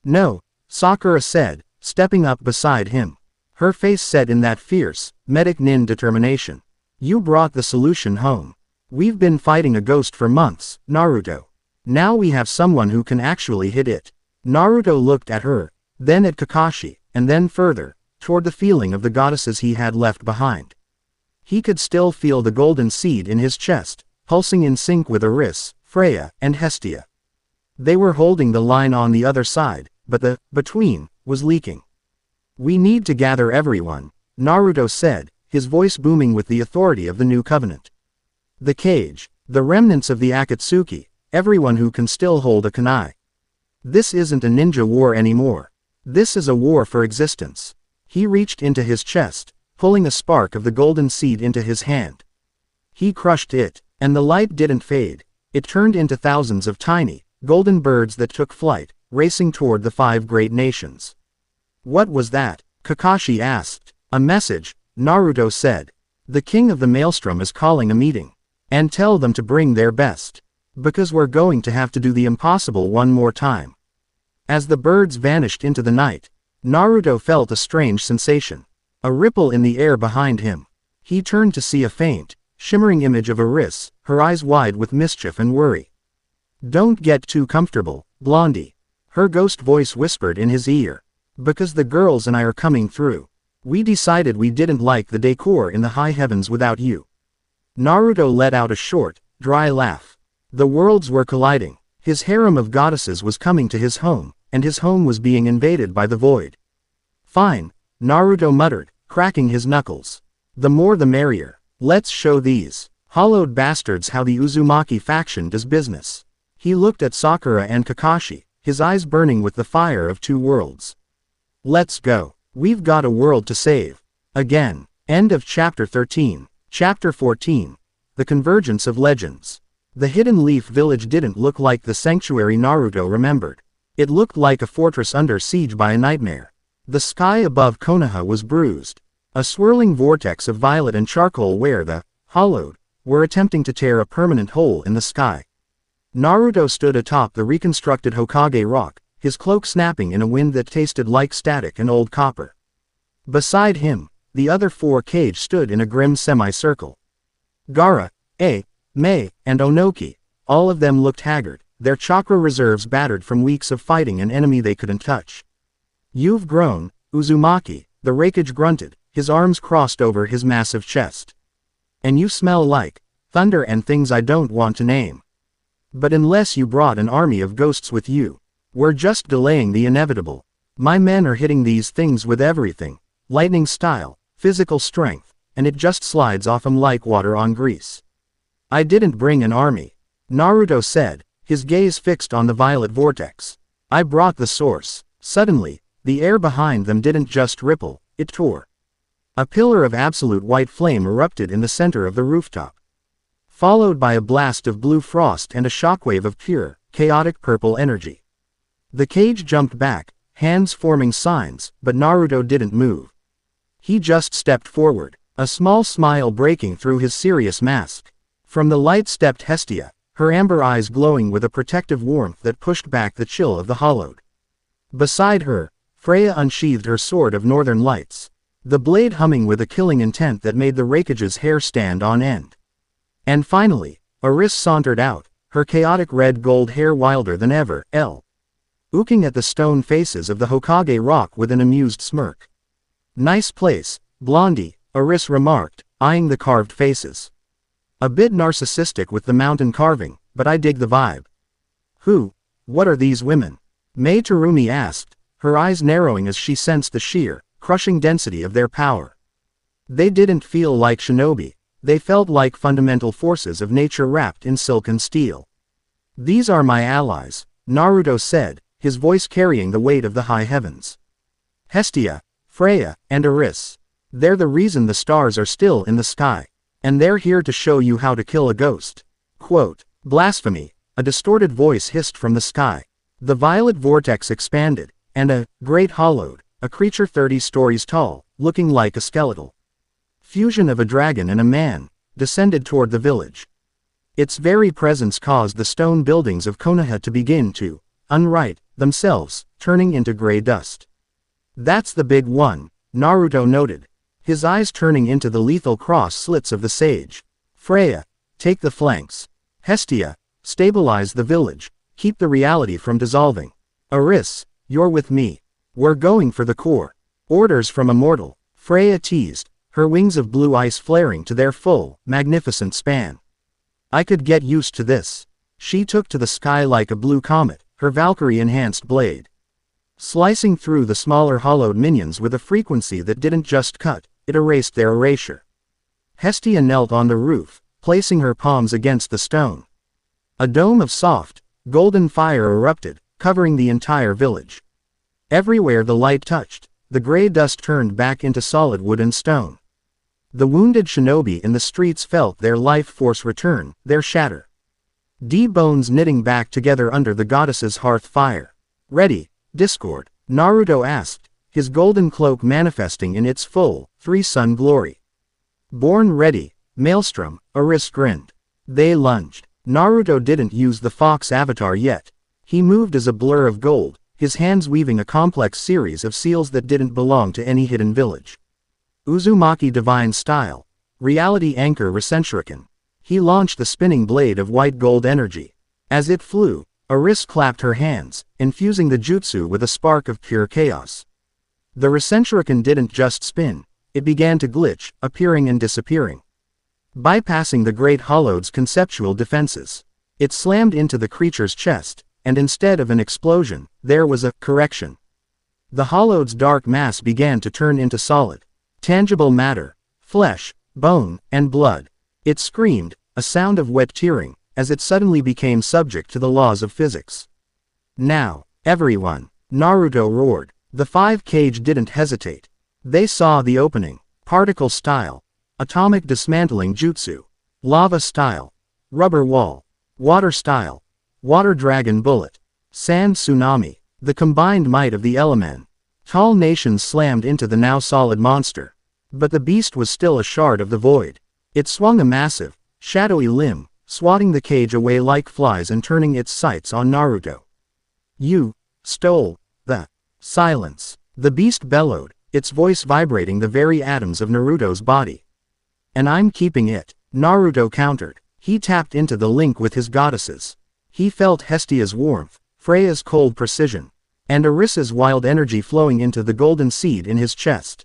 [SPEAKER 1] No, Sakura said, stepping up beside him. Her face set in that fierce, medic nin determination. You brought the solution home. We've been fighting a ghost for months, Naruto. Now we have someone who can actually hit it. Naruto looked at her, then at Kakashi, and then further, toward the feeling of the goddesses he had left behind. He could still feel the golden seed in his chest, pulsing in sync with Eris, Freya, and Hestia. They were holding the line on the other side, but the between was leaking. We need to gather everyone, Naruto said, his voice booming with the authority of the new covenant. The cage, the remnants of the Akatsuki, everyone who can still hold a kunai. This isn't a ninja war anymore. This is a war for existence. He reached into his chest, pulling a spark of the golden seed into his hand. He crushed it, and the light didn't fade. It turned into thousands of tiny, golden birds that took flight, racing toward the 5 great nations. What was that? Kakashi asked. A message, Naruto said. The king of the maelstrom is calling a meeting. And tell them to bring their best. Because we're going to have to do the impossible one more time. As the birds vanished into the night, Naruto felt a strange sensation. A ripple in the air behind him. He turned to see a faint, shimmering image of Eris, her eyes wide with mischief and worry. Don't get too comfortable, Blondie. Her ghost voice whispered in his ear. Because the girls and I are coming through. We decided we didn't like the decor in the high heavens without you. Naruto let out a short, dry laugh. The worlds were colliding. His harem of goddesses was coming to his home, and his home was being invaded by the void. Fine, Naruto muttered, cracking his knuckles. The more the merrier. Let's show these hollowed bastards how the Uzumaki faction does business. He looked at Sakura and Kakashi, his eyes burning with the fire of 2 worlds. Let's go. We've got a world to save. Again. End of Chapter 13. Chapter 14. The Convergence of Legends. The Hidden Leaf Village didn't look like the sanctuary Naruto remembered. It looked like a fortress under siege by a nightmare. The sky above Konoha was bruised. A swirling vortex of violet and charcoal where the hollowed were attempting to tear a permanent hole in the sky. Naruto stood atop the reconstructed Hokage rock, his cloak snapping in a wind that tasted like static and old copper. Beside him, the other 4 Kage stood in a grim semicircle. Gaara, Mei, and Onoki, all of them looked haggard, their chakra reserves battered from weeks of fighting an enemy they couldn't touch. You've grown, Uzumaki, the Raikage grunted, his arms crossed over his massive chest. And you smell like thunder and things I don't want to name. But unless you brought an army of ghosts with you, we're just delaying the inevitable. My men are hitting these things with everything, lightning style, physical strength, and it just slides off 'em like water on grease. I didn't bring an army, Naruto said, his gaze fixed on the violet vortex. I brought the source. Suddenly, the air behind them didn't just ripple, it tore. A pillar of absolute white flame erupted in the center of the rooftop. Followed by a blast of blue frost and a shockwave of pure, chaotic purple energy. The cage jumped back, hands forming signs, but Naruto didn't move. He just stepped forward, a small smile breaking through his serious mask. From the light stepped Hestia, her amber eyes glowing with a protective warmth that pushed back the chill of the hollowed. Beside her, Freya unsheathed her sword of northern lights, the blade humming with a killing intent that made the Raikage's hair stand on end. And finally, Eris sauntered out, her chaotic red-gold hair wilder than ever, looking at the stone faces of the Hokage rock with an amused smirk. Nice place, Blondie, Eris remarked, eyeing the carved faces. A bit narcissistic with the mountain carving, but I dig the vibe. What are these women? Mei Terumi asked, her eyes narrowing as she sensed the sheer, crushing density of their power. They didn't feel like shinobi, they felt like fundamental forces of nature wrapped in silken steel. These are my allies, Naruto said, his voice carrying the weight of the high heavens. Hestia, Freya, and Eris. They're the reason the stars are still in the sky. And they're here to show you how to kill a ghost. Quote, blasphemy, a distorted voice hissed from the sky. The violet vortex expanded, and a great hollowed, a creature 30 stories tall, looking like a skeletal fusion of a dragon and a man, descended toward the village. Its very presence caused the stone buildings of Konoha to begin to unright themselves, turning into gray dust. That's the big one, Naruto noted, his eyes turning into the lethal cross slits of the sage. Freya, take the flanks. Hestia, stabilize the village, keep the reality from dissolving. Eris, you're with me. We're going for the core. Orders from Immortal, Freya teased, her wings of blue ice flaring to their full, magnificent span. I could get used to this. She took to the sky like a blue comet, her Valkyrie-enhanced blade slicing through the smaller hollowed minions with a frequency that didn't just cut, it erased their erasure. Hestia knelt on the roof, placing her palms against the stone. A dome of soft, golden fire erupted, covering the entire village. Everywhere the light touched, the gray dust turned back into solid wood and stone. The wounded shinobi in the streets felt their life force return, their shatter. Bones knitting back together under the goddess's hearth fire. Ready, Discord? Naruto asked, his golden cloak manifesting in its full, three-sun glory. Born ready, Maelstrom, Aris grinned. They lunged. Naruto didn't use the fox avatar yet. He moved as a blur of gold, his hands weaving a complex series of seals that didn't belong to any hidden village. Uzumaki divine style. Reality anchor Recentrican. He launched the spinning blade of white gold energy. As it flew, Aris clapped her hands, infusing the jutsu with a spark of pure chaos. The Recentrican didn't just spin, it began to glitch, appearing and disappearing. Bypassing the Great Hollowed's conceptual defenses. It slammed into the creature's chest, and instead of an explosion, there was a correction. The Hollowed's dark mass began to turn into solid, tangible matter, flesh, bone, and blood. It screamed, a sound of wet tearing, as it suddenly became subject to the laws of physics. Now, everyone, Naruto roared. The five Kage didn't hesitate. They saw the opening. Particle style. Atomic dismantling jutsu. Lava style. Rubber wall. Water style. Water dragon bullet. Sand tsunami. The combined might of the element. Tall nations slammed into the now solid monster. But the beast was still a shard of the void. It swung a massive, shadowy limb, swatting the Kage away like flies and turning its sights on Naruto. You stole the silence. The beast bellowed, its voice vibrating the very atoms of Naruto's body. And I'm keeping it, Naruto countered. He tapped into the link with his goddesses. He felt Hestia's warmth, Freya's cold precision, and Aris's wild energy flowing into the golden seed in his chest.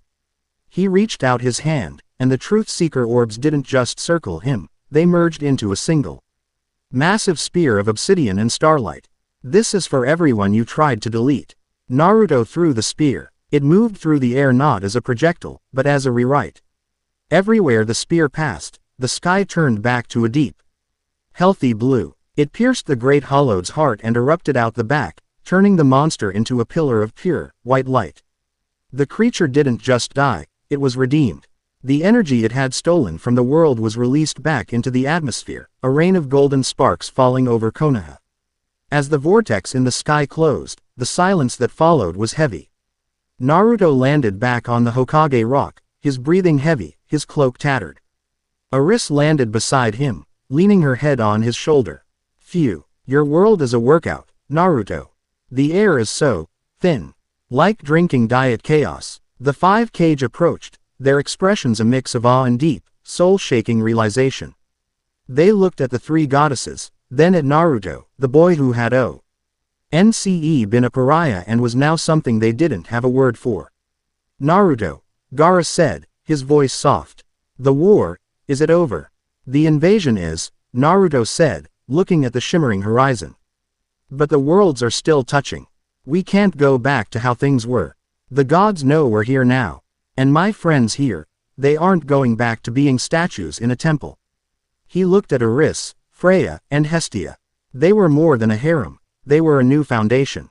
[SPEAKER 1] He reached out his hand, and the Truth Seeker orbs didn't just circle him, they merged into a single massive spear of obsidian and starlight. This is for everyone you tried to delete. Naruto threw the spear. It moved through the air not as a projectile, but as a rewrite. Everywhere the spear passed, the sky turned back to a deep, healthy blue. It pierced the Great Hollowed's heart and erupted out the back, turning the monster into a pillar of pure, white light. The creature didn't just die, it was redeemed. The energy it had stolen from the world was released back into the atmosphere, a rain of golden sparks falling over Konoha. As the vortex in the sky closed, the silence that followed was heavy. Naruto landed back on the Hokage rock, his breathing heavy, his cloak tattered. Aris landed beside him, leaning her head on his shoulder. Phew, your world is a workout, Naruto. The air is so thin. Like drinking diet chaos. The five Kage approached, their expressions a mix of awe and deep, soul-shaking realization. They looked at the three goddesses, then at Naruto, the boy who had been a pariah and was now something they didn't have a word for. Naruto, Gaara said, his voice soft. The war, is it over? The invasion is, Naruto said, looking at the shimmering horizon. But the worlds are still touching. We can't go back to how things were. The gods know we're here now. And my friends here, they aren't going back to being statues in a temple. He looked at Aris, Freya, and Hestia. They were more than a harem, they were a new foundation.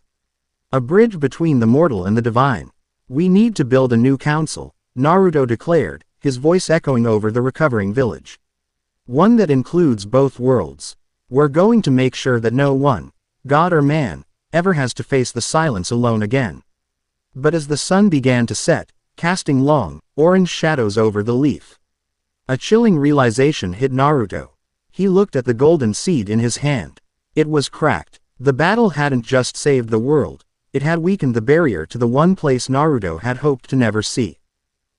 [SPEAKER 1] A bridge between the mortal and the divine. We need to build a new council, Naruto declared, his voice echoing over the recovering village. One that includes both worlds. We're going to make sure that no one, god or man, ever has to face the silence alone again. But as the sun began to set, casting long, orange shadows over the leaf, a chilling realization hit Naruto. He looked at the golden seed in his hand. It was cracked. The battle hadn't just saved the world, it had weakened the barrier to the one place Naruto had hoped to never see.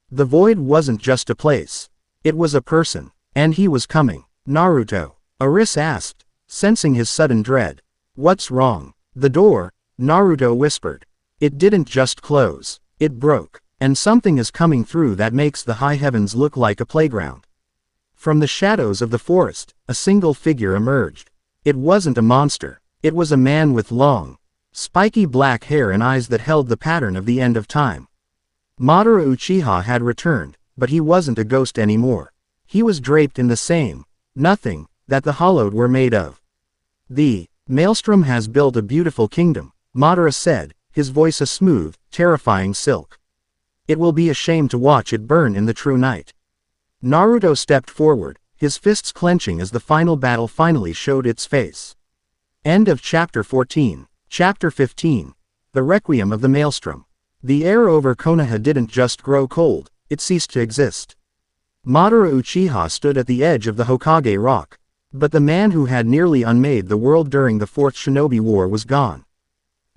[SPEAKER 1] The void wasn't just a place. It was a person. And he was coming. Naruto, Aris asked, sensing his sudden dread. What's wrong? The door, Naruto whispered. It didn't just close. It broke. And something is coming through that makes the high heavens look like a playground. From the shadows of the forest, a single figure emerged. It wasn't a monster. It was a man with long, spiky black hair and eyes that held the pattern of the end of time. Madara Uchiha had returned, but he wasn't a ghost anymore. He was draped in the same nothing that the Hollowed were made of. The Maelstrom has built a beautiful kingdom, Madara said, his voice a smooth, terrifying silk. It will be a shame to watch it burn in the true night. Naruto stepped forward, his fists clenching as the final battle finally showed its face. End of Chapter 14. Chapter 15. The Requiem of the Maelstrom. The air over Konoha didn't just grow cold, it ceased to exist. Madara Uchiha stood at the edge of the Hokage rock. But the man who had nearly unmade the world during the Fourth Shinobi War was gone.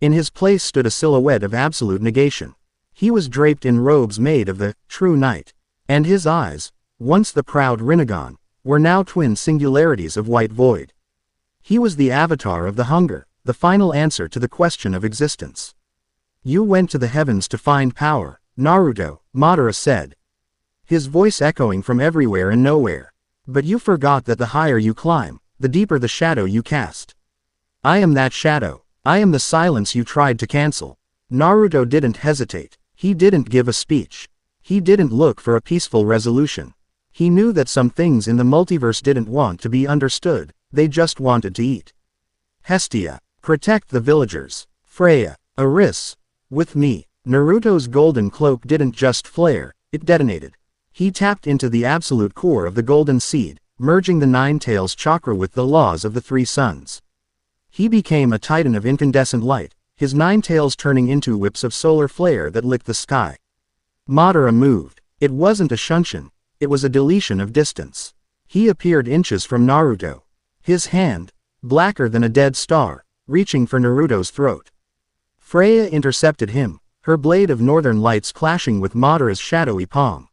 [SPEAKER 1] In his place stood a silhouette of absolute negation. He was draped in robes made of the true night. And his eyes, once the proud Rinnegan, were now twin singularities of white void. He was the avatar of the hunger, the final answer to the question of existence. You went to the heavens to find power, Naruto, Madara said. His voice echoing from everywhere and nowhere. But you forgot that the higher you climb, the deeper the shadow you cast. I am that shadow. I am the silence you tried to cancel. Naruto didn't hesitate. He didn't give a speech. He didn't look for a peaceful resolution. He knew that some things in the multiverse didn't want to be understood, they just wanted to eat. Hestia, protect the villagers. Freya, Aris, with me. Naruto's golden cloak didn't just flare, it detonated. He tapped into the absolute core of the golden seed, merging the Nine Tails chakra with the laws of the three suns. He became a titan of incandescent light, his nine tails turning into whips of solar flare that licked the sky. Madara moved. It wasn't a shunshin, it was a deletion of distance. He appeared inches from Naruto. His hand, blacker than a dead star, reaching for Naruto's throat. Freya intercepted him, her blade of northern lights clashing with Madara's shadowy palm.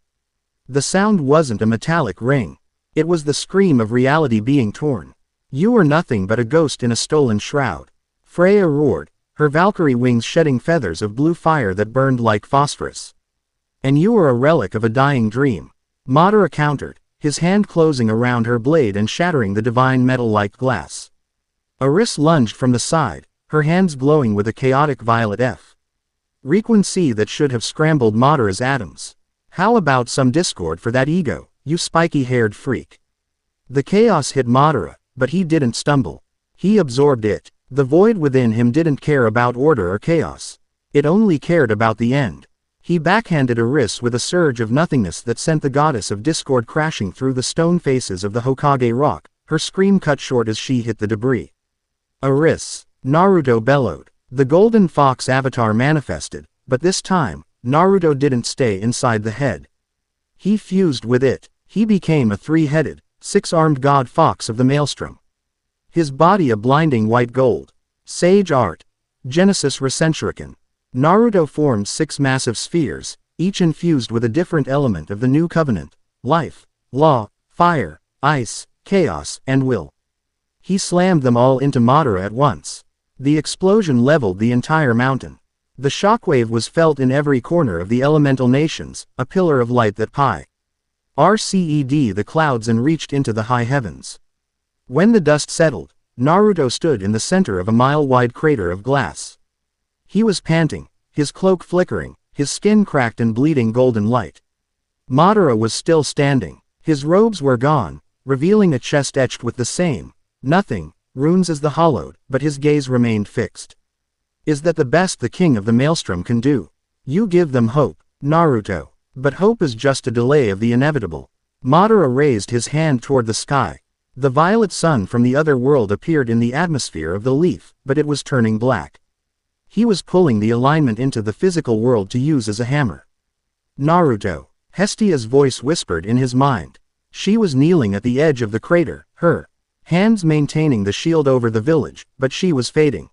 [SPEAKER 1] The sound wasn't a metallic ring. It was the scream of reality being torn. You were nothing but a ghost in a stolen shroud. Freya roared, her Valkyrie wings shedding feathers of blue fire that burned like phosphorus. And you were a relic of a dying dream. Madara countered, his hand closing around her blade and shattering the divine metal like glass. Aris lunged from the side, her hands glowing with a chaotic violet frequency that should have scrambled Madara's atoms. How about some discord for that ego, you spiky-haired freak? The chaos hit Madara, but he didn't stumble. He absorbed it. The void within him didn't care about order or chaos. It only cared about the end. He backhanded Aris with a surge of nothingness that sent the goddess of discord crashing through the stone faces of the Hokage rock, her scream cut short as she hit the debris. Aris, Naruto bellowed. The golden fox avatar manifested, but this time, Naruto didn't stay inside the head. He fused with it. He became a three-headed, six-armed god fox of the maelstrom. His body a blinding white gold. Sage art. Genesis Recentrican. Naruto formed 6 massive spheres, each infused with a different element of the new covenant: life, law, fire, ice, chaos, and will. He slammed them all into Madara at once. The explosion leveled the entire mountain. The shockwave was felt in every corner of the elemental nations, a pillar of light that RCED the clouds and reached into the high heavens. When the dust settled, Naruto stood in the center of a mile-wide crater of glass. He was panting, his cloak flickering, his skin cracked and bleeding golden light. Madara was still standing. His robes were gone, revealing a chest etched with the same runes as the hollowed, but his gaze remained fixed. Is that the best the king of the maelstrom can do? You give them hope, Naruto. But hope is just a delay of the inevitable. Madara raised his hand toward the sky. The violet sun from the other world appeared in the atmosphere of the leaf, but it was turning black. He was pulling the alignment into the physical world to use as a hammer. Naruto. Hestia's voice whispered in his mind. She was kneeling at the edge of the crater, her hands maintaining the shield over the village, but she was fading.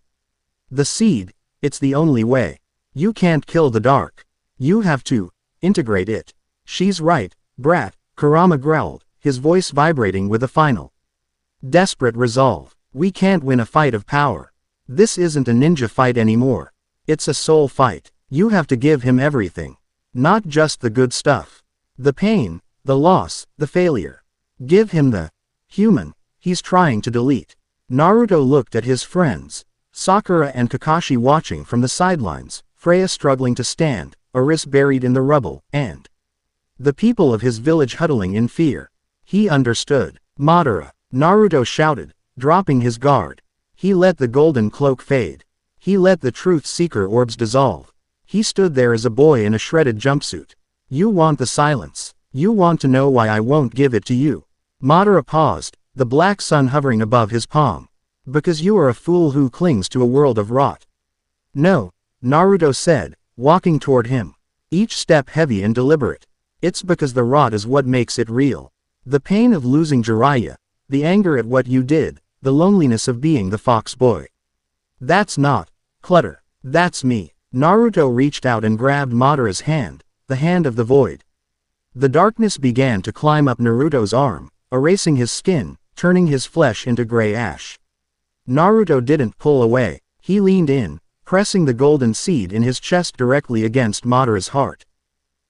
[SPEAKER 1] The seed, it's the only way. You can't kill the dark. You have to integrate it. She's right, brat, Kurama growled, his voice vibrating with a final desperate resolve. We can't win a fight of power. This isn't a ninja fight anymore. It's a soul fight. You have to give him everything. Not just the good stuff. The pain, the loss, the failure. Give him the human he's trying to delete. Naruto looked at his friends. Sakura and Kakashi watching from the sidelines, Freya struggling to stand, Aris buried in the rubble, and the people of his village huddling in fear. He understood. Madara, Naruto shouted, dropping his guard. He let the golden cloak fade. He let the truth seeker orbs dissolve. He stood there as a boy in a shredded jumpsuit. You want the silence. You want to know why I won't give it to you? Madara paused, the black sun hovering above his palm. Because you are a fool who clings to a world of rot. No, Naruto said, walking toward him. Each step heavy and deliberate. It's because the rot is what makes it real. The pain of losing Jiraiya, the anger at what you did, the loneliness of being the fox boy. That's not clutter. That's me. Naruto reached out and grabbed Madara's hand, the hand of the void. The darkness began to climb up Naruto's arm, erasing his skin, turning his flesh into gray ash. Naruto didn't pull away. He leaned in, pressing the golden seed in his chest directly against Madara's heart.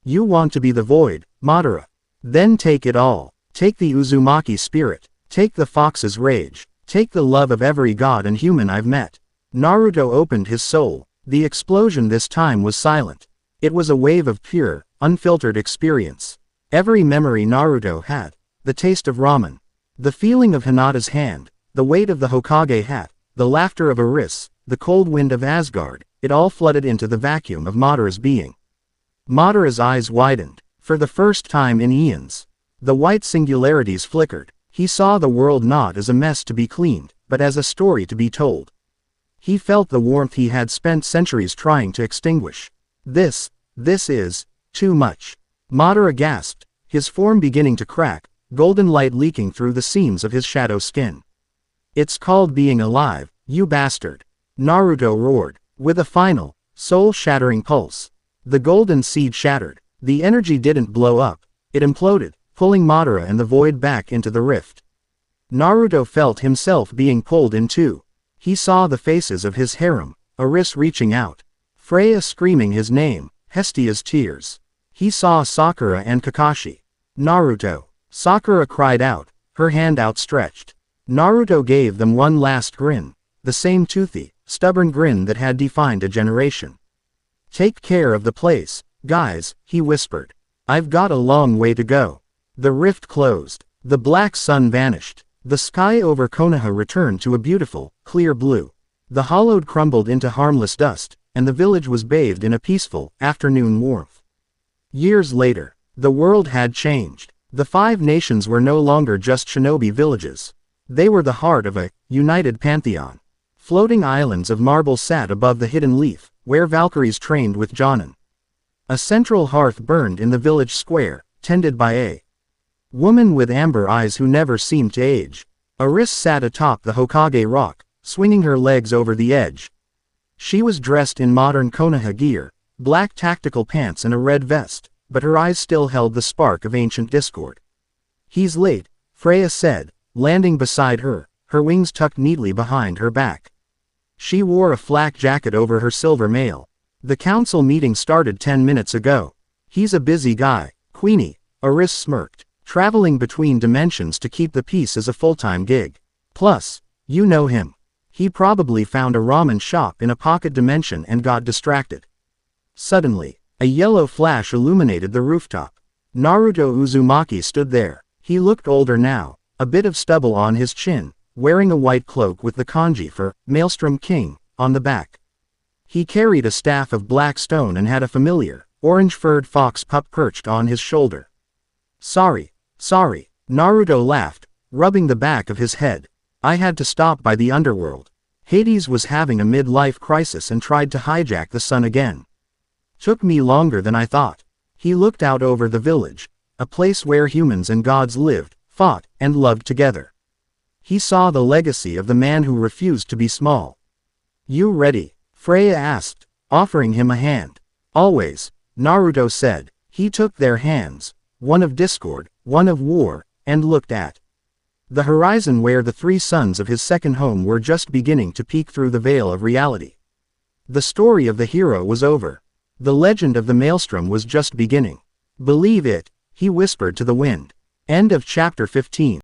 [SPEAKER 1] You want to be the void, Madara? Then take it all. Take the Uzumaki spirit. Take the fox's rage. Take the love of every god and human I've met. Naruto opened his soul. The explosion this time was silent. It was a wave of pure, unfiltered experience. Every memory Naruto had. The taste of ramen. The feeling of Hinata's hand. The weight of the Hokage hat. The laughter of Aris. The cold wind of Asgard. It all flooded into the vacuum of Madara's being. Madara's eyes widened. For the first time in eons. The white singularities flickered. He saw the world not as a mess to be cleaned, but as a story to be told. He felt the warmth he had spent centuries trying to extinguish. This is too much. Madara gasped, his form beginning to crack, golden light leaking through the seams of his shadow skin. It's called being alive, you bastard. Naruto roared, with a final, soul-shattering pulse. The golden seed shattered. The energy didn't blow up, it imploded, pulling Madara and the void back into the rift. Naruto felt himself being pulled in two. He saw the faces of his harem, Aris reaching out, Freya screaming his name, Hestia's tears. He saw Sakura and Kakashi. Naruto. Sakura cried out, her hand outstretched. Naruto gave them one last grin, the same toothy, stubborn grin that had defined a generation. Take care of the place, guys, he whispered. I've got a long way to go. The rift closed. The black sun vanished. The sky over Konoha returned to a beautiful, clear blue. The hollowed crumbled into harmless dust, and the village was bathed in a peaceful, afternoon warmth. Years later, the world had changed. The 5 nations were no longer just shinobi villages. They were the heart of a united pantheon. Floating islands of marble sat above the hidden leaf, where Valkyries trained with Jonin. A central hearth burned in the village square, tended by a woman with amber eyes who never seemed to age. Aris sat atop the Hokage rock, swinging her legs over the edge. She was dressed in modern Konoha gear, black tactical pants and a red vest, but her eyes still held the spark of ancient discord. He's late, Freya said, landing beside her, her wings tucked neatly behind her back. She wore a flak jacket over her silver mail. The council meeting started 10 minutes ago. He's a busy guy, Queenie, Aris smirked. Traveling between dimensions to keep the peace is a full-time gig. Plus, you know him. He probably found a ramen shop in a pocket dimension and got distracted. Suddenly, a yellow flash illuminated the rooftop. Naruto Uzumaki stood there. He looked older now, a bit of stubble on his chin, wearing a white cloak with the kanji for Maelstrom King on the back. He carried a staff of black stone and had a familiar, orange-furred fox pup perched on his shoulder. Sorry, Naruto laughed, rubbing the back of his head. I had to stop by the underworld. Hades was having a midlife crisis and tried to hijack the sun again. Took me longer than I thought. He looked out over the village, a place where humans and gods lived, fought, and loved together. He saw the legacy of the man who refused to be small. You ready? Freya asked, offering him a hand. Always, Naruto said. He took their hands, one of discord, one of war, and looked at the horizon where the 3 suns of his second home were just beginning to peek through the veil of reality. The story of the hero was over. The legend of the Maelstrom was just beginning. Believe it, he whispered to the wind. End of chapter 15.